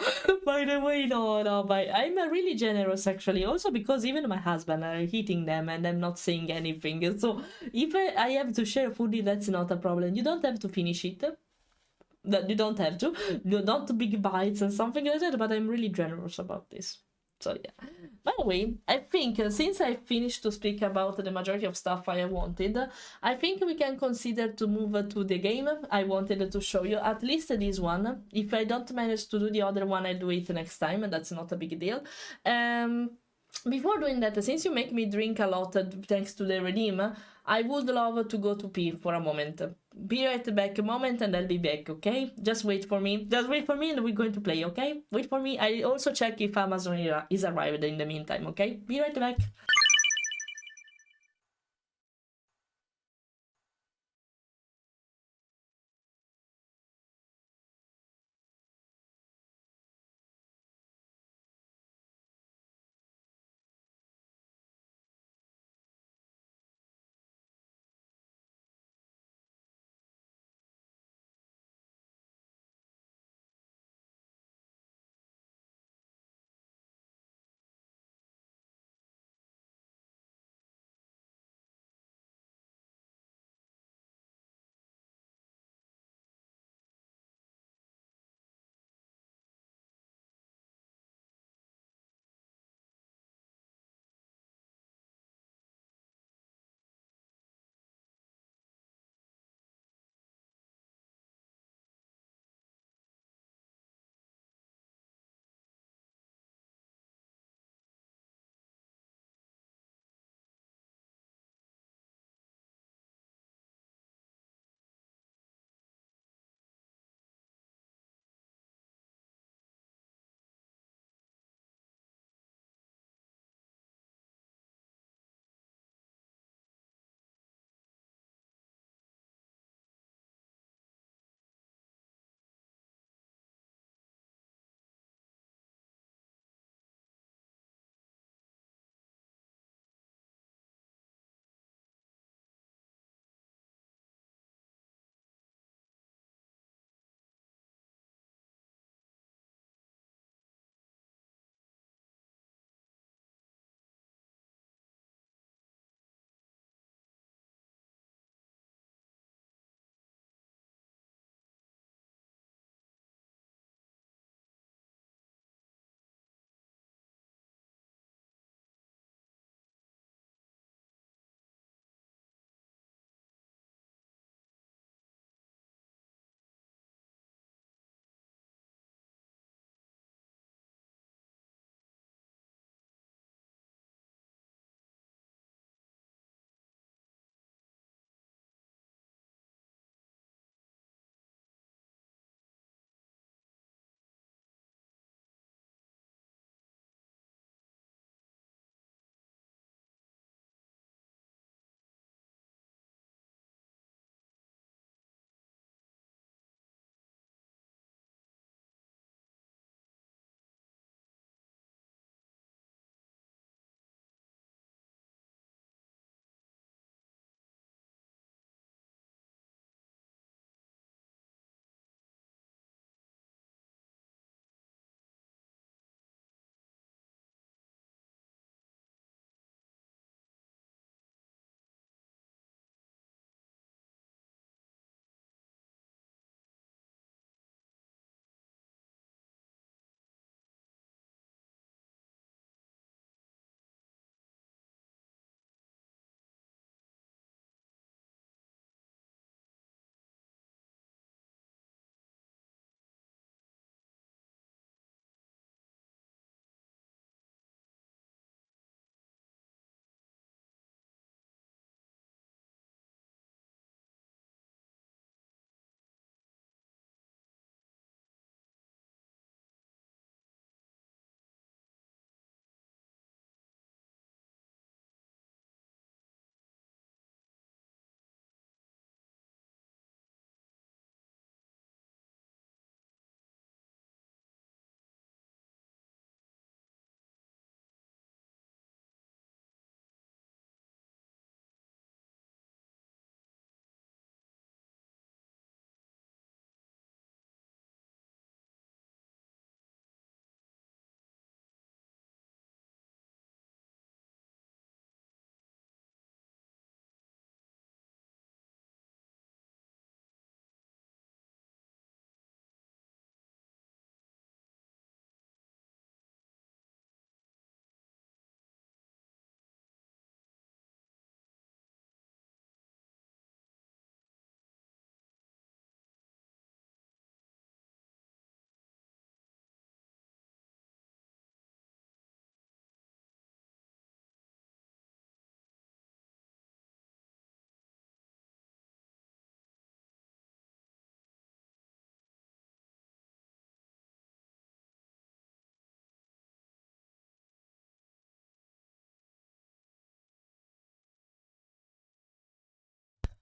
by the way, no, but I'm really generous actually. Also because even my husband are eating them and I'm not saying anything. So if I have to share food, that's not a problem. You don't have to finish it. You don't have to. Not big bites and something like that. But I'm really generous about this. So yeah. By the way, I think since I finished to speak about the majority of stuff I wanted, I think we can consider to move to the game. I wanted to show you at least this one. If I don't manage to do the other one, I'll do it next time, and that's not a big deal. Before doing that, since you make me drink a lot thanks to the redeem, I would love to go to pee for a moment. Be right back a moment and I'll be back, okay? Just wait for me. Just wait for me and we're going to play, okay? Wait for me. I also check if Amazon is arrived in the meantime, okay? Be right back.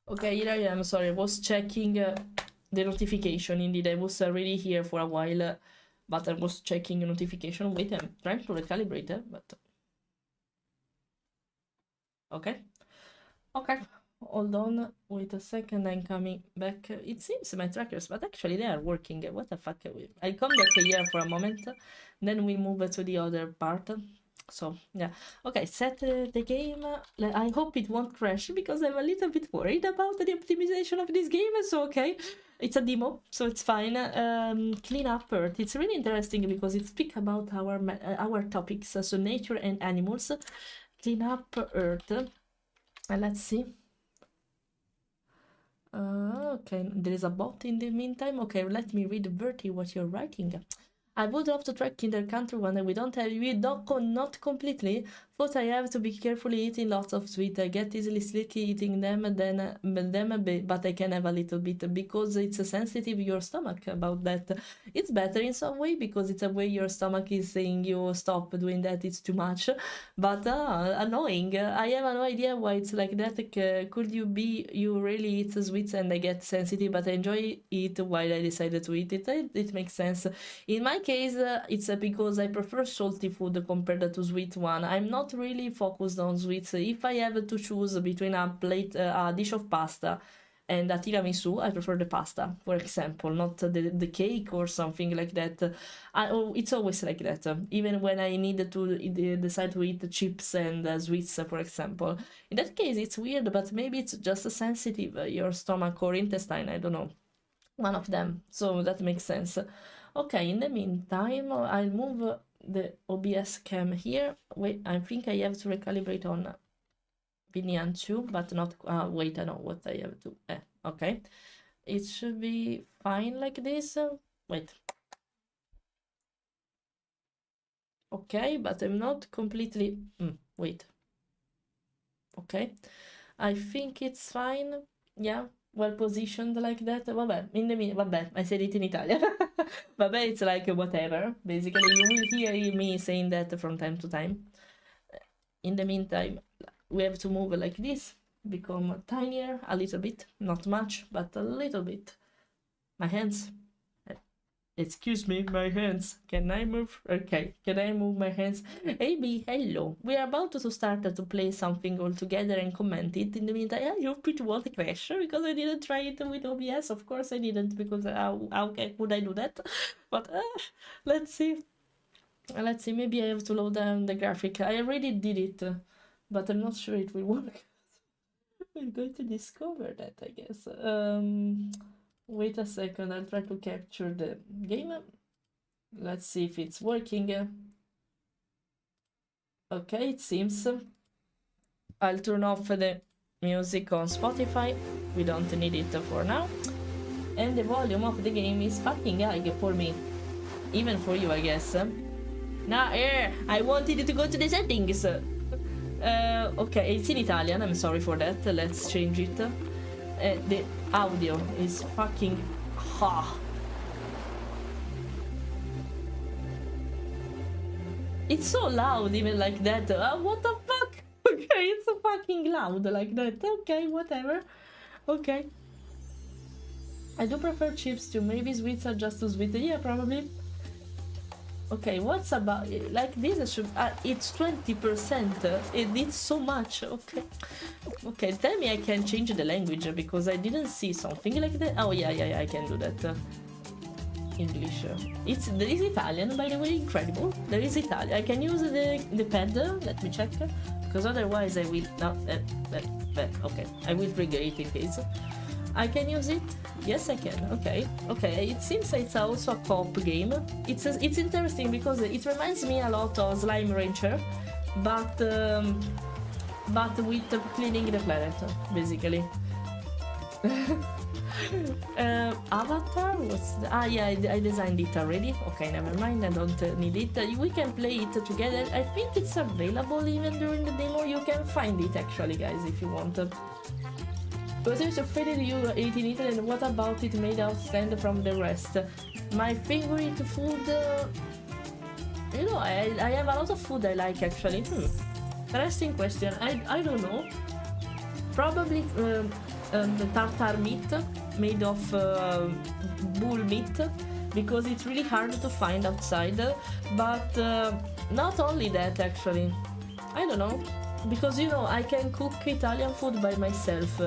Okay, here I am. Sorry, I was checking the notification. Indeed, I was already here for a while, but I was checking the notification. Wait, I'm trying to recalibrate it, but okay. Okay, hold on. Wait a second. I'm coming back. It seems my trackers, but actually they are working. What the fuck? I come back here for a moment, then we move to the other part. So yeah, okay, set the game. I hope it won't crash because I'm a little bit worried about the optimization of this game. So okay, it's a demo, so it's fine. Clean up Earth. It's really interesting because it speaks about our topics, so nature and animals. Clean up Earth. Let's see. Okay, there is a bot in the meantime. Okay, let me read Bertie what you're writing. I would love to track in their country when we don't have not completely. But I have to be carefully eating lots of sweet. I get easily sticky eating them, but I can have a little bit because it's sensitive your stomach about that. It's better in some way because it's a way your stomach is saying you stop doing that. It's too much, but annoying. I have no idea why it's like that. Could you really eat sweets and I get sensitive, but I enjoy it while I decided to eat it. It makes sense. In my case, it's because I prefer salty food compared to sweet one. I'm not really focused on sweets. If I have to choose between a dish of pasta and a tiramisu, I prefer the pasta, for example, not the cake or something like that. It's always like that, even when I need to decide to eat chips and sweets, for example. In that case, it's weird, but maybe it's just sensitive, your stomach or intestine, I don't know. One of them, so that makes sense. Okay, in the meantime, I'll move the OBS cam here. Wait, I think I have to recalibrate on Vinian too, but not, wait, I know what I have to, okay. It should be fine like this. Wait. Okay, but I'm not completely, wait. Okay, I think it's fine, yeah. Well positioned like that. Vabbè, vabbè, I said it in Italian. Vabbè, it's like whatever. Basically, you will hear me saying that from time to time. In the meantime, we have to move like this, become tinier a little bit, not much, but a little bit. My hands. Excuse me, my hands. Can I move? Okay, can I move my hands? Amy, hello. We are about to start to play something all together and comment it. In the meantime, I hope it won't crash because I didn't try it with OBS. Of course I didn't because how could I do that? But let's see. Let's see, maybe I have to load down the graphic. I already did it, but I'm not sure it will work. I'm going to discover that, I guess. Wait a second, I'll try to capture the game. Let's see if it's working. Okay, it seems. I'll turn off the music on Spotify. We don't need it for now. And the volume of the game is fucking high for me. Even for you, I guess. Nah, I wanted to go to the settings. Okay, it's in Italian, I'm sorry for that. Let's change it. The audio is fucking It's so loud even like that. What the fuck? Okay, it's so fucking loud like that. Okay, whatever. Okay. I do prefer chips too. Maybe sweets are just too sweet. Yeah, probably. Okay, what's about like this? Should it's 20%. It's so much. Okay, okay. Tell me I can change the language because I didn't see something like that. Oh yeah, I can do that. English. There is Italian, by the way. Incredible. There is Italian. I can use the pad. Let me check because otherwise I will no. Okay, I will trigger it in case. I can use it? Yes, I can. Okay. Okay. It seems it's also a co-op game. It's interesting because it reminds me a lot of Slime Rancher, but with cleaning the planet, basically. Avatar was yeah, I designed it already. Okay, never mind. I don't need it. We can play it together. I think it's available even during the demo. You can find it actually, guys, if you want. But I'm afraid you ate in Italy, and what about it made out stand from the rest? My favorite food... you know, I have a lot of food I like actually. Interesting question. I don't know. Probably tartar meat made of bull meat, because it's really hard to find outside. But not only that, actually, I don't know, because you know I can cook Italian food by myself,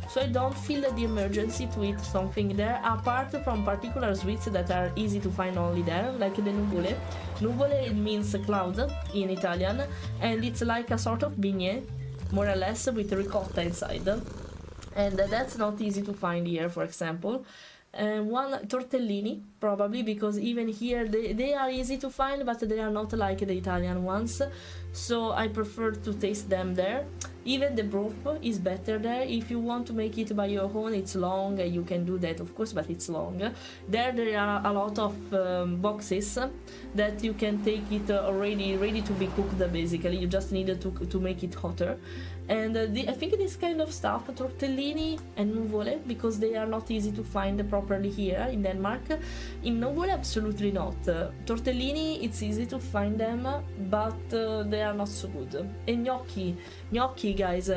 so I don't feel the emergency to eat something there, apart from particular sweets that are easy to find only there, like the nuvole. Nuvole, it means cloud in Italian, and it's like a sort of beignet, more or less, with ricotta inside, and that's not easy to find here, for example. One tortellini, probably, because even here they are easy to find, but they are not like the Italian ones, so I prefer to taste them there. Even the broth is better there. If you want to make it by your own, it's long, you can do that, of course, but it's long. There are a lot of boxes that you can take it already ready to be cooked, basically. You just need to make it hotter. And I think this kind of stuff, tortellini and nuvole, because they are not easy to find properly here in Denmark. In nuvole, absolutely not. Tortellini, it's easy to find them, but they are not so good. And gnocchi, guys,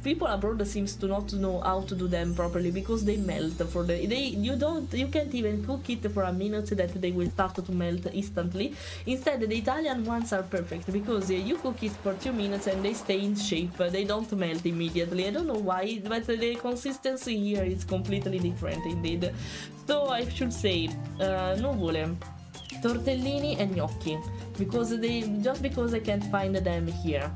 people abroad seems to not know how to do them properly, because they melt for the you can't even cook it for a minute that they will start to melt instantly. Instead, the Italian ones are perfect, because you cook it for 2 minutes and they stay in shape. They don't melt immediately. I don't know why, but the consistency here is completely different indeed. So I should say nuvole, tortellini and gnocchi, because I can't find them here.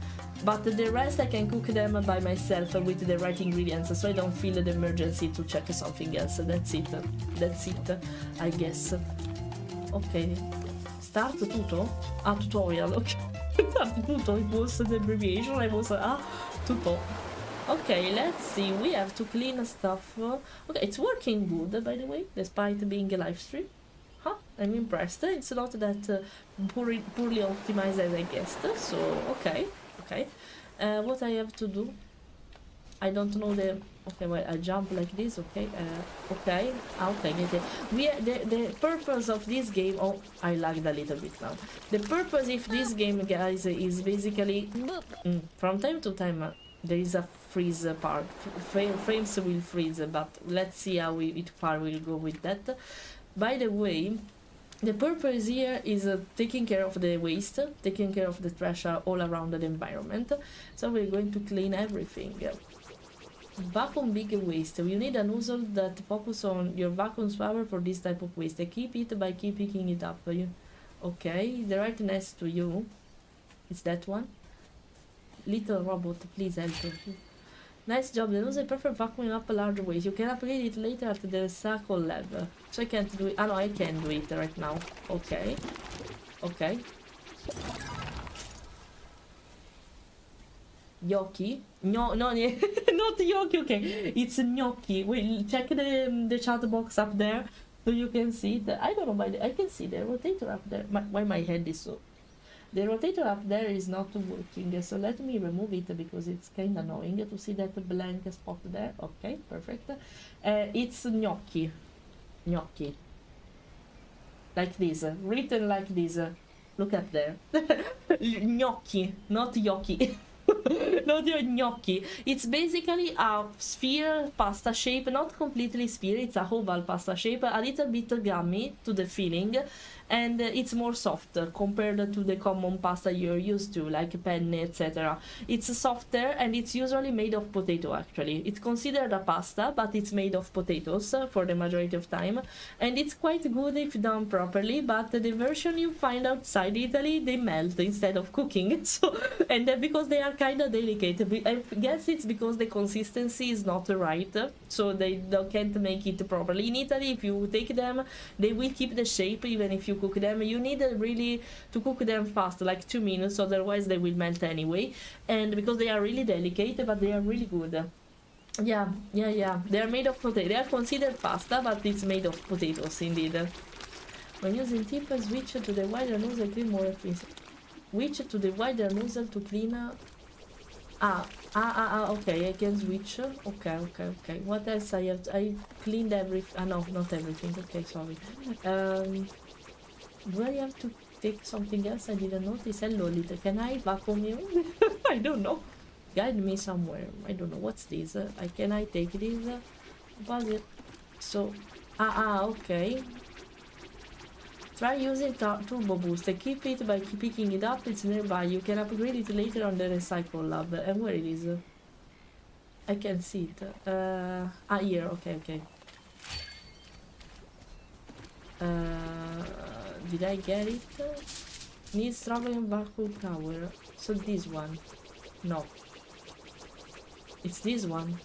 But the rest I can cook them by myself with the right ingredients, so I don't feel the emergency to check something else. That's it, I guess. Ok, start tutto? Tutorial, ok. Start tutto, it was the abbreviation, I was tutto. Okay, let's see, we have to clean stuff. Okay, it's working good, by the way, despite being a live stream. Huh, I'm impressed. It's not that poorly optimized as I guessed, so okay. What I have to do? I don't know the... Okay, well, I jump like this, okay? Okay. The purpose of this game... Oh, I lagged a little bit now. The purpose of this game, guys, is basically... from time to time, there is a freeze part. Frames will freeze, but let's see how far we'll go with that. By the way... The purpose here is taking care of the waste, taking care of the trash all around the environment. So we're going to clean everything. Vacuum big waste. You need a nozzle that focus on your vacuum swabber for this type of waste. Keep it by keep picking it up. Okay, the right next to you. It's that one. Little robot, please help me. Nice job, the nozzle perfect vacuuming up a large waste. You can upgrade it later at the recycle lab. So I can't do it. No, I can do it right now. Okay. Gnocchi? No, not gnocchi, okay. It's gnocchi. Wait, check the chat box up there so you can see it. I don't know why I can see the rotator up there. Why my head is so... The rotator up there is not working, so let me remove it because it's kind of annoying to see that blank spot there. Okay, perfect. It's gnocchi. Like this, written like this. Look up there. Gnocchi, not yoki. Not your gnocchi. It's basically a sphere pasta shape, not completely sphere, it's a oval pasta shape, a little bit gummy to the filling, and it's more soft compared to the common pasta you're used to, like penne, etc. It's softer, and it's usually made of potato, actually. It's considered a pasta, but it's made of potatoes for the majority of time, and it's quite good if done properly, but the version you find outside Italy, they melt instead of cooking, so, and because they are kind of delicate. I guess it's because the consistency is not right, so they can't make it properly. In Italy, if you take them, they will keep the shape even if you cook them. You need really to cook them fast, like 2 minutes, otherwise they will melt anyway, and because they are really delicate, but they are really good. Yeah, they are made of potato. They are considered pasta, but it's made of potatoes indeed. When using tip, switch to the wider nozzle, clean more efficient. Switch to the wider nozzle to clean. Okay, I can switch. Okay. What else I have? I cleaned everything. No, not everything. Okay, sorry. Do I have to take something else? I didn't notice. Hello, little. Can I vacuum you? I don't know. guide me somewhere. I don't know what's this. Can I take this? But so okay. Try using turbo boost. Keep it by picking it up. It's nearby. You can upgrade it later on the recycle lab. And where it is? I can see it. Here. Okay. Did I get it? Needs traveling vacuum power. So this one. No. It's this one.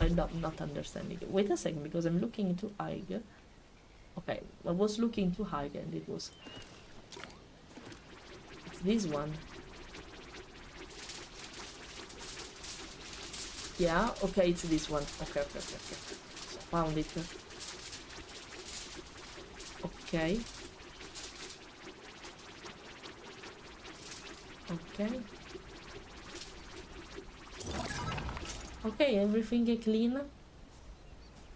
I'm not understanding it. Wait a second, because I'm looking too high. Okay, I was looking too high and it was... It's this one. Yeah, okay, it's this one. Okay. So found it. Okay. Okay, everything is clean.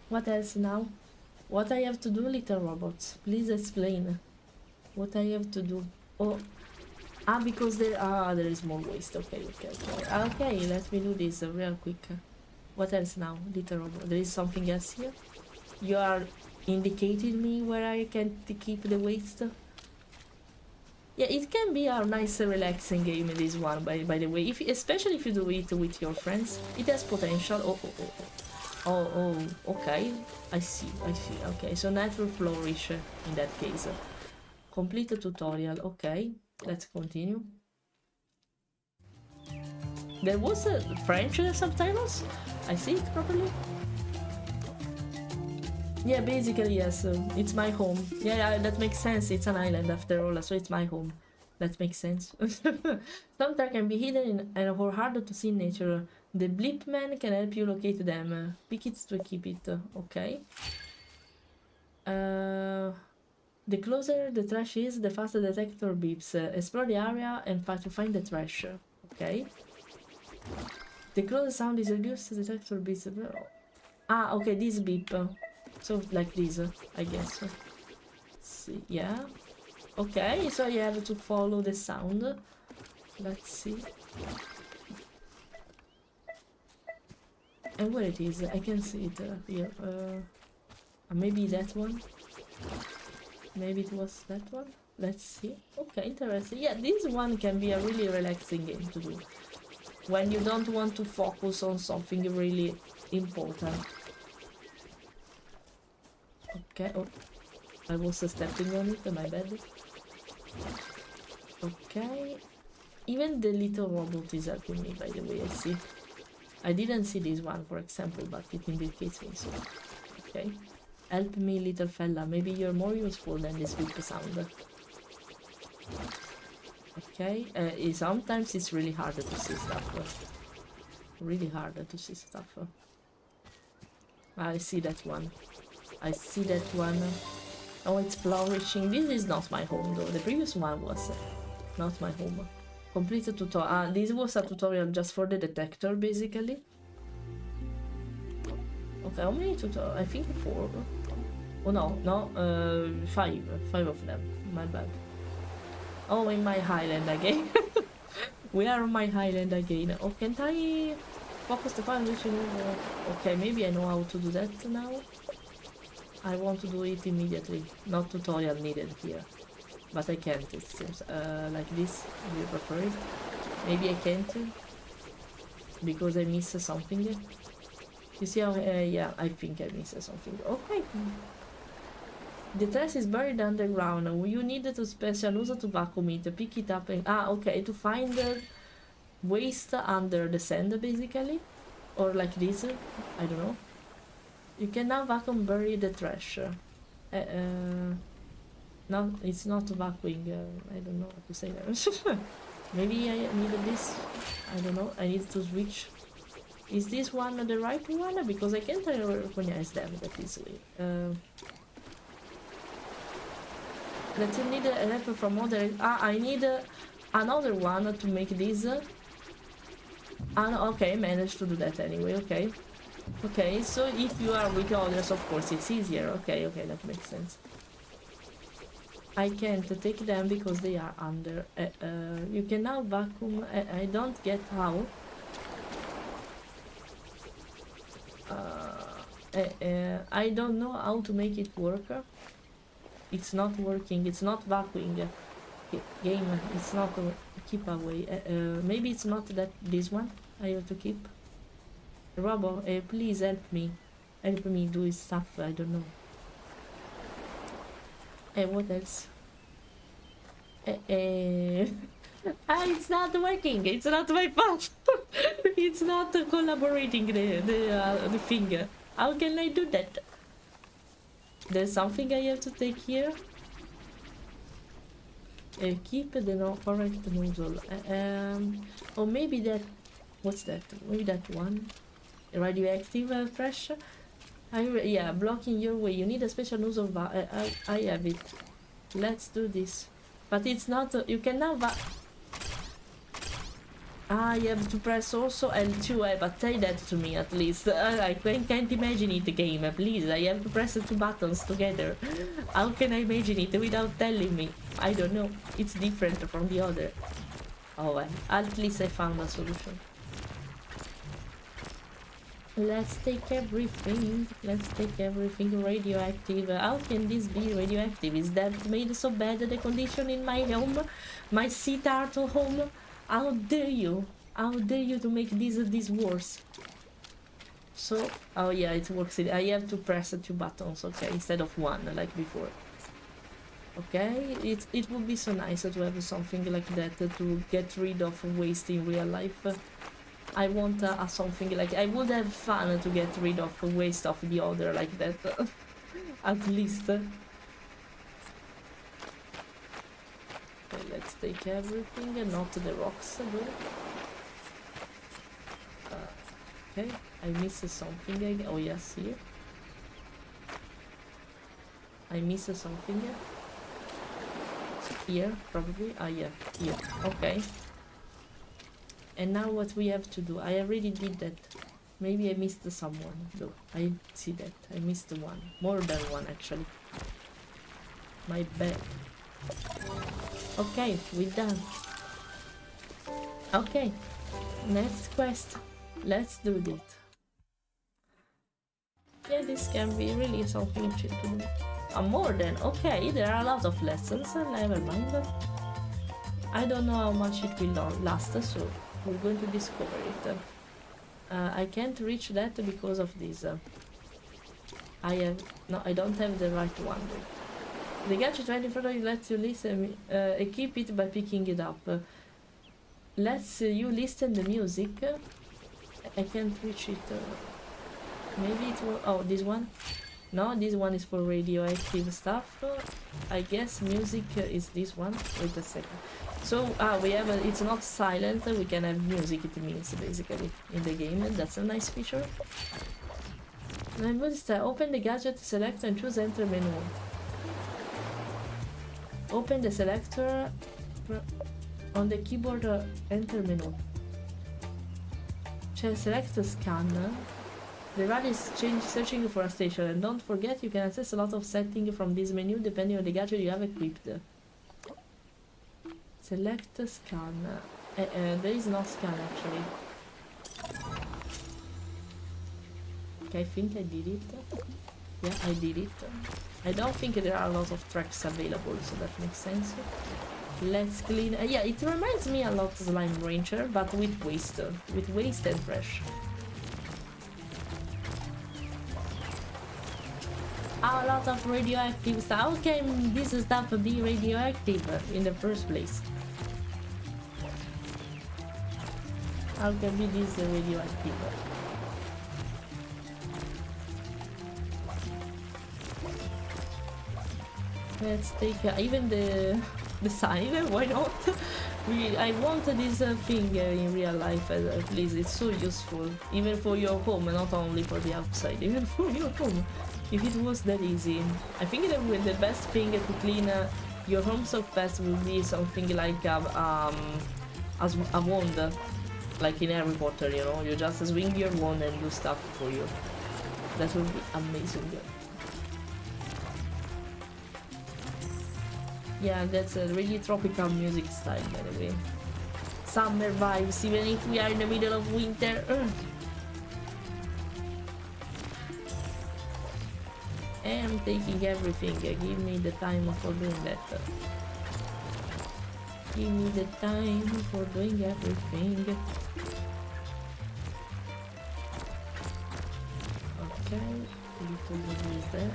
What else now? What I have to do, little robots? Please explain. What I have to do? Oh, because there is more waste. Okay. Okay, let me do this real quick. What else now, little robot? There is something else here. You are indicating me where I can keep the waste. Yeah, it can be a nice relaxing game, this one, by the way, especially if you do it with your friends. It has potential. Oh, okay, I see, okay, so natural flourish in that case. Complete the tutorial, okay, let's continue. There was French subtitles? I see it properly? Yeah, basically, yes. It's my home. Yeah, that makes sense. It's an island after all, so it's my home. That makes sense. Some that can be hidden or harder to see in nature. The blip man can help you locate them. Pick it to keep it. Okay. The closer the trash is, the faster the detector beeps. Explore the area and try to find the trash. Okay. The closer sound is reduced, the detector beeps. Okay, this beep. So like this, I guess. See, yeah. Okay, so you have to follow the sound. Let's see. And where it is? I can see it here. Maybe that one. Maybe it was that one. Let's see. Okay, interesting. Yeah, this one can be a really relaxing game to do when you don't want to focus on something really important. Okay, oh, I was stepping on it, my bad. Okay, even the little robot is helping me, by the way, I see. I didn't see this one, for example, but it indicates me, so... Okay. Help me, little fella, maybe you're more useful than this beep sound. Okay, sometimes it's really hard to see stuff. Really hard to see stuff. I see that one. I see that one. Oh, it's flourishing. This is not my home though. The previous one was not my home. Complete the tutorial. This was a tutorial just for the detector, basically. Okay, how many tutorials? I think 4. Oh no, 5. 5 of them. My bad. Oh, in my island again. We are on my island again. Oh, can't I focus the file? Okay, maybe I know how to do that now. I want to do it immediately. Not tutorial needed here. But I can't, it seems. Like this, do you prefer it? Maybe I can't. Because I miss something. You see how, yeah, I think I miss something. Okay. The trash is buried underground. You need to special user to vacuum it. Pick it up and... okay, to find waste under the sand, basically. Or like this, I don't know. You can now vacuum bury the trash. No, it's not vacuuming. I don't know what to say there. Maybe I needed this. I don't know. I need to switch. Is this one the right one? Because I can't recognize them that easily. That you need a help from other. I need another one to make this. Okay, I managed to do that anyway. Okay. Okay, so if you are with others, of course, it's easier. Okay, that makes sense. I can't take them because they are under. You can now vacuum. I don't get how. I don't know how to make it work. It's not working. It's not vacuuming. Game. It's not keep away. Maybe it's not that this one I have to keep. Robo, please help me. Help me do stuff. I don't know. What else? It's not working. It's not my fault. It's not collaborating the finger. How can I do that? There's something I have to take here. Keep the correct nozzle. Or maybe that. What's that? Maybe that one. Radioactive fresh. Yeah, blocking your way. You need a special nozzle. I have it. Let's do this. But it's not. You can now. You have to press also L2. But say that to me at least. I can't imagine it. The game, please. I have to press the two buttons together. How can I imagine it without telling me? I don't know. It's different from the other. Oh well. At least I found a solution. Let's take everything. Let's take everything radioactive. How can this be radioactive? Is that made so bad the condition in my home? My seat art home? How dare you? How dare you to make this worse? So, oh yeah, it works. I have to press two buttons, okay, instead of one like before. Okay, it would be so nice to have something like that to get rid of waste in real life. I want something like I would have fun to get rid of waste of the other like that. At least. Okay, let's take everything and not the rocks. Okay, I missed something again. Oh yes, here. I missed something here. Here, probably. Ah yeah, here. Okay. And now what we have to do? I already did that. Maybe I missed someone. No, I see that. I missed one. More than one actually. My bad. Okay, we're done. Okay. Next quest. Let's do it. Yeah, this can be really something to do. More than. Okay, there are a lot of lessons. Never mind. I don't know how much it will last, so we're going to discover it. I can't reach that because of this. I don't have the right one. The gadget right in front of you lets you listen, equip it by picking it up. Lets you listen the music. I can't reach it. Maybe it will. Oh, this one? No, this one is for radioactive stuff. I guess music is this one. Wait a second. So, we have it's not silent, we can have music, it means, basically, in the game, and that's a nice feature. Then open the gadget, select and choose enter menu. Open the selector on the keyboard, enter menu. Select the scan. The run is searching for a station, and don't forget you can access a lot of settings from this menu depending on the gadget you have equipped. Select scan. There is no scan actually. Okay, I think I did it. Yeah, I did it. I don't think there are a lot of tracks available, so that makes sense. Let's clean. Yeah, it reminds me a lot of Slime Rancher, but with waste and fresh. A lot of radioactive stuff. How can this stuff be radioactive in the first place? How can be this radioactive? Let's take even the sign. Why not? I want this thing in real life. At least it's so useful, even for your home, not only for the outside, even for your home. If it was that easy, I think that the best thing to clean your home so fast would be something like a wand, like in Harry Potter. You know, you just swing your wand and do stuff for you. That would be amazing. Yeah, that's a really tropical music style, by the way. Summer vibes, even if we are in the middle of winter. I'm taking everything. Give me the time for doing that. Give me the time for doing everything. Okay, little is there.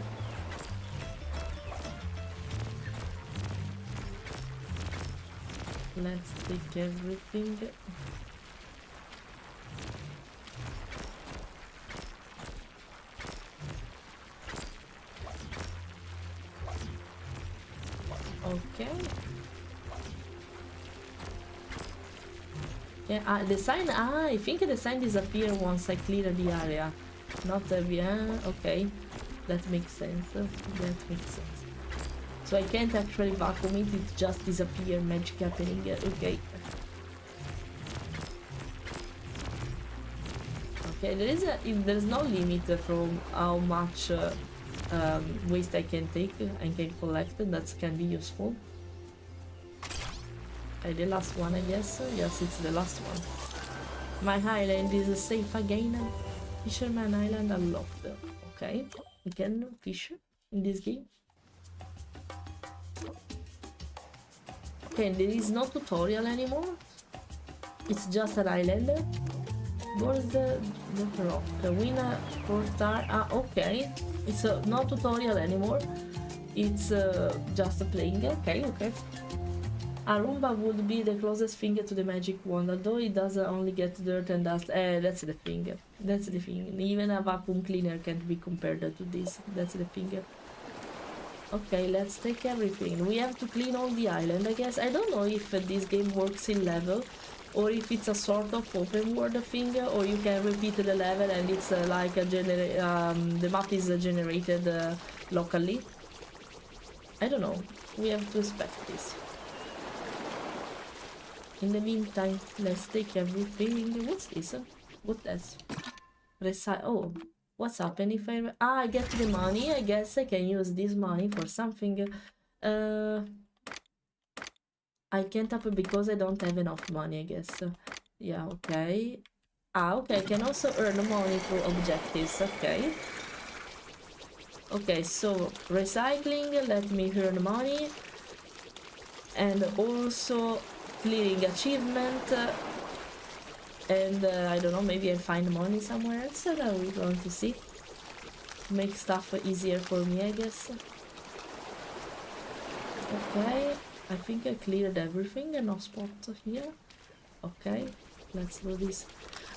Let's take everything. Okay. Yeah, the sign. I think the sign disappears once I clear the area. Not okay. That makes sense. That makes sense. So I can't actually vacuum it, it just disappears, magic happening. Okay. Okay, there's no limit from how much waste I can take and can collect. That can be useful. Okay, the last one, I guess. Yes, it's the last one. My island is safe again. Fisherman Island unlocked. Okay, we can fish in this game. Okay, there is no tutorial anymore. It's just an island. Where's the rock? Win a 4-star. Ah, okay. It's no tutorial anymore. It's just playing. Okay, okay. A Roomba would be the closest thing to the magic wand, although it does only get dirt and dust. That's the thing. That's the thing. Even a vacuum cleaner can't be compared to this. That's the thing. Okay, let's take everything. We have to clean all the island, I guess. I don't know if this game works in level, or if it's a sort of open world thing, or you can repeat the level and it's like a the map is generated locally. I don't know. We have to expect this. In the meantime, let's take everything. What's this? What else? Oh, what's happening if I get the money? I guess I can use this money for something. I can't up because I don't have enough money, I guess. Yeah, okay. Okay, I can also earn money through objectives, okay. Okay, so recycling, let me earn money. And also clearing achievement. And I don't know, maybe I find money somewhere else. Now we're going to see. Make stuff easier for me, I guess. Okay. I think I cleared everything and no spot here. Okay, let's do this.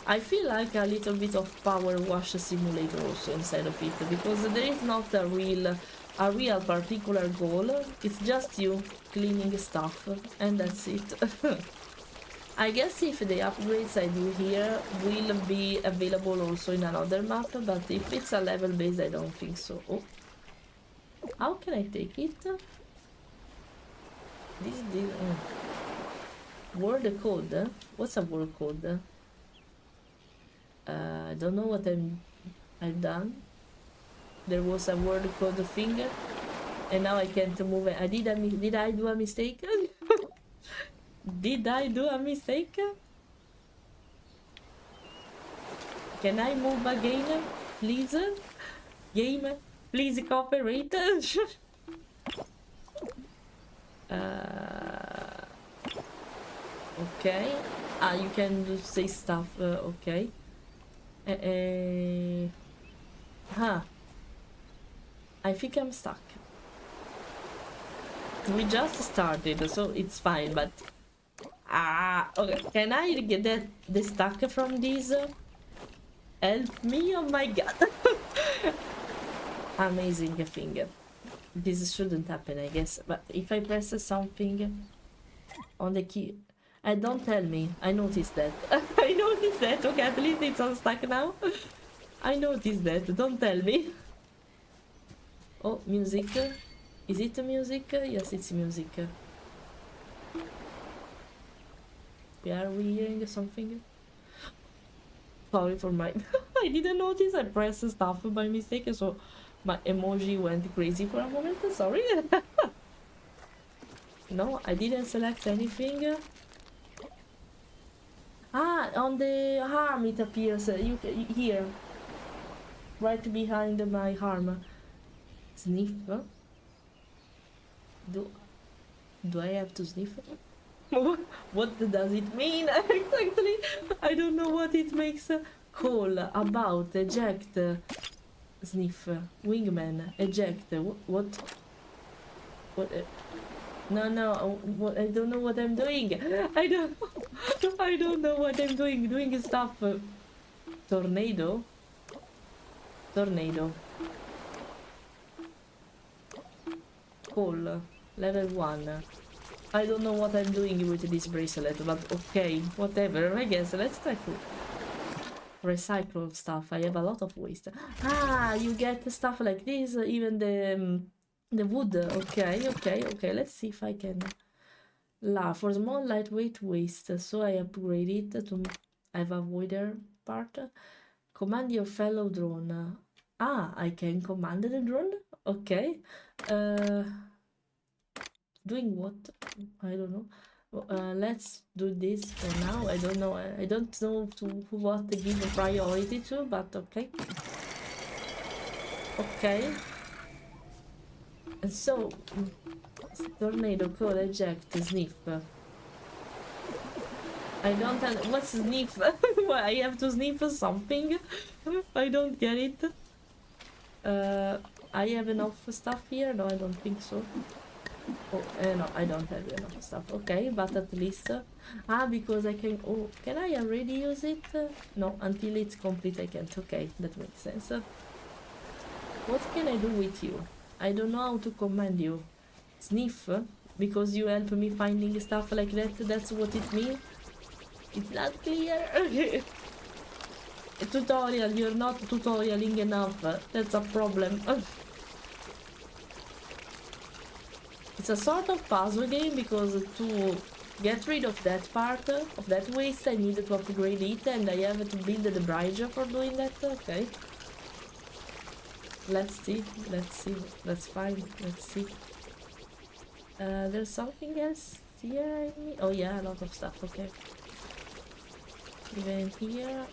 I feel like a little bit of power wash simulator also inside of it, because there is not a real particular goal. It's just you cleaning stuff and that's it. I guess if the upgrades I do here will be available also in another map, but if it's a level based I don't think so. Oh, how can I take it? This word code. What's a word code? I don't know what I've done. There was a word code thing, and now I can't move it. Did I do a mistake? Did I do a mistake? Can I move again, please? Game, please cooperate. Okay. You can do say stuff. Okay. I think I'm stuck. We just started, so it's fine. But okay. Can I get the stuck from this? Help me! Oh my god! Amazing thing. This shouldn't happen, I guess. But if I press something on the key, don't tell me. I noticed that. I noticed that. Okay, at least it's unstuck now. I noticed that. Don't tell me. Oh, music. Is it music? Yes, it's music. Are we hearing something? Sorry for my... I didn't notice I pressed stuff by mistake, so my emoji went crazy for a moment. Sorry. No, I didn't select anything. Ah, on the arm it appears. Here, right behind my arm. Sniff. Do I have to sniff? What does it mean exactly? I don't know what it makes. Call, about, eject, sniff, wingman, eject. What? What? No. What? I don't know what I'm doing. I don't know what I'm doing. Doing stuff. Tornado. Call. Level 1. I don't know what I'm doing with this bracelet, but okay, whatever. I guess let's try to recycle stuff. I have a lot of waste. Ah, you get stuff like this, even the wood. Okay. Let's see if I can. For small lightweight waste, so I upgrade it to have a wider part. Command your fellow drone. Ah, I can command the drone. Okay. Doing what? I don't know. Let's do this for now. I don't know. I don't know to what to give a priority to, but okay. Okay. And so, tornado, call, eject, sniff. I don't. What's sniff? Why I have to sniff something? I don't get it. I have enough stuff here. No, I don't think so. Oh, no, I don't have enough stuff. Okay, but at least... because I can... Oh, can I already use it? No, until it's complete I can't. Okay, that makes sense. What can I do with you? I don't know how to command you. Sniff? Because you help me finding stuff like that, that's what it means? It's not clear. Tutorial, you're not tutorialing enough. That's a problem. It's a sort of puzzle game because to get rid of that part, of that waste, I need to upgrade it and I have to build the bridge for doing that. Okay. Let's see. That's fine. Let's see. There's something else here. Oh yeah, a lot of stuff. Okay. Even here.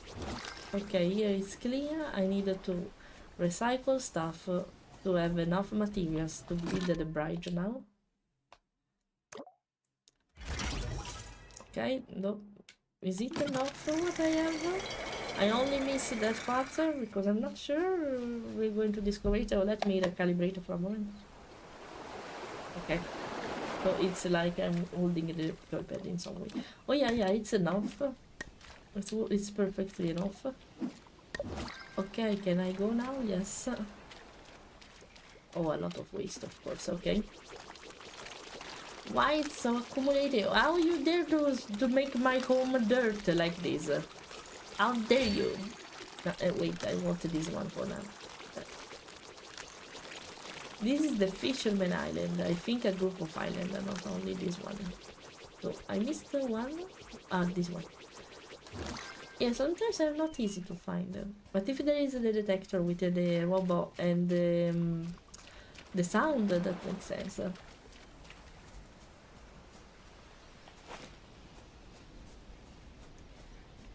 Okay, here is clear. I needed to recycle stuff to have enough materials to build the bridge now. Okay, no. Is it enough for what I have? I only miss that part because I'm not sure we're going to discover it. So let me recalibrate for a moment. Okay. So it's like I'm holding the pad in some way. Oh yeah, it's enough. It's perfectly enough. Okay, can I go now? Yes. Oh, a lot of waste, of course. Okay. Why it's so accumulated? How you dare to make my home dirt like this? How dare you? Wait, I want this one for now. This is the Fisherman Island. I think a group of islands, not only this one. So I missed one. This one. Yeah, sometimes they're not easy to find. But if there is the detector with the robot and the sound, that makes sense.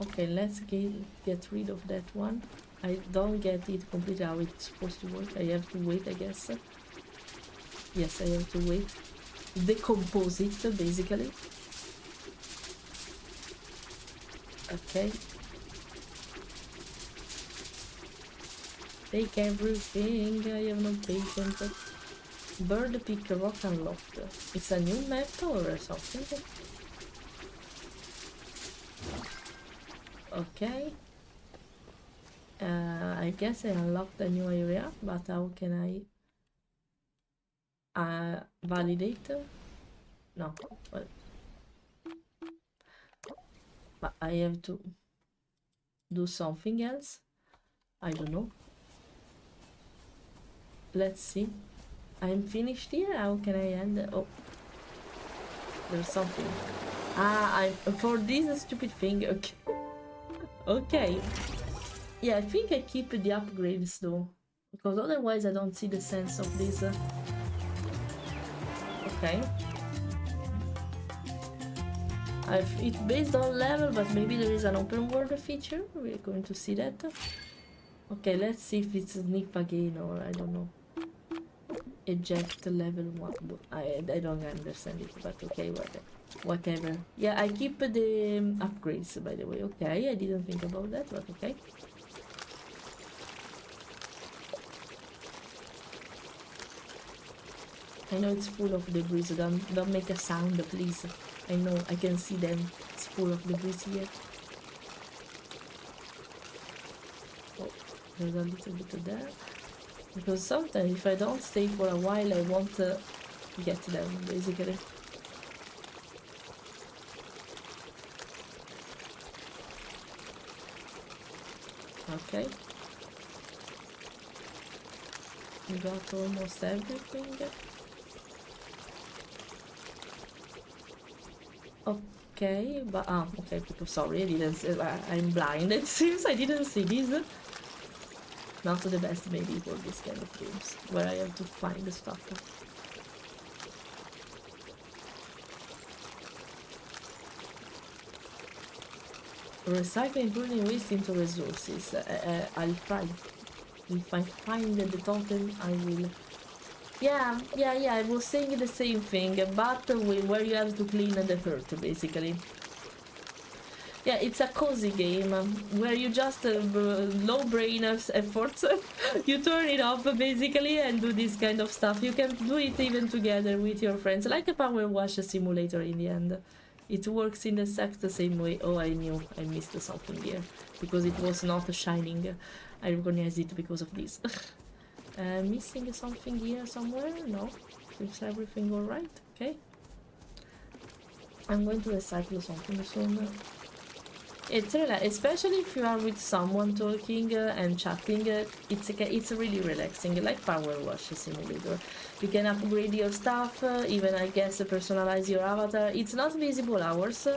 Okay, let's get rid of that one. I don't get it completely how it's supposed to work. I have to wait, I guess. Yes, I have to wait. Decompose it, basically. Okay. Take everything. I have no patience. Bird pick rock unlocked. It's a new map or something. Okay. I guess I unlocked a new area, but how can I validate? No. Well, but I have to do something else. I don't know. Let's see. I'm finished here. How can I end? Oh, there's something. I'm for this stupid thing. Okay. Okay. Yeah, I think I keep the upgrades though, because otherwise I don't see the sense of this. Okay. it's based on level, but maybe there is an open world feature. We're going to see that. Okay, let's see if it's snip again or I don't know. Eject level 1. I don't understand it, but okay, whatever. Yeah, I keep the upgrades, by the way. Okay, I didn't think about that, but okay. I know it's full of debris, so don't make a sound, please. I know, I can see them. It's full of debris here. Oh, there's a little bit of there. Because sometimes if I don't stay for a while, I won't get them, basically. Okay. We got almost everything. Okay, but okay, because sorry, I didn't see, I'm blind, it seems. I didn't see this. Not the best maybe for this kind of games, where I have to find the stuff. Recycling turning waste into resources. I'll try. If I find the token, I will. Yeah, I was saying the same thing, but where you have to clean the hurt, basically. Yeah, it's a cozy game where you just low brain efforts. You turn it off basically and do this kind of stuff. You can do it even together with your friends, like a power wash simulator in the end. It works in the exact same way. Oh, I knew I missed something here because it was not shining. I recognized it because of this. Missing something here somewhere? No. Seems everything alright. Okay. I'm going to recycle something soon. It's especially if you are with someone talking and chatting, it's really relaxing, like Power Wash Simulator. You can upgrade your stuff, even I guess personalize your avatar. It's not visible hours,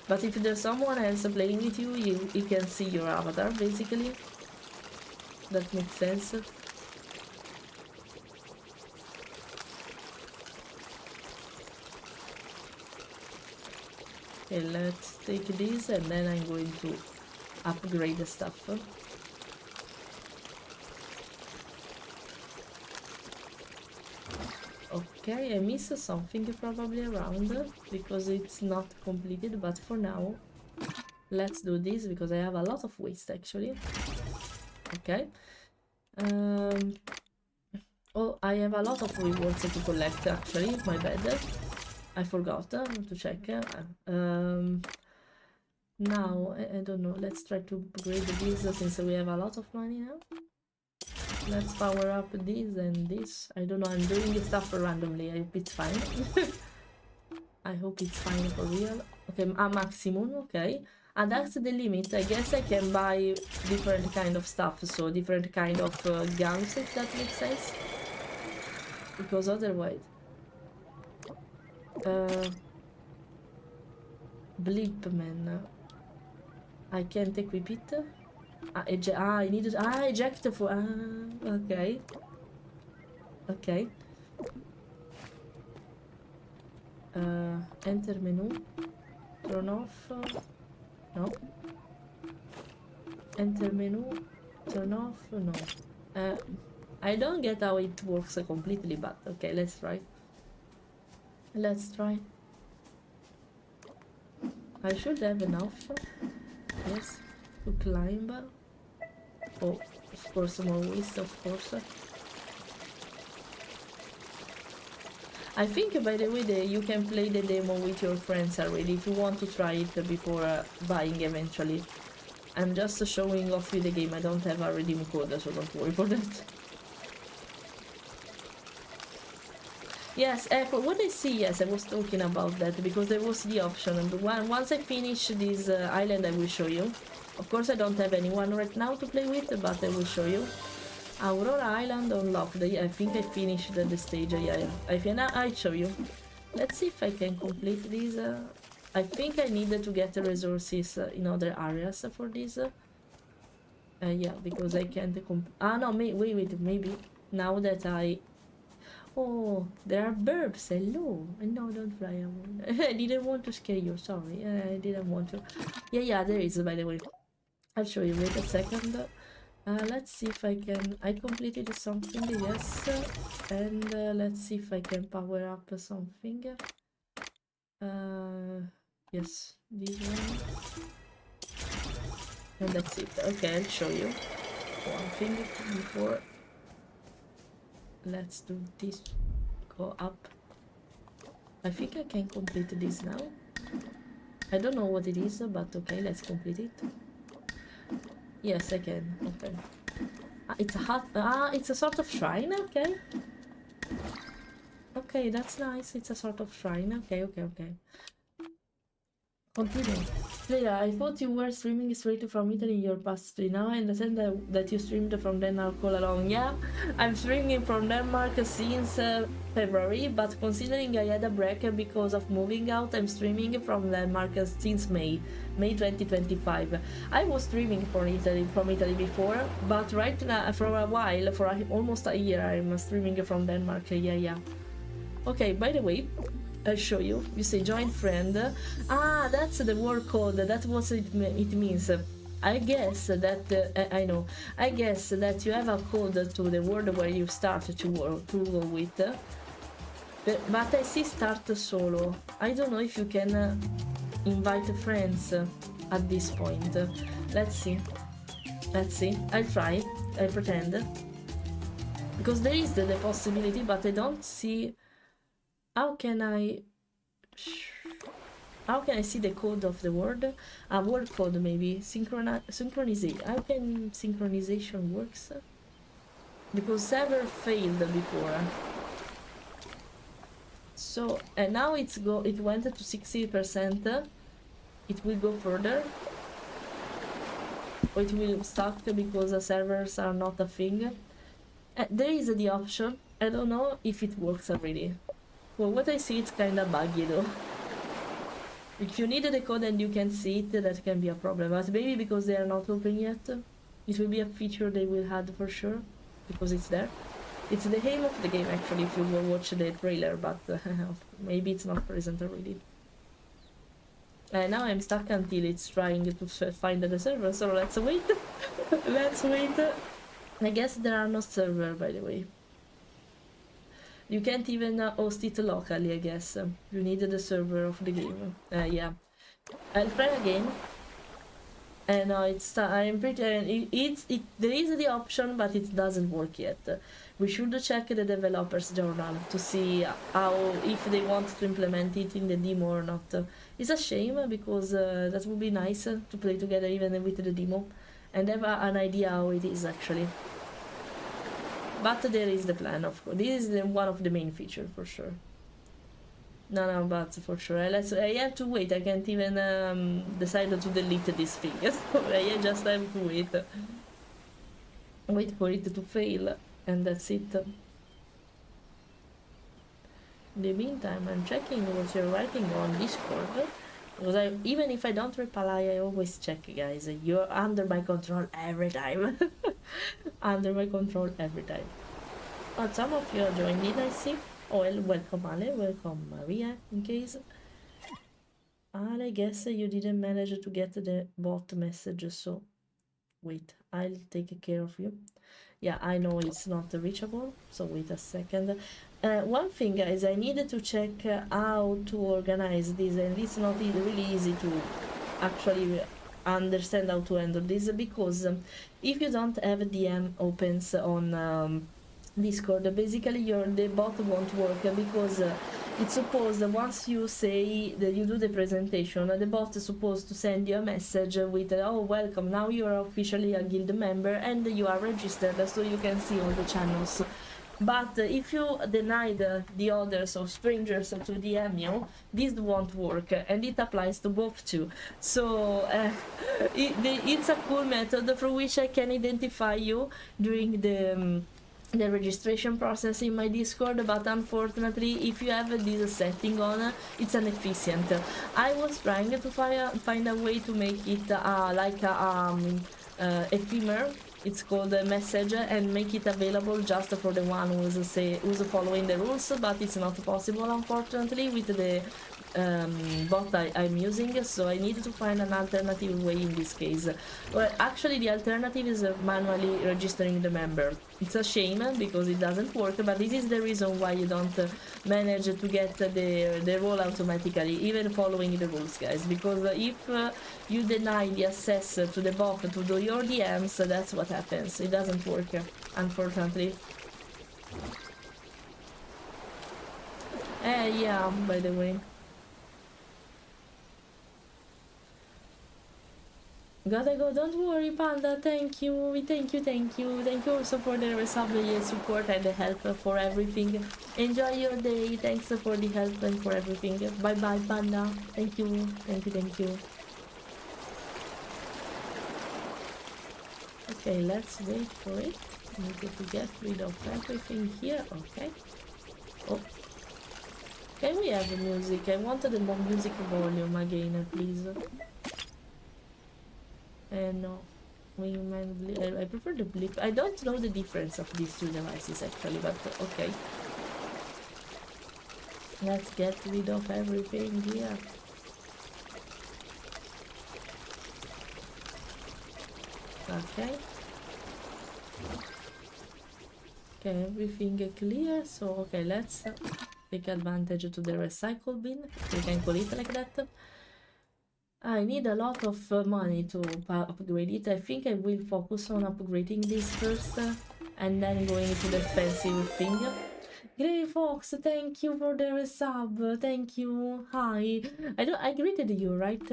but if there's someone else playing with you, you can see your avatar, basically. That makes sense. Okay, let's take this and then I'm going to upgrade the stuff. Okay, I missed something probably around because it's not completed, but for now let's do this because I have a lot of waste actually. Okay. Oh, I have a lot of rewards to collect actually, my bad. I forgot to check. Now, I don't know, let's try to upgrade this since we have a lot of money now. Let's power up this and this. I don't know, I'm doing this stuff randomly. I hope it's fine. I hope it's fine for real. Okay, a maximum, okay. And that's the limit. I guess I can buy different kind of stuff, so different kind of guns, if that makes sense. Because otherwise... Blipman. I can't equip it. I need to eject for okay. Okay. Enter menu. Turn off. No. Enter menu. Turn off. No. I don't get how it works completely, but okay, let's try. Let's try. I should have enough, yes, to climb. Oh, of course, more waste, of course. I think, by the way, you can play the demo with your friends already if you want to try it before buying eventually. I'm just showing off you the game. I don't have a redeem code, so don't worry for that. Yes, for what I see, yes, I was talking about that because there was the option, and once I finish this island I will show you. Of course I don't have anyone right now to play with, but I will show you. Aurora Island unlocked. Yeah, I think I finished the stage. Yeah, I'll show you. Let's see if I can complete this. I think I needed to get the resources in other areas for this. Yeah, because I can't no, wait, maybe now that I... Oh, there are burps. Hello. No, don't fly away. I didn't want to scare you. Sorry. I didn't want to. Yeah, there is, by the way. I'll show you. Wait a second. Let's see if I can. I completed something. Yes. And let's see if I can power up something. Yes, this one. And that's it. Okay, I'll show you one thing before. Let's do this. Go up. I think I can complete this now. I don't know what it is, but okay, let's complete it. Yes, I can. Okay. It's a hut. It's a sort of shrine. Okay. Okay, that's nice. It's a sort of shrine. Okay. Continue. Fleira, I thought you were streaming straight from Italy in your past stream. Now I understand that you streamed from Denmark all along. Yeah, I'm streaming from Denmark since February, but considering I had a break because of moving out, I'm streaming from Denmark since May 2025. I was streaming from Italy before, but right now, for a while, almost a year, I'm streaming from Denmark. Yeah. Okay, by the way, I'll show you. You say join friend. That's the word code. That's what it means. I guess that I know. I guess that you have a code to the word where you start to go with. But I see start solo. I don't know if you can invite friends at this point. Let's see. I'll try. I pretend. Because there is the possibility, but I don't see. How can I see the code of the word? A word code maybe. Synchronization. How can synchronization works? Because server failed before. So and now it went to 60%. It will go further. Or it will stuck because the servers are not a thing. There is the option. I don't know if it works already. Well, what I see, it's kinda buggy though. If you need the code and you can see it, that can be a problem. But maybe because they are not open yet, it will be a feature they will add for sure. Because it's there. It's the aim of the game actually, if you will watch the trailer, but maybe it's not present already. Now I'm stuck until it's trying to find the server, so let's wait. Let's wait. I guess there are no server, by the way. You can't even host it locally, I guess. You need the server of the game. Yeah. I'll try again. And I'm pretty. There is the option, but it doesn't work yet. We should check the developers journal to see if they want to implement it in the demo or not. It's a shame because that would be nice to play together even with the demo and have an idea how it is actually. But there is the plan, of course. This is one of the main features, for sure. No, but for sure. I have to wait. I can't even decide to delete this thing. So I just have to wait. Wait for it to fail. And that's it. In the meantime, I'm checking what you're writing on Discord. Because even if I don't reply, I always check, guys. You're under my control every time. Under my control every time. Oh, some of you are joining, I see. Oh, well, welcome Ale, welcome Maria, in case. Ale, I guess you didn't manage to get the bot message, so... Wait, I'll take care of you. Yeah, I know it's not reachable, so wait a second. One thing, guys, I needed to check how to organize this, and it's not really easy to actually understand how to handle this, because if you don't have DM opens on Discord, basically the bot won't work, because it's supposed once you say that you do the presentation, the bot is supposed to send you a message with oh, welcome, now you are officially a guild member and you are registered, so you can see all the channels. But if you deny the others or strangers to DM you, this won't work, and it applies to both too. So it's a cool method through which I can identify you during the registration process in my Discord, but unfortunately, if you have this setting on, it's inefficient. I was trying to find a way to make it like a ephemer it's called a message, and make it available just for the one who's following the rules, but it's not possible unfortunately with the bot I'm using, so I need to find an alternative way in this case. Well, actually the alternative is manually registering the member. It's a shame because it doesn't work, but this is the reason why you don't manage to get the role automatically, even following the rules, guys, because if you deny the access to the bot to do your DMs, that's what happens. It doesn't work, unfortunately. Yeah, by the way. Gotta go, don't worry, Panda, thank you, thank you, thank you. Thank you also for the resub support and the help for everything. Enjoy your day, thanks for the help and for everything. Bye bye, Panda. Thank you, thank you, thank you. Okay, let's wait for it. Need to get rid of everything here, okay. Oh. Can we have music? I wanted the music volume again, please. No, I prefer the blip. I don't know the difference of these two devices actually, but okay. Let's get rid of everything here. Okay. Okay, everything clear. So okay, let's take advantage to the recycle bin. We can call it like that. I need a lot of money to upgrade it. I think I will focus on upgrading this first and then going to the expensive thing. Grey Fox, thank you for the resub. Thank you. Hi. I greeted you, right?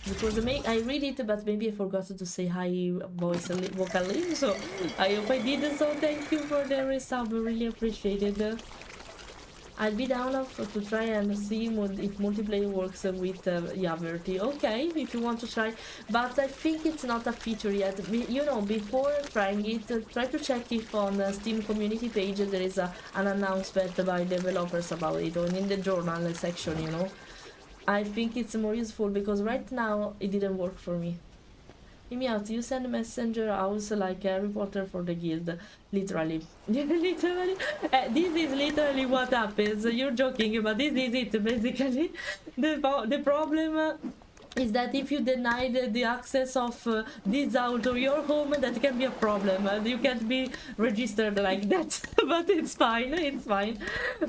Because I read it, but maybe I forgot to say hi vocally. So I hope I did. So thank you for the resub. Really appreciate it. I'll be down to try and see if multiplayer works with Yaverty. Okay, if you want to try, but I think it's not a feature yet. You know, before trying it, try to check if on the Steam community page there is an announcement by developers about it, or in the journal section, you know. I think it's more useful because right now it didn't work for me. Hear me out, you send messenger house like a reporter for the guild. Literally. Literally. This is literally what happens. You're joking, but this is it basically. The problem is that if you deny the access of this out of your home, that can be a problem. You can't be registered like that. But it's fine, it's fine.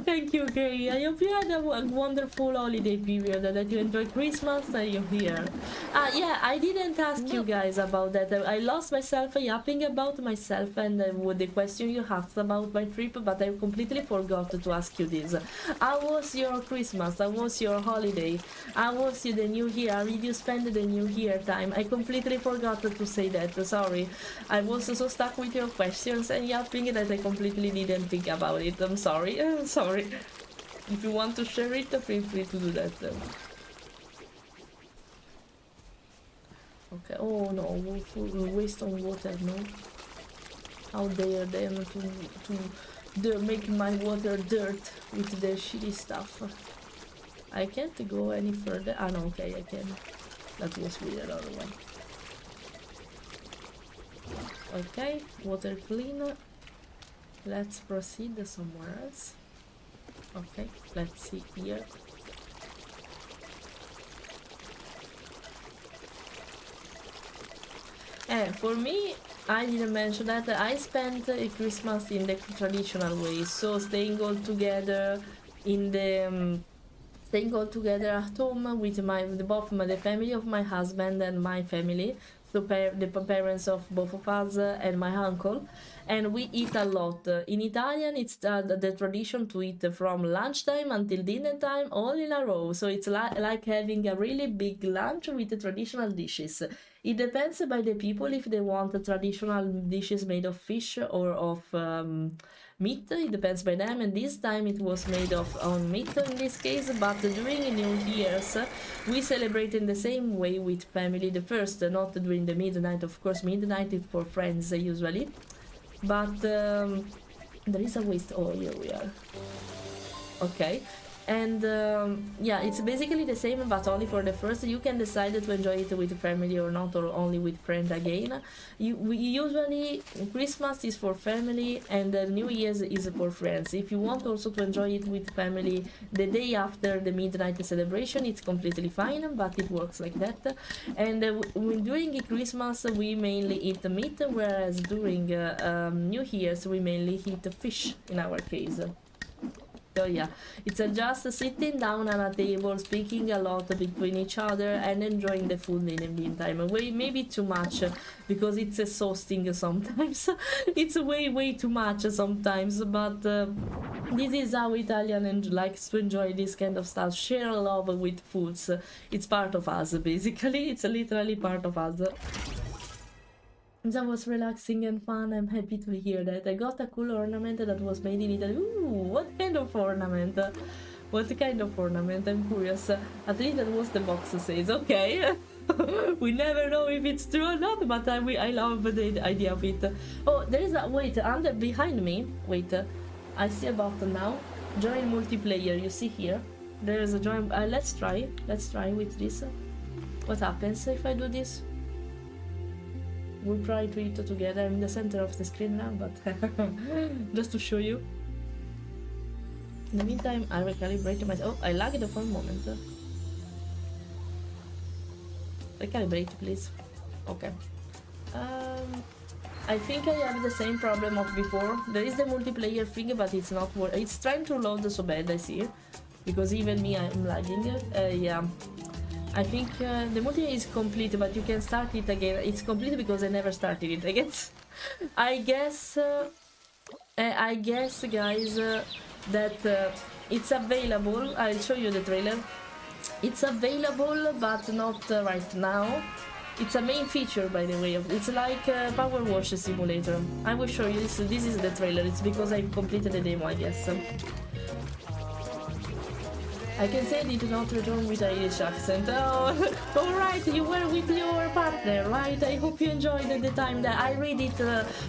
Thank you, Gray. I hope you had a wonderful holiday period, that you enjoy Christmas and you're here. Yeah, I didn't ask you guys about that. I lost myself yapping about myself and with the question you asked about my trip, but I completely forgot to ask you this. How was your Christmas? How was your holiday? How was the new year? Did you spend the new year time? I completely forgot to say that. Sorry. I was so stuck with your questions and yapping that I completely didn't think about it. I'm sorry. I'm sorry. If you want to share it, feel free to do that. Okay. Oh no, waste on water, no? How dare them to make my water dirt with their shitty stuff. I can't go any further. Ah no, okay, I can. That was weird, another one. Okay, water clean. Let's proceed somewhere else. Okay, let's see here. For me, I didn't mention that I spent Christmas in the traditional way, so staying all together in the staying all together at home with both the family of my husband and my family, so the parents of both of us and my uncle, and we eat a lot. In Italian, it's the tradition to eat from lunchtime until dinner time, all in a row. So it's like having a really big lunch with the traditional dishes. It depends by the people if they want traditional dishes made of fish or of meat. It depends by them, and this time it was made of meat in this case. But during New Year's we celebrate in the same way with family. The first, not during the midnight, of course. Midnight is for friends usually, but there is a waste. Oh, here we are. Okay. And yeah, it's basically the same, but only for the first. You can decide to enjoy it with family or not, or only with friends again. We usually Christmas is for family and New Year's is for friends. If you want also to enjoy it with family the day after the midnight celebration, it's completely fine, but it works like that. And during Christmas we mainly eat meat, whereas during New Year's we mainly eat fish in our case. So yeah, it's just sitting down at a table, speaking a lot between each other and enjoying the food in the meantime. Maybe too much, because it's exhausting sometimes. It's way too much sometimes, but this is how Italian likes to enjoy this kind of stuff. Share love with foods. It's part of us, basically. It's literally part of us. That was relaxing and fun. I'm happy to hear that. I got a cool ornament that was made in Italy. Ooh, what kind of ornament? What kind of ornament? I'm curious. At least that was the box says. Okay. We never know if it's true or not, but I love the idea of it. Oh, there is a... Wait, behind me. Wait, I see a button now. Join multiplayer. You see here? There is a join... let's try. Let's try with this. What happens if I do this? We'll try to eat together. I'm in the center of the screen now, but just to show you. In the meantime, I recalibrate myself. Oh, I lagged for a moment. Recalibrate, please. Okay. I think I have the same problem of before. There is the multiplayer thing, but it's not working. It's trying to load so bad, I see. Because even me, I'm lagging. Yeah. I think the multiplayer is complete, but you can start it again. It's complete because I never started it, I guess. I guess, guys, that it's available. I'll show you the trailer. It's available, but not right now. It's a main feature, by the way. It's like Power Wash Simulator. I will show you this. This is the trailer. It's because I completed the demo, I guess. I can say they do not return with Irish accent. Oh, alright, you were with your partner, right? I hope you enjoyed the time that I read it,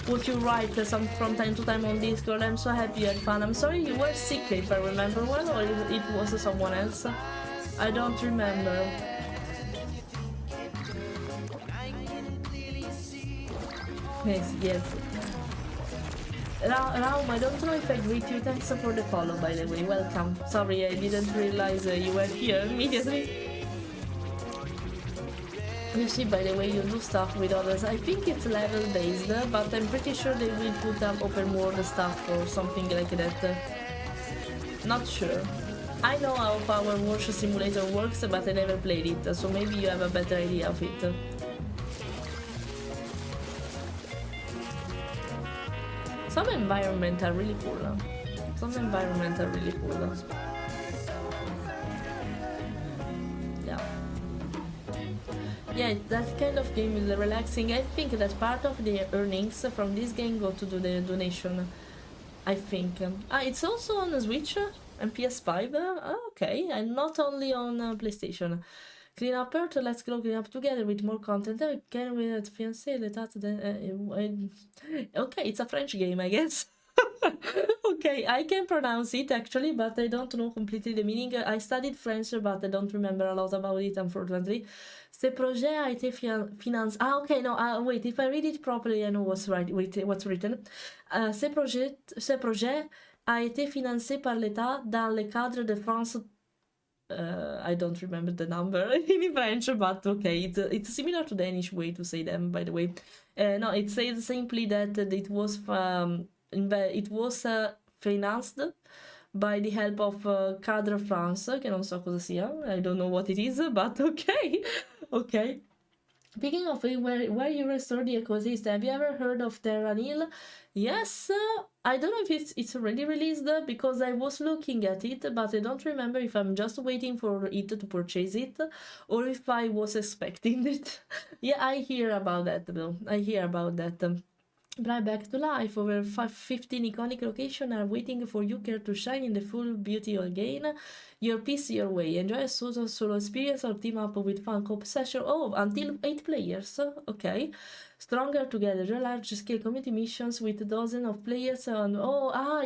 what you write from time to time on Discord. I'm so happy you had fun. I'm sorry you were sick, if I remember well, or it was someone else. I don't remember. Yes. Raum, I don't know if I greet you. Thanks for the follow, by the way. Welcome. Sorry, I didn't realize you were here immediately. You see, by the way, you do stuff with others. I think it's level based, but I'm pretty sure they will put up open world stuff or something like that. Not sure. I know how Power Wash Simulator works, but I never played it, so maybe you have a better idea of it. Some environments are really cool. Yeah, that kind of game is relaxing. I think that part of the earnings from this game go to do the donation. I think. It's also on the Switch and PS5. Okay, and not only on PlayStation. Clean up Earth, let's go clean up together with more content. Can we fiancé okay, it's a French game, I guess. Okay, I can pronounce it actually, but I don't know completely the meaning. I studied French, but I don't remember a lot about it, unfortunately. Ce projet a été financé. Okay, no, wait, if I read it properly, I know what's right. Wait, what's written. Ce projet a été financé par l'État dans le cadre de France. I don't remember the number in French, but okay, it's similar to the Danish way to say them, by the way. No, it says simply that it was financed by the help of Cadre France, che non so cosa sia. I don't know what it is, but okay. Okay. Speaking of where you restore the ecosystem, have you ever heard of Terranil? Yes, I don't know if it's already released because I was looking at it, but I don't remember if I'm just waiting for it to purchase it or if I was expecting it. Yeah, I hear about that though. I hear about that. Brought back to life, over 15 iconic locations are waiting for you care to shine in the full beauty again. Your piece your way. Enjoy a solo experience or team up with fun co-op session. Oh, until 8 players. Okay. Stronger together. Large scale community missions with dozens of players. And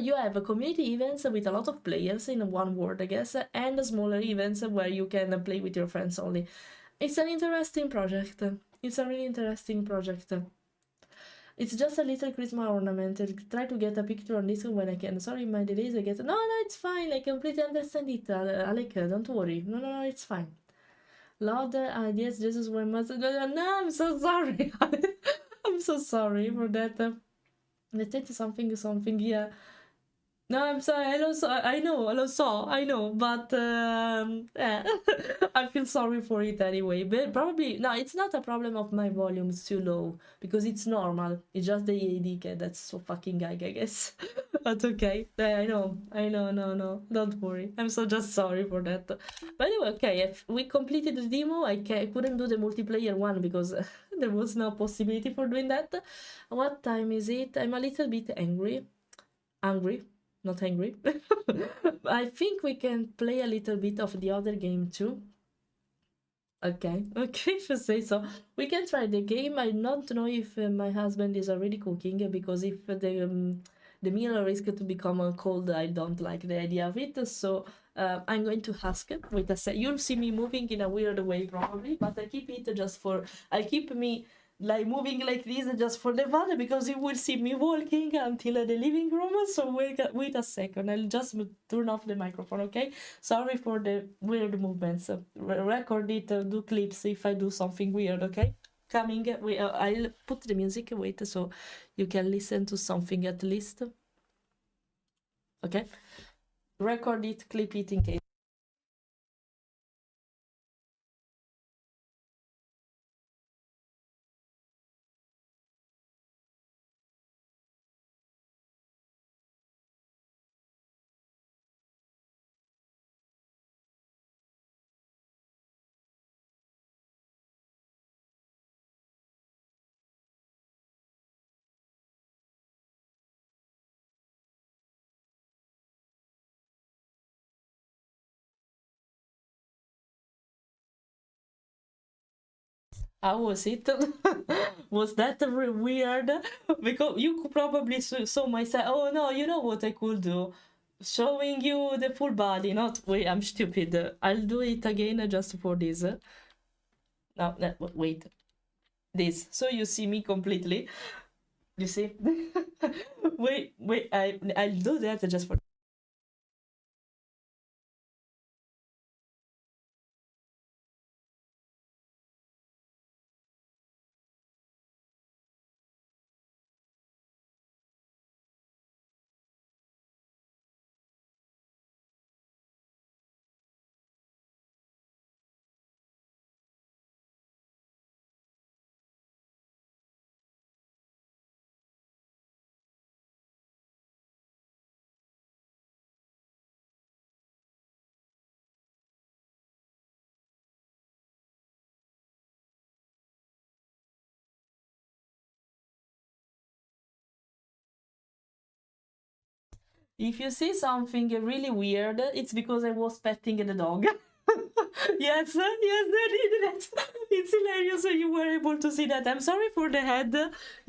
you have community events with a lot of players in one word, I guess, and smaller events where you can play with your friends only. It's an interesting project. It's a really interesting project. It's just a little Christmas ornament. I'll try to get a picture on this when I can. Sorry, my delays. I get. No, it's fine. I completely understand it, Alec. Don't worry. No, it's fine. Louder ideas, Jesus, when must. No, I'm so sorry. I'm so sorry for that. Let's take something. Yeah. No, I'm sorry. I know, but yeah. I feel sorry for it anyway. But probably no, it's not a problem of my volume is too low because it's normal. It's just the ADK that's so fucking high, I guess. But okay, I know. No, don't worry. I'm so just sorry for that. But anyway, okay. If we completed the demo, I couldn't do the multiplayer one because there was no possibility for doing that. What time is it? I'm a little bit angry. Not angry. I think we can play a little bit of the other game too. Okay, if you say so. We can try the game. I don't know if my husband is already cooking because if the meal risk to become cold, I don't like the idea of it. So I'm going to ask. Wait a sec. You'll see me moving in a weird way probably, but I keep it just for. I keep me like moving like this just for the fun because you will see me walking until the living room. So wait a second. I'll just turn off the microphone. Okay. Sorry for the weird movements. Record it. Do clips if I do something weird. Okay. Coming. I'll put the music. Wait, so you can listen to something at least. Okay. Record it. Clip it in case. How was it? Was that weird? Because you could probably saw myself. Oh no, you know what I could do? Showing you the full body. Not wait, I'm stupid. I'll do it again just for this. No, wait. This. So you see me completely. You see? wait. I'll do that just for. If you see something really weird, it's because I was petting the dog. Yes, I did that. It's hilarious you were able to see that. I'm sorry for the head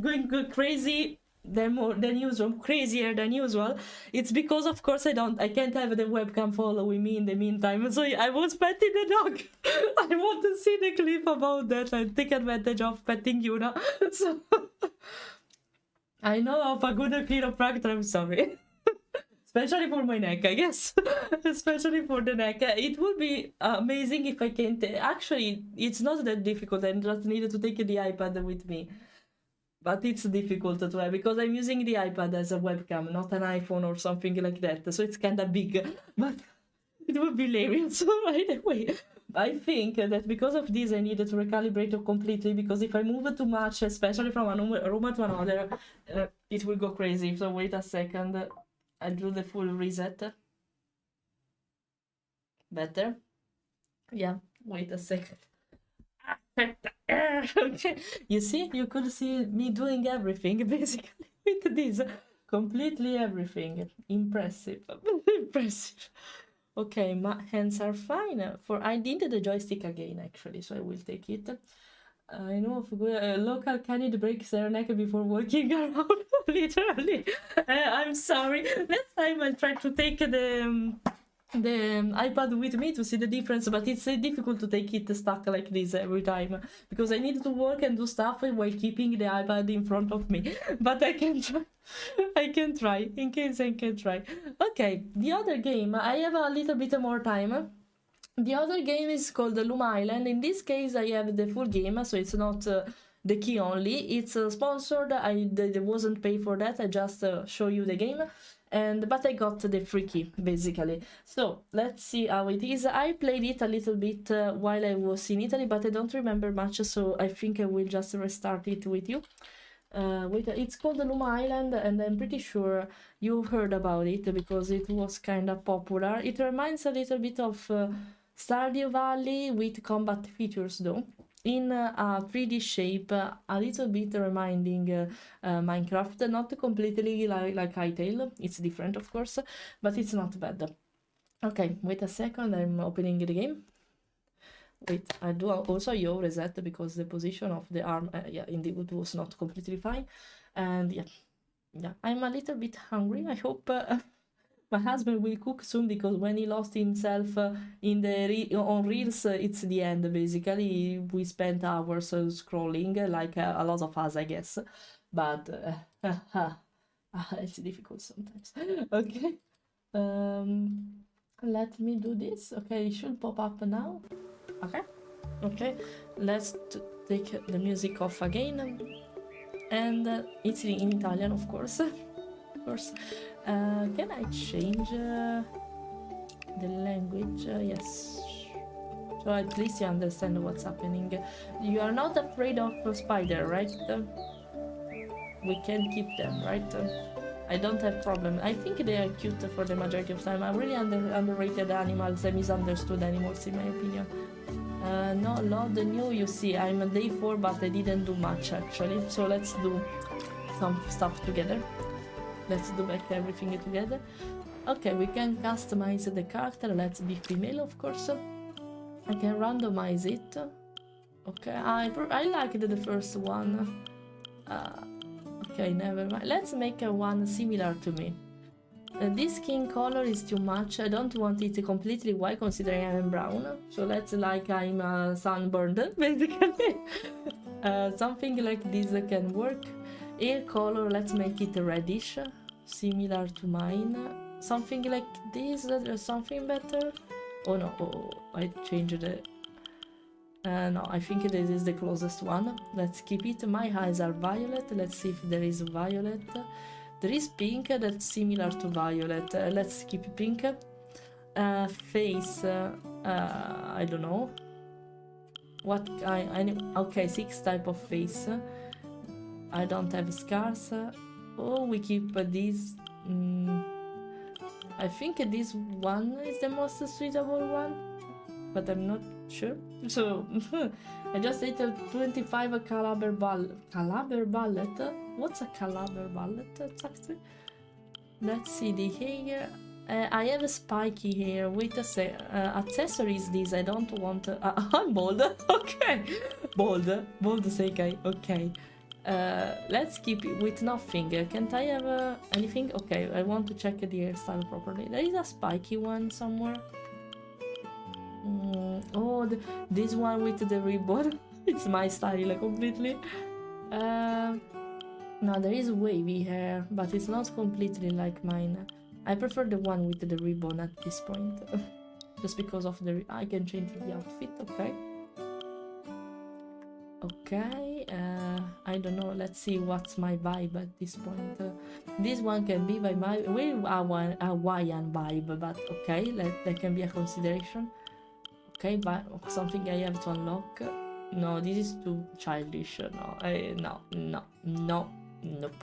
going crazy than usual, crazier than usual. It's because of course I can't have the webcam following me in the meantime. So I was petting the dog. I want to see the clip about that and take advantage of petting you now. So I know of a good chiropractor, I'm sorry. Especially for my neck, I guess. Especially for the neck. It would be amazing if I can. Actually, it's not that difficult. I just needed to take the iPad with me. But it's difficult to have because I'm using the iPad as a webcam, not an iPhone or something like that. So it's kind of big. But it would be hilarious. Anyway, I think that because of this, I needed to recalibrate it completely. Because if I move too much, especially from one room to another, it will go crazy. So wait a second. I'll do the full reset. Better? Yeah, wait a second. Okay, you see, you could see me doing everything basically with this, completely everything. Impressive, impressive. Okay, my hands are fine. For I need the joystick again actually, so I will take it. I know of a local candid breaks their neck before walking around. Literally, I'm sorry. Next time I'll try to take the iPad with me to see the difference, but it's difficult to take it stuck like this every time because I need to work and do stuff while keeping the iPad in front of me. But I can try. I can try in case I can try. Okay, the other game I have a little bit more time. The other game is called Loom Island. In this case, I have the full game, so it's not the key only. It's sponsored. I wasn't paid for that. I just show you the game, but I got the free key basically. So let's see how it is. I played it a little bit while I was in Italy, but I don't remember much, so I think I will just restart it with you. It's called Loom Island, and I'm pretty sure you heard about it because it was kind of popular. It reminds a little bit of Stardew Valley with combat features though, in a 3D shape, a little bit reminding Minecraft, not completely like Hytale, it's different of course, but it's not bad. Okay, wait a second, I'm opening the game. Wait, I do also yo reset because the position of the arm, yeah, indeed it was not completely fine, and yeah, I'm a little bit hungry. I hope my husband will cook soon because when he lost himself in the on Reels, it's the end basically. We spent hours scrolling like a lot of us, I guess, but it's difficult sometimes. Okay, let me do this. Okay, it should pop up now. Okay, let's take the music off again, and it's in Italian, of course. Can I change the language? Yes, so at least you understand what's happening. You are not afraid of a spider, right? We can keep them, right? I don't have problem. I think they are cute for the majority of time. I'm really underrated animals, misunderstood animals in my opinion. No, not the new. You see, I'm day 4, but I didn't do much actually. So let's do some stuff together. Let's do back everything together. Okay, we can customize the character. Let's be female, of course. I can randomize it. Okay, I liked the first one. Okay, never mind. Let's make one similar to me. This skin color is too much. I don't want it completely white considering I'm brown. So let's like I'm sunburned basically. Something like this can work. Hair color, let's make it reddish, similar to mine. Something like this, something better. Oh no, I changed it. No, I think this is the closest one. Let's keep it. My eyes are violet. Let's see if there is violet. There is pink that's similar to violet. Let's keep pink. Face, I don't know. What okay, 6 type of face. I don't have scars. Oh, we keep this. I think this one is the most suitable one, but I'm not sure. So I just ate a 25 caliber bullet. Caliber bullet? What's a caliber bullet exactly? Let's see the hair. I have a spiky hair. Wait a sec. Accessories. This I don't want. I'm bald. Okay, bald sekai. Okay. Let's keep it with nothing. Can't I have anything? Okay, I want to check the hairstyle properly. There is a spiky one somewhere. Oh, this one with the ribbon. It's my style completely. No, there is wavy hair, but it's not completely like mine. I prefer the one with the ribbon at this point. Just because of the... I can change the outfit, okay. Okay, I don't know, let's see what's my vibe at this point. This one can be by my Hawaiian vibe, but okay, that can be a consideration. Okay, but something I have to unlock. No, this is too childish. No, nope.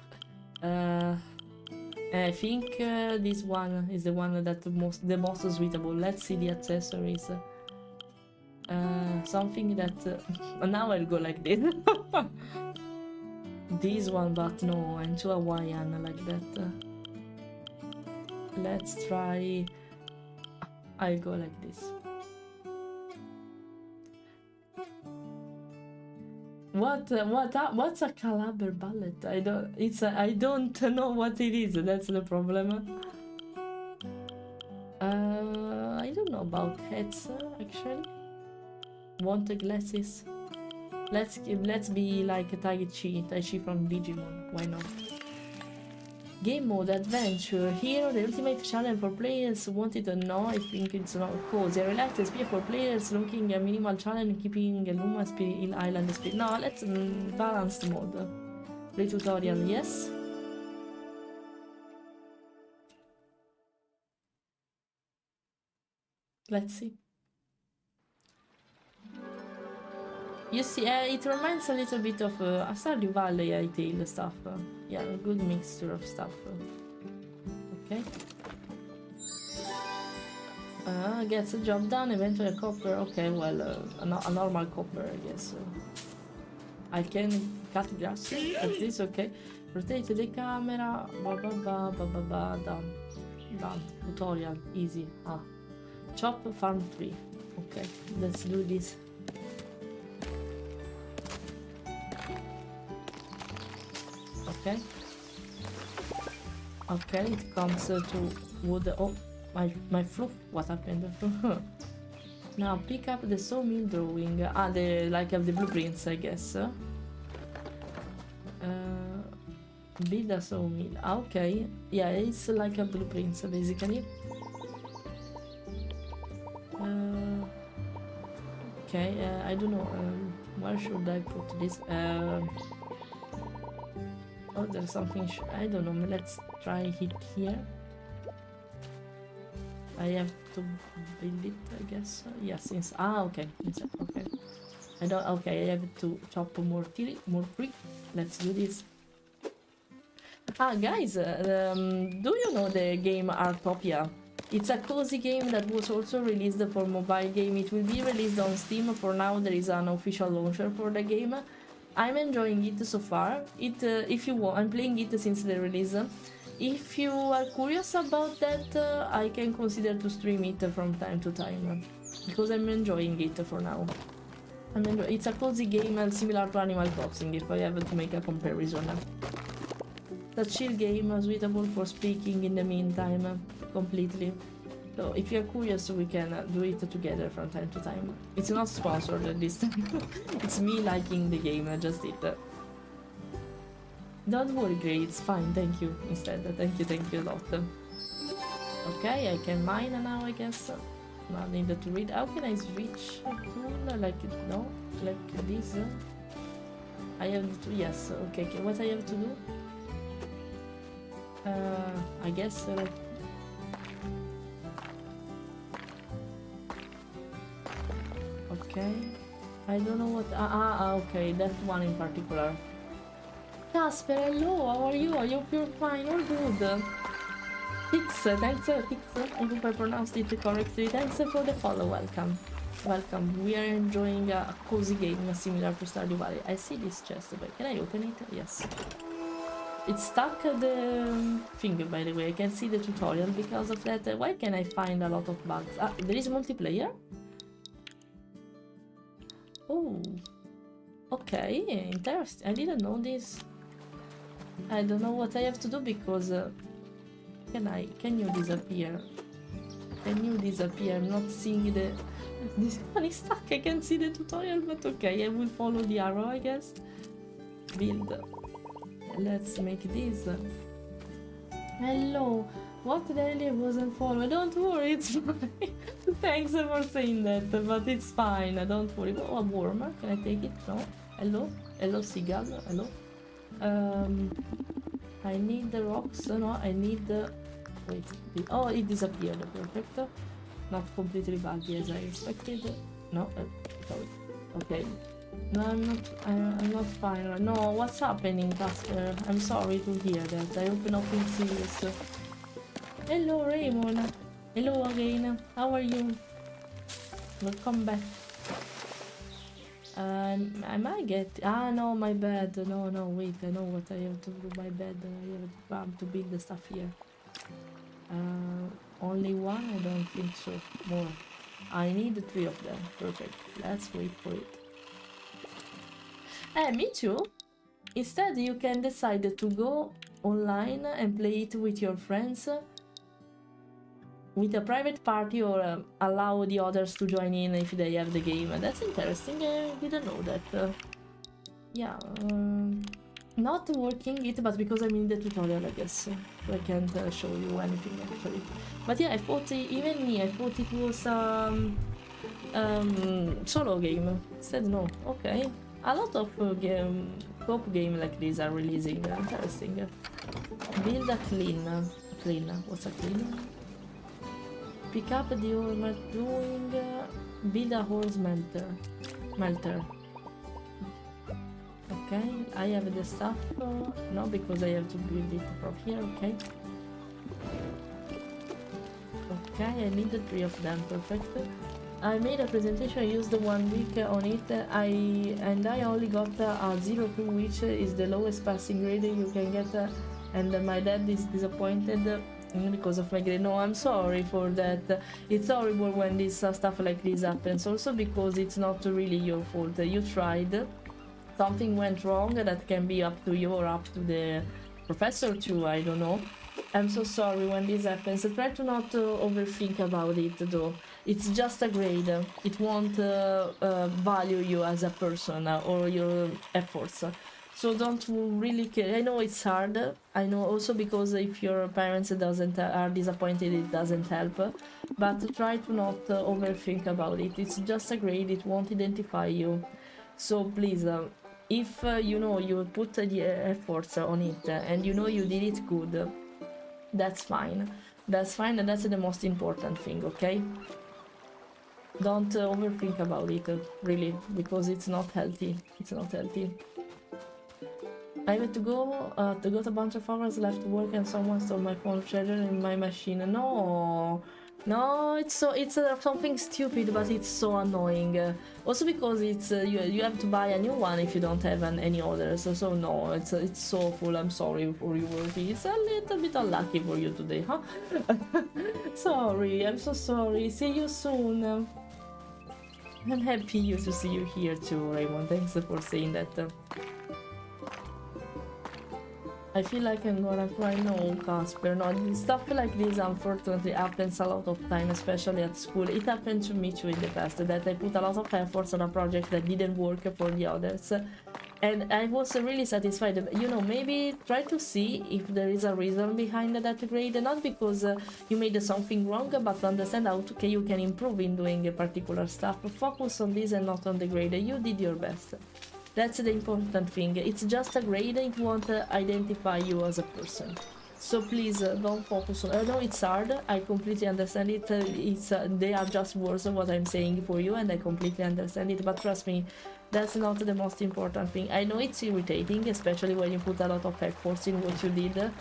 I think this one is the one that the most suitable. Let's see the accessories. Something that now I'll go like this. This one, but no, I'm too Hawaiian like that. Let's try. I'll go like this. What's a caliber ballet? I don't know what it is. That's the problem. I don't know about heads actually. Want the glasses? Let's be like a Tai Chi from Digimon. Why not? Game mode adventure. Here the ultimate challenge for players who wanted to know. I think it's not cozy. Relaxed experience for players looking a minimal challenge, keeping a Luma in island speed. No, let's balanced mode. Play tutorial, yes. Let's see. You see, it reminds a little bit of Stardew Valley, Tale stuff. Yeah, a good mixture of stuff. Okay. Gets the job done, eventually a copper. Okay, well, a normal copper, I guess. I can cut grass at this, okay. Rotate the camera, done. Done. Tutorial, easy. Chop farm tree. Okay, let's do this. Okay. Okay, it comes to wood. Oh, my fluff. What happened? Now pick up the sawmill drawing. The like of the blueprints, I guess. Build a sawmill. Okay, yeah, it's like a blueprint basically. Okay, I don't know. Where should I put this? Oh, there's something. I don't know. Let's try it here. I have to build it, I guess. Yes, since okay. Okay. I don't. Okay, I have to chop more tree. Let's do this. Guys, do you know the game Artopia? It's a cozy game that was also released for mobile game. It will be released on Steam. For now, there is an official launcher for the game. I'm enjoying it so far. If you want, I'm playing it since the release. If you are curious about that, I can consider to stream it from time to time because I'm enjoying it for now. It's a cozy game similar to Animal Crossing. If I have to make a comparison, it's a chill game suitable for speaking in the meantime. Completely. So if you're curious, we can do it together from time to time. It's not sponsored this time. It's me liking the game, just it. Don't worry, Gray, it's fine, thank you instead. Thank you a lot. Okay, I can mine now, I guess. Now I need to read. How can I switch tool? Like, no? Like this? I have to, yes, okay, what I have to do? I guess, okay. I don't know what. Okay, that one in particular. Casper, hello, how are you? I hope you're fine, all good. Tix, thanks, Tix. I hope I pronounced it correctly. Thanks for the follow, welcome. Welcome. We are enjoying a cozy game similar to Stardew Valley. I see this chest, but can I open it? Yes. It's stuck the finger, by the way. I can see the tutorial because of that. Why can I find a lot of bugs? There is multiplayer? Oh, okay, interesting. I didn't know this. I don't know what I have to do because can you disappear? Can you disappear? I'm not seeing this one is stuck. I can see the tutorial, but okay, I will follow the arrow, I guess. Build. Let's make this. Hello. What the hell? I wasn't followed. Don't worry, it's fine. Thanks for saying that, but it's fine. Don't worry. Oh, a worm. Can I take it? No. Hello? Hello, seagull. Hello? I need the rocks. No, I need the... Wait. Oh, it disappeared. Perfect. Not completely buggy as I expected. No. Sorry. Okay. No, I'm not fine. No, what's happening, Casper? I'm sorry to hear that. I hope nothing serious. Hello, Raymond. Hello again. How are you? Welcome back. I might get. Ah, no, my bad. No, no, wait. I know what I have to do. My bad. I have to build the stuff here. Only one? I don't think so. More. I need 3 of them. Perfect. Let's wait for it. Me too. Instead, you can decide to go online and play it with your friends with a private party, or allow the others to join in if they have the game. That's interesting. I didn't know that. Yeah, not working it, but because I'm in the tutorial, I guess. So I can't show you anything actually. But yeah, I thought, even me, I thought it was solo game. Instead, no. Okay. A lot of co-op game like this are releasing. Interesting. Build a clean. What's a clean? Pick up the ore doing. Build a ore melter. Okay, I have the stuff. No, because I have to build it from here. Okay. Okay, I need 3 of them. Perfect. I made a presentation, used 1 week on it, and I only got a 02, which is the lowest passing grade you can get, and my dad is disappointed because of my grade. No, I'm sorry for that. It's horrible when this stuff like this happens, also because it's not really your fault. You tried, something went wrong, that can be up to you or up to the professor too, I don't know. I'm so sorry when this happens. Try to not overthink about it though. It's just a grade. It won't value you as a person or your efforts. So don't really care. I know it's hard. I know also because if your parents are disappointed, it doesn't help. But try to not overthink about it. It's just a grade. It won't identify you. So please, if you know you put the efforts on it and you know you did it good, that's fine. That's fine, and that's the most important thing, okay? Don't overthink about it, really, because it's not healthy. It's not healthy. I have to go. Got a bunch of hours left to work, and someone stole my phone charger in my machine. No, no, it's something stupid, but it's so annoying. Also because it's you have to buy a new one if you don't have any others. So no, it's so full. I'm sorry for you, Worthy. It's a little bit unlucky for you today, huh? Sorry, I'm so sorry. See you soon. I'm happy to see you here too, Raymond. Thanks for saying that. I feel like I'm gonna cry. No, Casper, no. Stuff like this unfortunately happens a lot of time, especially at school. It happened to me too in the past, that I put a lot of efforts on a project that didn't work for the others. And I was really satisfied. You know, maybe try to see if there is a reason behind that grade. Not because you made something wrong, but to understand how you can improve in doing a particular stuff. Focus on this and not on the grade. You did your best. That's the important thing. It's just a grade. It won't identify you as a person. So please don't focus on. I know it's hard. I completely understand it. They are just words of what I'm saying for you, and I completely understand it. But trust me, that's not the most important thing. I know it's irritating, especially when you put a lot of efforts in what you did.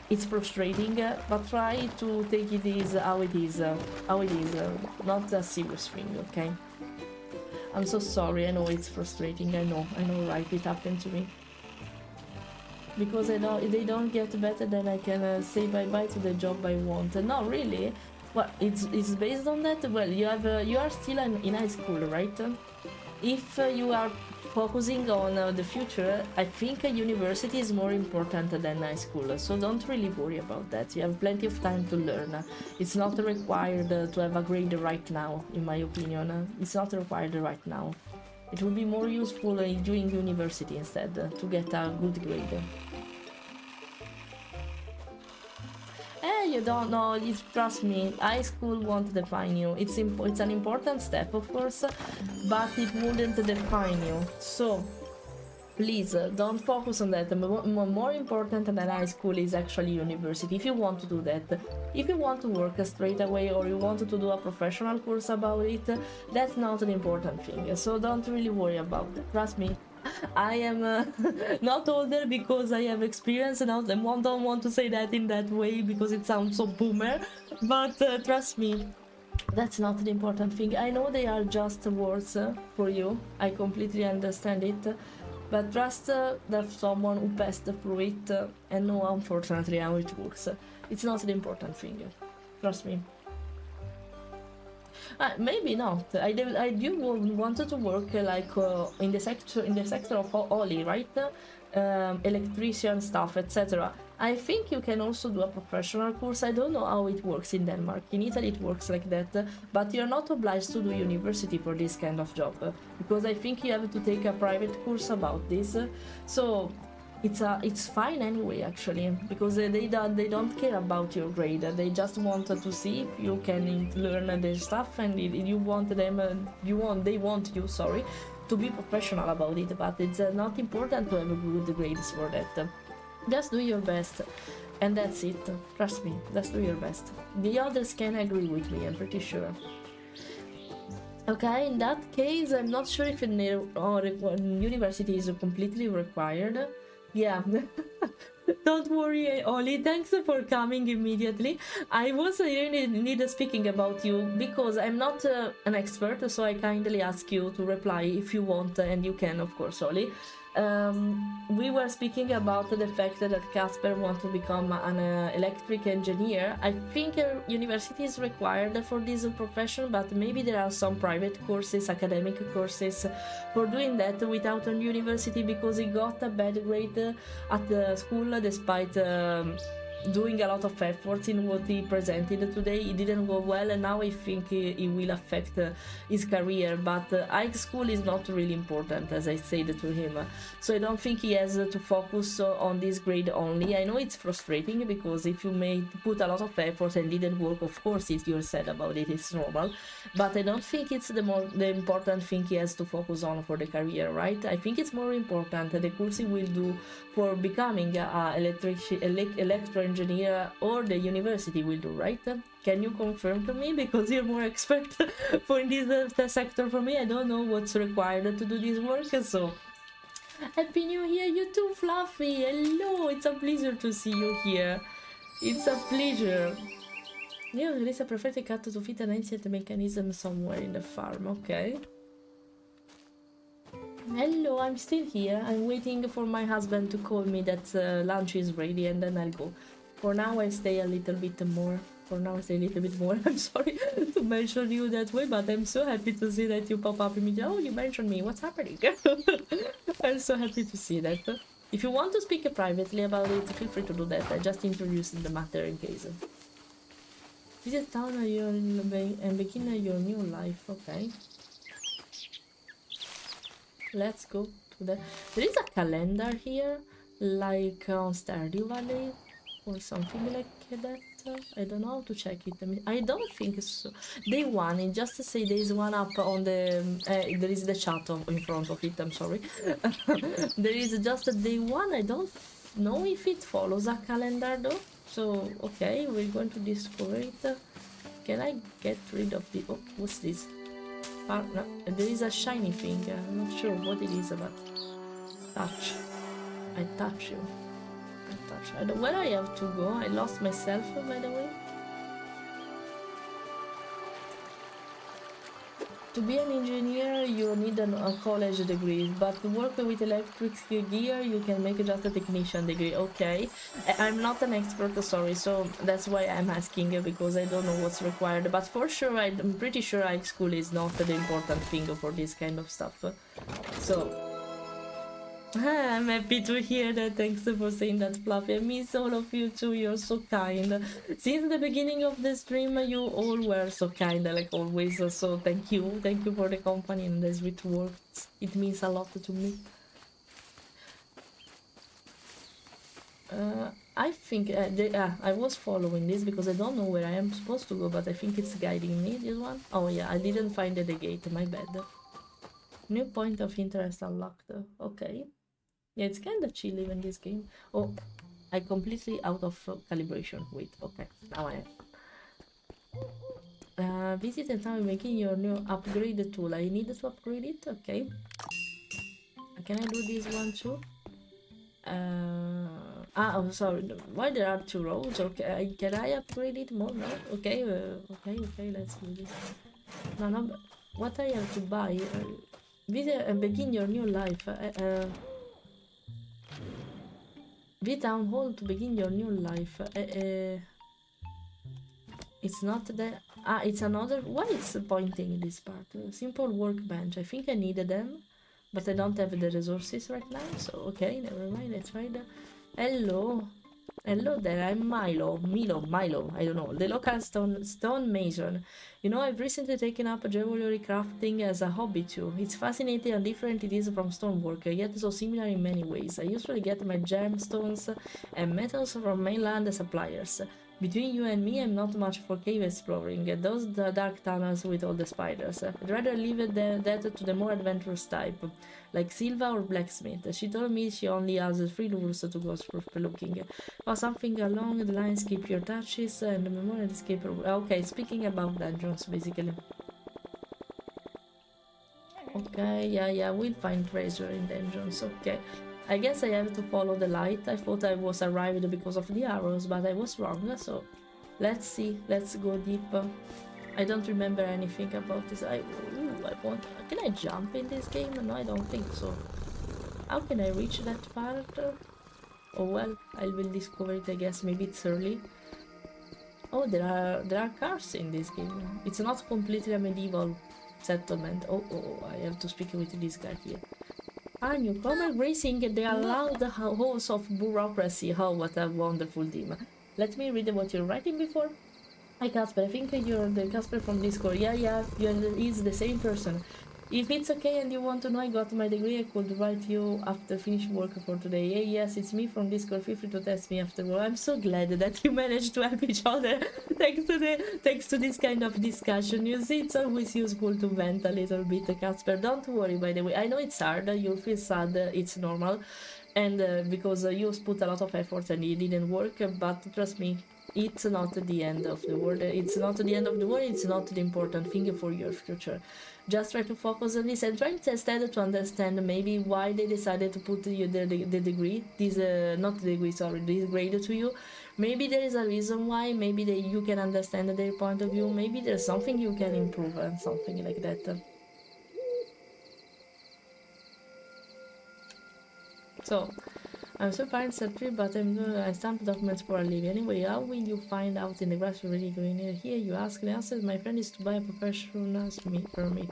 It's frustrating, but try to take it how it is, not a serious thing, okay? I'm so sorry. I know it's frustrating. I know, right? It happened to me. Because they don't get better, then I can say bye-bye to the job I want. No, really? Well, it's based on that. Well, you are still in high school, right? If you are focusing on the future, I think university is more important than high school. So don't really worry about that. You have plenty of time to learn. It's not required to have a grade right now, in my opinion. It's not required right now. It will be more useful doing university instead to get a good grade. You don't know, trust me, high school won't define you. It's an important step, of course, but it wouldn't define you. So please don't focus on that. More important than high school is actually university, if you want to do that. If you want to work straight away, or you want to do a professional course about it, that's not an important thing. So don't really worry about that. Trust me, I am not older because I have experience, and I don't want to say that in that way because it sounds so boomer, but trust me, That's not the important thing. I know they are just words for you. I completely understand it. But trust that someone who passed through it and know unfortunately how it works. It's not the important thing. Trust me. Maybe not. I do wanted to work like in the sector of Oli, right? Electrician stuff, etc. I think you can also do a professional course. I don't know how it works in Denmark. In Italy it works like that, but you're not obliged to do university for this kind of job, because I think you have to take a private course about this. So it's fine anyway, actually, because they don't care about your grade. They just want to see if you can learn their stuff, and you want them, they want you, sorry, to be professional about it. But it's not important to have a good grades for that. Just do your best, and that's it. Trust me, just do your best. The others can agree with me, I'm pretty sure. Okay, in that case, I'm not sure if university is completely required. Yeah. Don't worry, Oli, thanks for coming immediately. I was really speaking about you because I'm not an expert, so I kindly ask you to reply if you want, and you can, of course, Oli. We were speaking about the fact that Casper wants to become an electric engineer. I think a university is required for this profession, but maybe there are some private courses, academic courses for doing that without a university, because he got a bad grade at the school despite doing a lot of effort in what he presented today. It didn't go well, and now I think it will affect his career. But high school is not really important, as I said to him, so I don't think he has to focus on this grade only. I know it's frustrating, because if you may put a lot of effort and didn't work, of course you're sad about it, it's normal, but I don't think it's the important thing he has to focus on for the career, right? I think it's more important the course he will do for becoming an electro engineer, or the university will do, right? Can you confirm to me, because you're more expert for in this sector for me? I don't know what's required to do this work. So happy new year, you too, Fluffy. Hello, it's a pleasure to see you here. It's a pleasure. There is a perfectly cut to fit an ancient mechanism somewhere in the farm. Okay. Hello, I'm still here. I'm waiting for my husband to call me that lunch is ready, and then I'll go. For now, I stay a little bit more. I'm sorry to mention you that way, but I'm so happy to see that you pop up immediately. Oh, you mentioned me. What's happening? I'm so happy to see that. If you want to speak privately about it, feel free to do that. I just introduced the matter in case. Visit town and begin your new life. Okay. Let's go to the... There is a calendar here, like on Stardew Valley, or something like that. I don't know how to check it. I don't think so. Day 1, it just say there is one up on the... there is the chat in front of it, I'm sorry. There is just a day 1, I don't know if it follows a calendar though. So, okay, we're going to discover it. Can I get rid of the... Oh, what's this? No, there is a shiny thing. I'm not sure what it is, but touch. I touch you. I touch. I don't, where I have to go? I lost myself, by the way. To be an engineer, you need a college degree, but to work with electric gear, you can make just a technician degree. Okay, I'm not an expert, sorry, so that's why I'm asking, because I don't know what's required. But for sure, I'm pretty sure high school is not the important thing for this kind of stuff. So I'm happy to hear that. Thanks for saying that, Fluffy. I miss all of you too. You're so kind. Since the beginning of the stream, you all were so kind, like always. So thank you. Thank you for the company and the sweet words. It means a lot to me. I think I was following this because I don't know where I am supposed to go, but I think it's guiding me, this one. Oh yeah, I didn't find the gate, my bad. New point of interest unlocked. Okay. Yeah, it's kinda chill even this game. Oh, I completely out of calibration. Wait, okay, now I am. Visit and now making your new upgrade tool. I need to upgrade it, okay. Can I do this one too? Ah, oh, sorry. Why there are 2 rows? Okay, can I upgrade it more? No? Okay, okay, let's do this. No, no, what I have to buy? Begin your new life. Town Hall to begin your new life. It's not that. Ah, it's another. Why it's pointing this part? Simple workbench. I think I needed them, but I don't have the resources right now. So okay, never mind. I tried. Hello, hello there. I'm Milo. I don't know. The local stonemason. You know, I've recently taken up jewelry crafting as a hobby too. It's fascinating how different it is from stonework, yet so similar in many ways. I usually get my gemstones and metals from mainland suppliers. Between you and me, I'm not much for cave exploring, those dark tunnels with all the spiders. I'd rather leave that to the more adventurous type, like Silva or Blacksmith. She told me she only has 3 lures to go looking. Or something along the lines, keep your touches and memorial escape. Okay, speaking about dungeons, basically. Okay, yeah, we'll find treasure in dungeons, okay. I guess I have to follow the light. I thought I was arrived because of the arrows, but I was wrong, so let's see. Let's go deep. I don't remember anything about this. I want... Can I jump in this game? No, I don't think so. How can I reach that part? Oh well, I will discover it, I guess. Maybe it's early. Oh, there are cars in this game. It's not completely a medieval settlement. Oh, I have to speak with this guy here. Ah, newcomer racing the allowed halls of bureaucracy. Oh, what a wonderful team. Let me read what you're writing before. Hi Casper, I think you're the Casper from Discord. Yeah, he's the same person. If it's okay and you want to know, I got my degree. I could write you after finish work for today. Hey, yes, it's me from Discord. Feel free to test me afterward. I'm so glad that you managed to help each other thanks to this kind of discussion. You see, it's always useful to vent a little bit, Casper. Don't worry, by the way. I know it's hard. You'll feel sad. It's normal. And because you put a lot of effort and it didn't work. But trust me, it's not the end of the world. It's not the end of the world. It's not the important thing for your future. Just try to focus on this and try instead to understand maybe why they decided to put you the degree, this not the degree, sorry, this grade to you. Maybe there is a reason why. Maybe you can understand their point of view. Maybe there's something you can improve and something like that. So, I'm so far in surgery, but I stamp documents for a living. Anyway, how will you find out in the grass really going near here? You ask. The answer, my friend, is to buy a professional permit.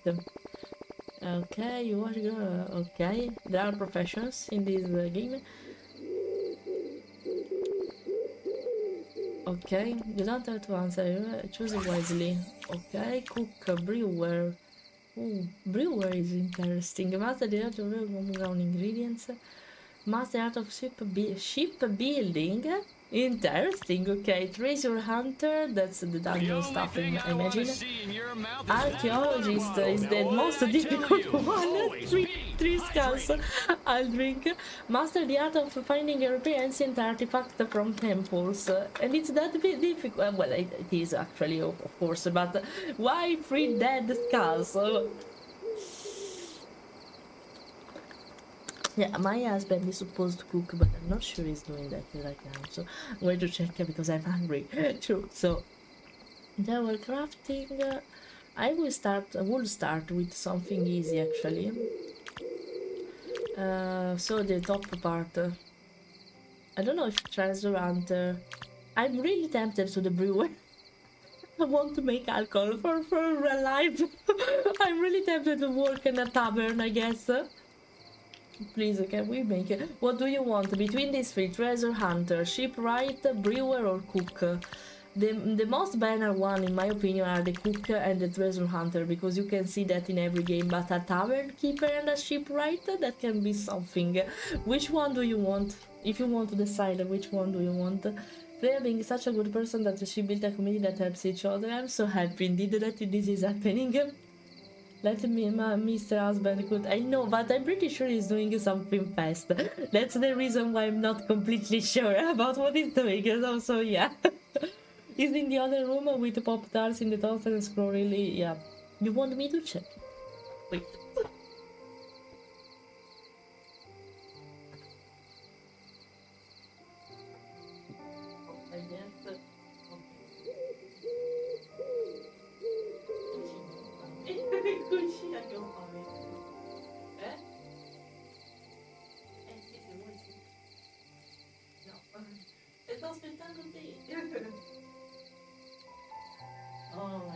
Okay, you are okay. There are professions in this game. Okay, you don't have to answer. Choose wisely. Okay, cook, brewer. Ooh, brewer is interesting. Master the art of ground ingredients. Master art of ship building. Interesting. Okay, treasure hunter. That's the dungeon stuff, I imagine. Archaeologist is the most difficult one. Three skulls. I'll drink. Master the art of finding European ancient artifact from temples. And it's that bit difficult. Well, it is actually, of course. But why 3 dead skulls? Yeah, my husband is supposed to cook, but I'm not sure he's doing that right now. So I'm going to check because I'm hungry. True. So tower crafting. I will start with something easy actually. So the top part. I don't know if treasure hunter. I'm really tempted to the brewer. I want to make alcohol for real life. I'm really tempted to work in a tavern, I guess. Please, can we make it? What do you want between these 3? Treasure hunter, shipwright, brewer, or cook? The most banner one, in my opinion, are the cook and the treasure hunter, because you can see that in every game. But a tavern keeper and a shipwright, that can be something. Which one do you want? If you want to decide which one do you want. Fleira being such a good person that she built a community that helps each other. I'm so happy indeed that this is happening. Let me, Mr. Husband could. I know, but I'm pretty sure he's doing something fast. That's the reason why I'm not completely sure about what he's doing. So yeah. He's in the other room with the Pop-Tarts in the toaster and scroll really. Yeah. You want me to check? Wait.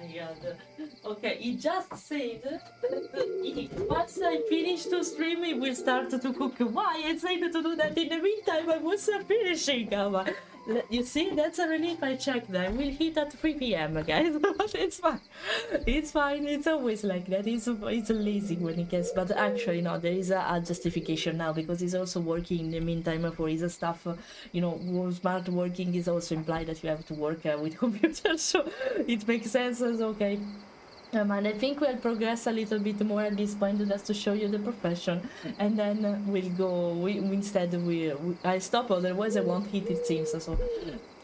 my god. Okay, he just said that once I finish to stream, he will start to cook. Why? I said to do that in the meantime. I was finishing. You see, that's a relief. I checked that. We'll hit at 3 p.m. guys. But it's fine. It's fine. It's always like that. It's lazy when he gets. But actually, no, there is a justification now because he's also working in the meantime for his stuff. You know, smart working is also implied that you have to work with computers. So it makes sense. It's okay. And I think we'll progress a little bit more at this point just to show you the profession, and then we'll go. I stop, otherwise I won't hit it. Seems so.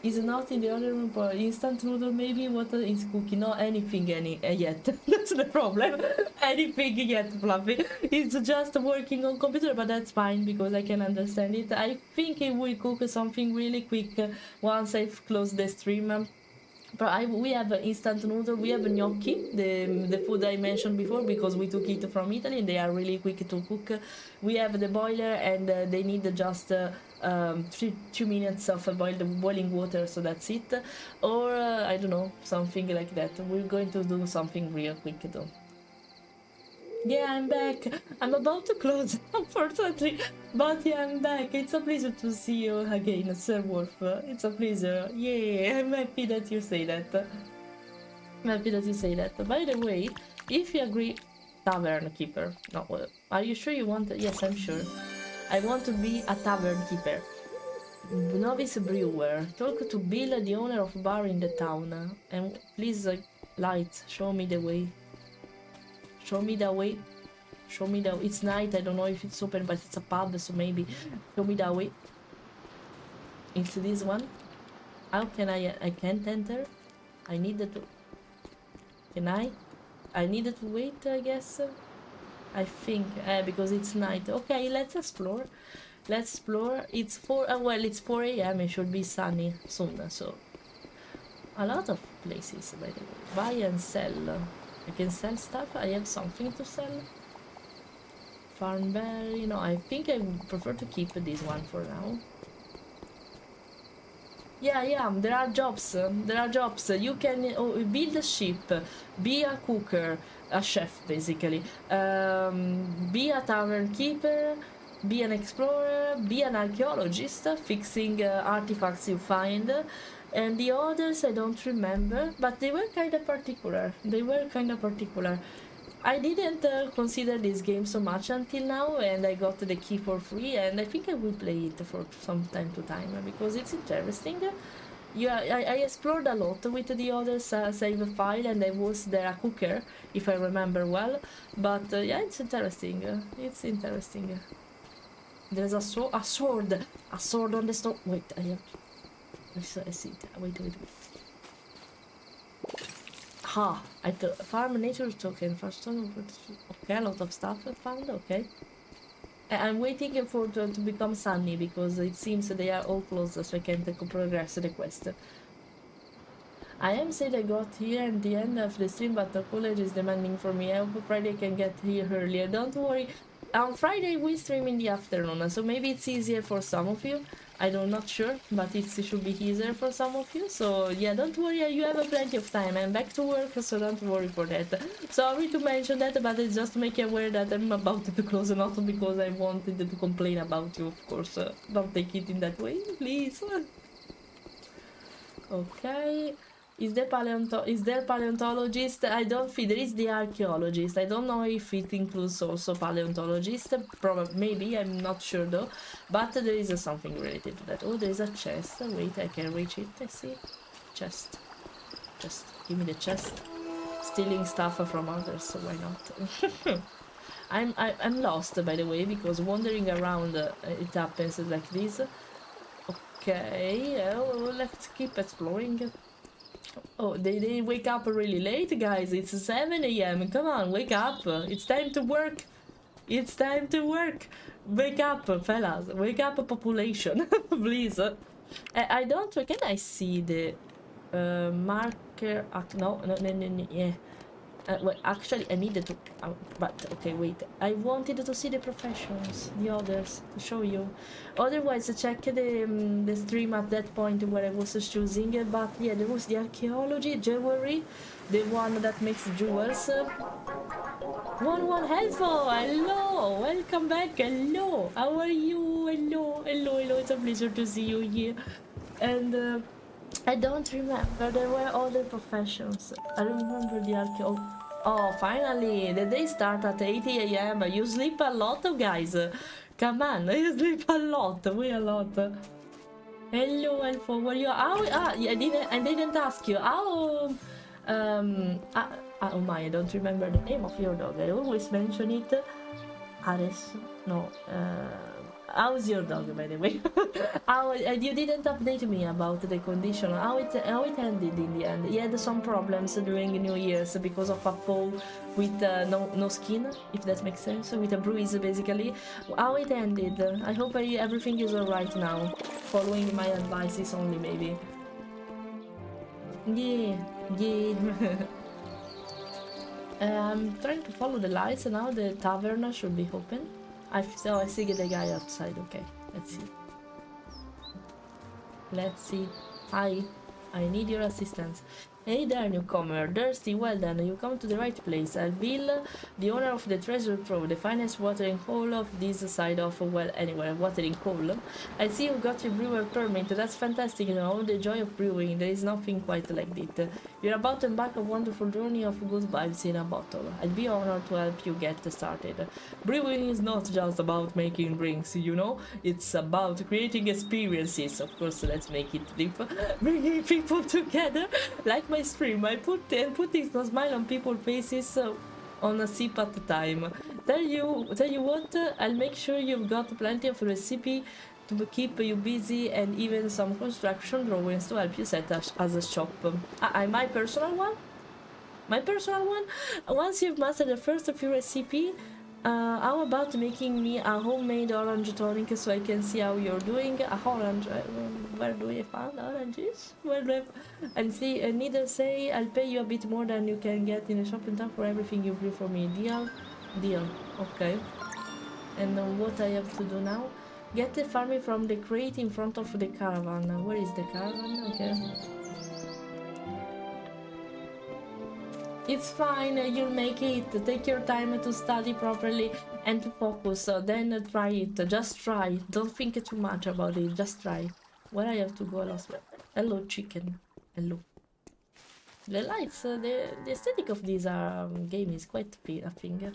Is not in the other room for instant noodle? Maybe what is cooking? Not anything yet. That's the problem. Anything yet, Fluffy. It's just working on computer, but that's fine because I can understand it. I think it will cook something really quick once I've closed the stream. But we have instant noodle, we have gnocchi, the food I mentioned before, because we took it from Italy and they are really quick to cook. We have the boiler and they need just 2 minutes of boiling water, so that's it. Or I don't know, something like that. We're going to do something real quick though. Yeah, I'm back. I'm about to close, unfortunately. But yeah, I'm back. It's a pleasure to see you again, Sir Wolf. It's a pleasure. Yeah, I'm happy that you say that. I'm happy that you say that. By the way, if you agree, tavern keeper. No, are you sure you want? Yes, I'm sure. I want to be a tavern keeper. Novice brewer. Talk to Bill, the owner of bar in the town. And please, light, show me the way. Show me the way. Show me the way. It's night. I don't know if it's open, but it's a pub, so maybe. Show me the way. It's this one. How can I can't enter. I need to. Can I? I needed to wait, I guess. I think because it's night. Okay, let's explore. Let's explore. It's 4. Well, it's 4 a.m. It should be sunny soon. So a lot of places, by the way. Buy and sell. I can sell stuff. I have something to sell. Farmberry. No, I think I prefer to keep this one for now. Yeah, there are jobs. There are jobs. You can build a ship, be a cooker, a chef basically, be a tavern keeper, be an explorer, be an archaeologist, fixing artifacts you find. And the others I don't remember, but they were kind of particular. I didn't consider this game so much until now, and I got the key for free, and I think I will play it for some time to time because it's interesting. Yeah, I explored a lot with the others save file, and I was there a cooker, if I remember well. But yeah, it's interesting. It's interesting. There's a sword on the stone. Wait, I have. I see it. Wait. Ha! I farm nature token first one. Okay, a lot of stuff I found. Okay. I'm waiting for to become sunny because it seems they are all closed, so I can't progress the quest. I am said I got here at the end of the stream, but the college is demanding for me. I hope Friday I can get here earlier. Don't worry. On Friday we stream in the afternoon, so maybe it's easier for some of you. I'm not sure, but it should be easier for some of you. So yeah, don't worry, you have plenty of time. I'm back to work, so don't worry for that. Sorry to mention that, but it's just to make you aware that I'm about to close, not because I wanted to complain about you, of course. Don't take it in that way, please. Okay. Is there paleontologist? I don't think there is the archaeologist. I don't know if it includes also paleontologist. Probably, maybe, I'm not sure though. But there is something related to that. Oh, there is a chest. Wait, I can reach it. I see. Chest. Just give me the chest. Stealing stuff from others, so why not? I'm lost, by the way, because wandering around it happens like this. Okay, well, let's keep exploring. Oh, they wake up really late, guys. It's 7 a.m. Come on, wake up. It's time to work. It's time to work. Wake up, fellas. Wake up, population. Please. I don't... Can I see the marker? No, yeah. Well, actually, I needed to... but, okay, wait. I wanted to see the professions, the others, to show you. Otherwise, check the stream at that point where I was choosing. But, yeah, there was the archaeology, jewelry, the one that makes jewels. 1-1 helpful! Hello! Welcome back! Hello! How are you? Hello! Hello, hello! It's a pleasure to see you here. And, I don't remember, there were other professions. I remember the archaeology. Oh, finally! The day starts at 8 AM. You sleep a lot, guys. Come on, you sleep a lot, way a lot. Hello, Elfo, where you are? Yeah, I didn't ask you. How... oh my, I don't remember the name of your dog. I always mention it. Ares? No, how's your dog, by the way? You didn't update me about the condition. How it ended in the end. He had some problems during New Year's because of a paw with no skin, if that makes sense, with a bruise basically. How it ended. I hope everything is alright now. Following my advices only, maybe. Yeah. I'm trying to follow the lights now. The tavern should be open. I see the guy outside. Okay, let's see. Hi, I need your assistance. Hey there, newcomer. Thirsty? Well then, you come to the right place. I'll Bill, the owner of the treasure trove, the finest watering hole of this side of, well, anywhere, watering hole. I see you got your brewer permit. That's fantastic, you know, the joy of brewing. There is nothing quite like it. You're about to embark on a wonderful journey of good vibes in a bottle. I'd be honored to help you get started. Brewing is not just about making drinks, you know? It's about creating experiences. Of course, let's make it deep. Bringing people together. Like my stream, I putting a smile on people's faces on a sip at a time. Tell you what, I'll make sure you've got plenty of recipe to keep you busy and even some construction drawings to help you set as a shop. My personal one? My personal one? Once you've mastered the first few recipe, how about making me a homemade orange tonic so I can see how you're doing? A orange? Where do we find oranges? And see, neither say I'll pay you a bit more than you can get in a shop in town for everything you brew for me. Deal? Deal. Okay. And what I have to do now? Get the farming from the crate in front of the caravan. Where is the caravan? Okay. It's fine, you'll make it. Take your time to study properly and to focus. Then try it. Just try. Don't think too much about it. Just try. Where I have to go last? Hello, chicken. Hello. The lights, the aesthetic of this game is quite a finger.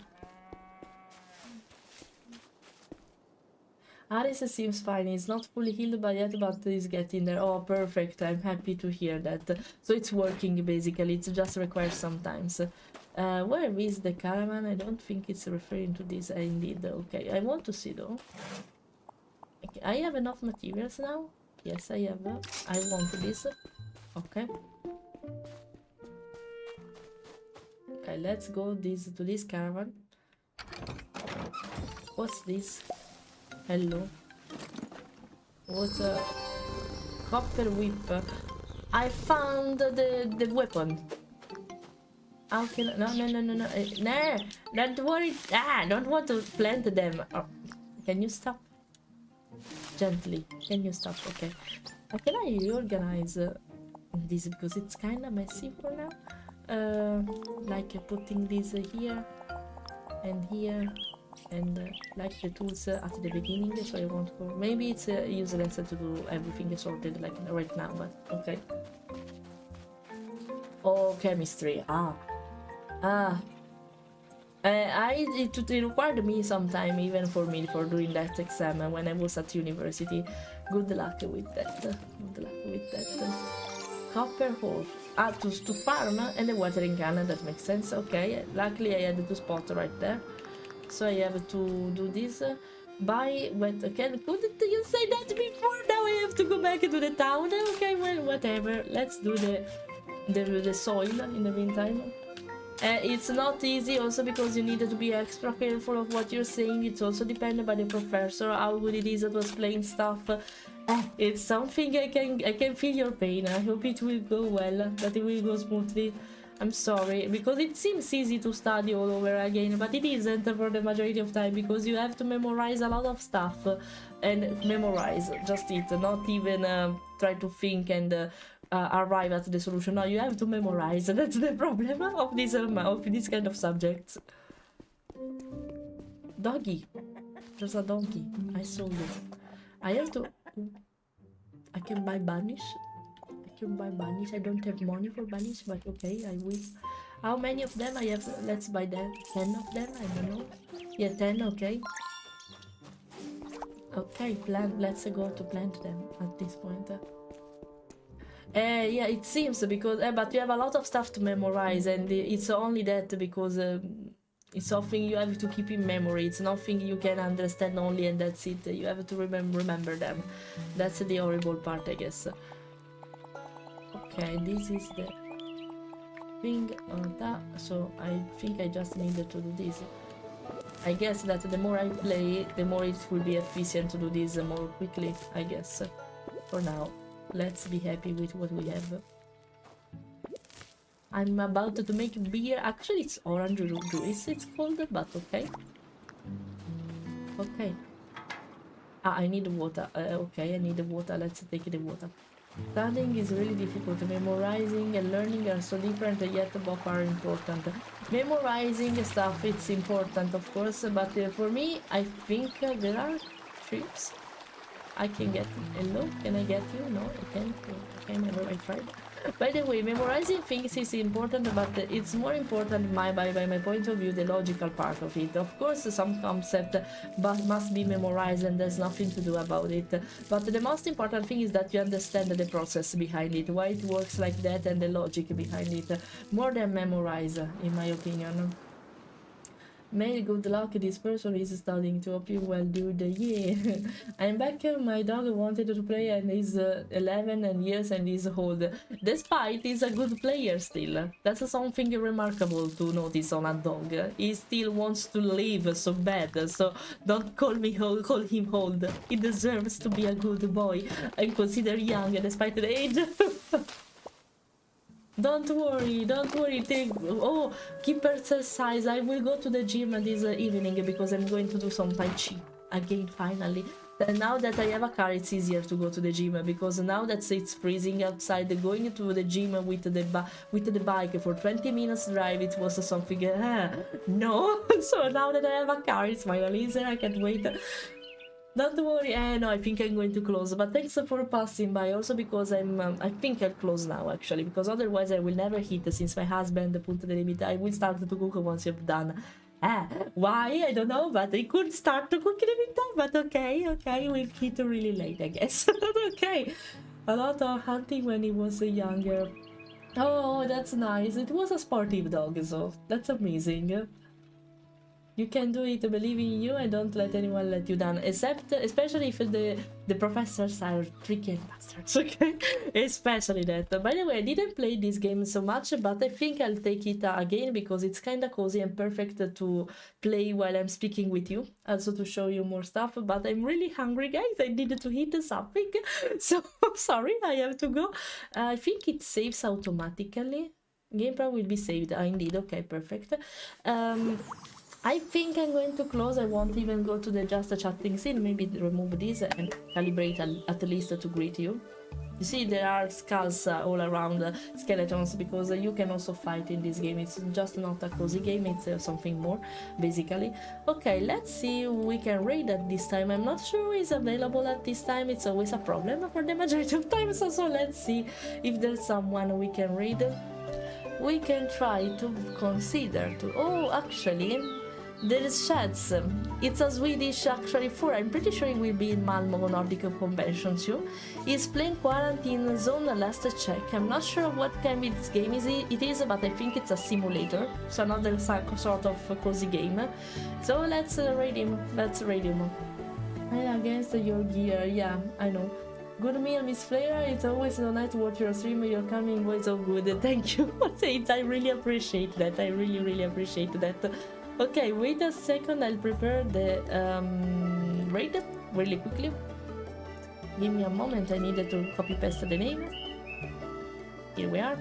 Aris seems fine. He's not fully healed by yet, but he's getting there. Oh, perfect. I'm happy to hear that. So it's working, basically. It just requires sometimes. Where is the caravan? I don't think it's referring to this. Indeed. Okay, I want to see, though. Okay, I have enough materials now. Yes, I have. I want this. Okay. Okay, let's go to this caravan. What's this? Hello. What's a copper whip? I found the weapon. How can no. No, don't worry. Don't want to plant them. Oh. Can you stop? Gently. Can you stop? Okay. Can I reorganize this because it's kind of messy for now? Like putting this here and here. And like the tools at the beginning, so I want to... Maybe it's useless to do everything sorted like right now, but okay. Oh, chemistry. It required me some time even for me for doing that exam when I was at university. Good luck with that. Good luck with that. Copper hole. To farm and the watering can, that makes sense. Okay, luckily I had to spot right there. So I have to do this. Buy wet. Couldn't you say that before? Now I have to go back to the town. Okay, well, whatever. Let's do the soil in the meantime. It's not easy also because you need to be extra careful of what you're saying. It's also dependent by the professor how good it is to explain stuff It's something I can feel your pain. I hope it will go well, that it will go smoothly. I'm sorry, because it seems easy to study all over again, but it isn't for the majority of time, because you have to memorize a lot of stuff, and memorize, just it, not even try to think and arrive at the solution. No, you have to memorize. That's the problem of this kind of subjects. Doggy, there's a donkey. I sold it. I have to. I can buy banish. I don't have money for banish, but okay, I will. How many of them I have? Let's buy them. 10 of them, I don't know. Yeah, 10, okay. Okay, plant. Let's go to plant them at this point. Yeah, it seems, because but you have a lot of stuff to memorize, and it's only that because it's something you have to keep in memory. It's nothing you can understand only, and that's it. You have to remember them. That's the horrible part, I guess. Okay, this is the thing on that, so I think I just needed to do this. I guess that the more I play, the more it will be efficient to do this more quickly, I guess. For now, let's be happy with what we have. I'm about to make beer. Actually, it's orange juice, it's called, but okay. Okay. I need water. Okay, I need water. Let's take the water. Studying is really difficult. Memorizing and learning are so different, yet both are important. Memorizing stuff, it's important, of course, but for me, I think there are trips. I can get you. Hello, can I get you? No, I can't. Okay, never. I tried. By the way, memorizing things is important, but it's more important, by my point of view, the logical part of it. Of course, some concept must be memorized, and there's nothing to do about it. But the most important thing is that you understand the process behind it, why it works like that, and the logic behind it, more than memorize, in my opinion. May good luck, this person is studying, to hope you well, dude. Yeah. I'm back. My dog wanted to play, and he's 11 years and he's old. Despite he's a good player still. That's something remarkable to notice on a dog. He still wants to live so bad, so don't call him old. He deserves to be a good boy and considered young despite the age. Don't worry, keep exercise. I will go to the gym this evening because I'm going to do some Tai Chi again, finally. And now that I have a car, it's easier to go to the gym, because now that it's freezing outside, going to the gym with the bike for 20 minutes drive, it was something, no. So now that I have a car, it's finally easier, I can't wait. Don't worry, no, I think I'm going to close, but thanks for passing by, also because I think I'll close now, actually, because otherwise I will never hit, since my husband put the limit. I will start to cook once you're done. Why? I don't know, but I could start to cook in the meantime, but okay, we'll hit really late, I guess. Okay, a lot of hunting when he was younger. Oh, that's nice. It was a sportive dog, so that's amazing. You can do it, believe in you, and don't let anyone let you down, especially if the professors are tricky and bastards, okay? Especially that. By the way, I didn't play this game so much, but I think I'll take it again, because it's kinda cozy and perfect to play while I'm speaking with you, also to show you more stuff. But I'm really hungry, guys. I needed to eat something, so sorry, I have to go. I think it saves automatically. Gameplay will be saved. Indeed, okay, perfect. I think I'm going to close. I won't even go to the just chatting scene. Maybe remove this and calibrate at least to greet you. You see, there are skulls all around, skeletons, because you can also fight in this game. It's just not a cozy game, it's something more, basically. Okay, let's see who we can raid at this time. I'm not sure who is available at this time. It's always a problem for the majority of times, so let's see if there's someone we can raid. We can try to consider to... Oh, actually... There is Sheds. It's a Swedish actually for. I'm pretty sure it will be in Malmo Nordic Convention too. It's playing Quarantine Zone last check. I'm not sure what kind of this game it is, but I think it's a simulator. So another sort of cozy game. So let's raid him. Against your gear, yeah, I know. Good meal, Miss Fleira. It's always so nice to watch your stream. Your coming was so good. Thank you. I really appreciate that. I really appreciate that. Okay, wait a second, I'll prepare the raid really quickly. Give me a moment, I needed to copy paste the name. Here we are.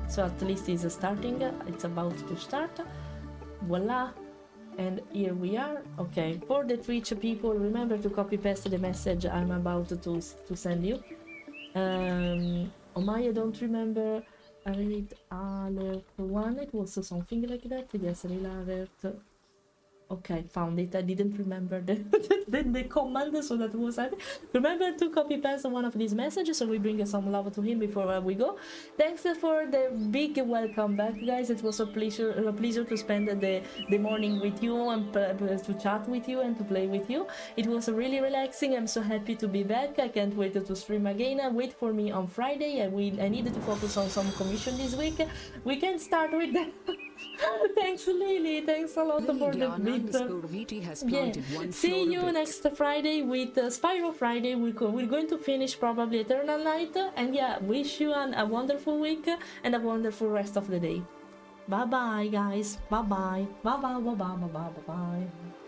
So at least it's starting, it's about to start. Voila. And here we are. Okay, for the Twitch people, remember to copy paste the message I'm about to send you. I don't remember. Read alert 1, it was something like that. Yes, read alert. Okay, found it. I didn't remember the command, so that was happy. Remember to copy paste one of these messages so we bring some love to him before we go. Thanks for the big welcome back, guys. It was a pleasure to spend the morning with you and to chat with you and to play with you. It was really relaxing. I'm so happy to be back. I can't wait to stream again. Wait for me on Friday. I needed to focus on some commission this week. We can start with that. Thanks, Lily. Thanks a lot for the bit. Yeah. See you next Friday with Spyro Friday. We're going to finish probably Eternal Night. And yeah, wish you a wonderful week and a wonderful rest of the day. Bye bye, guys. Bye bye. Bye bye. Bye bye. Bye bye. Bye bye.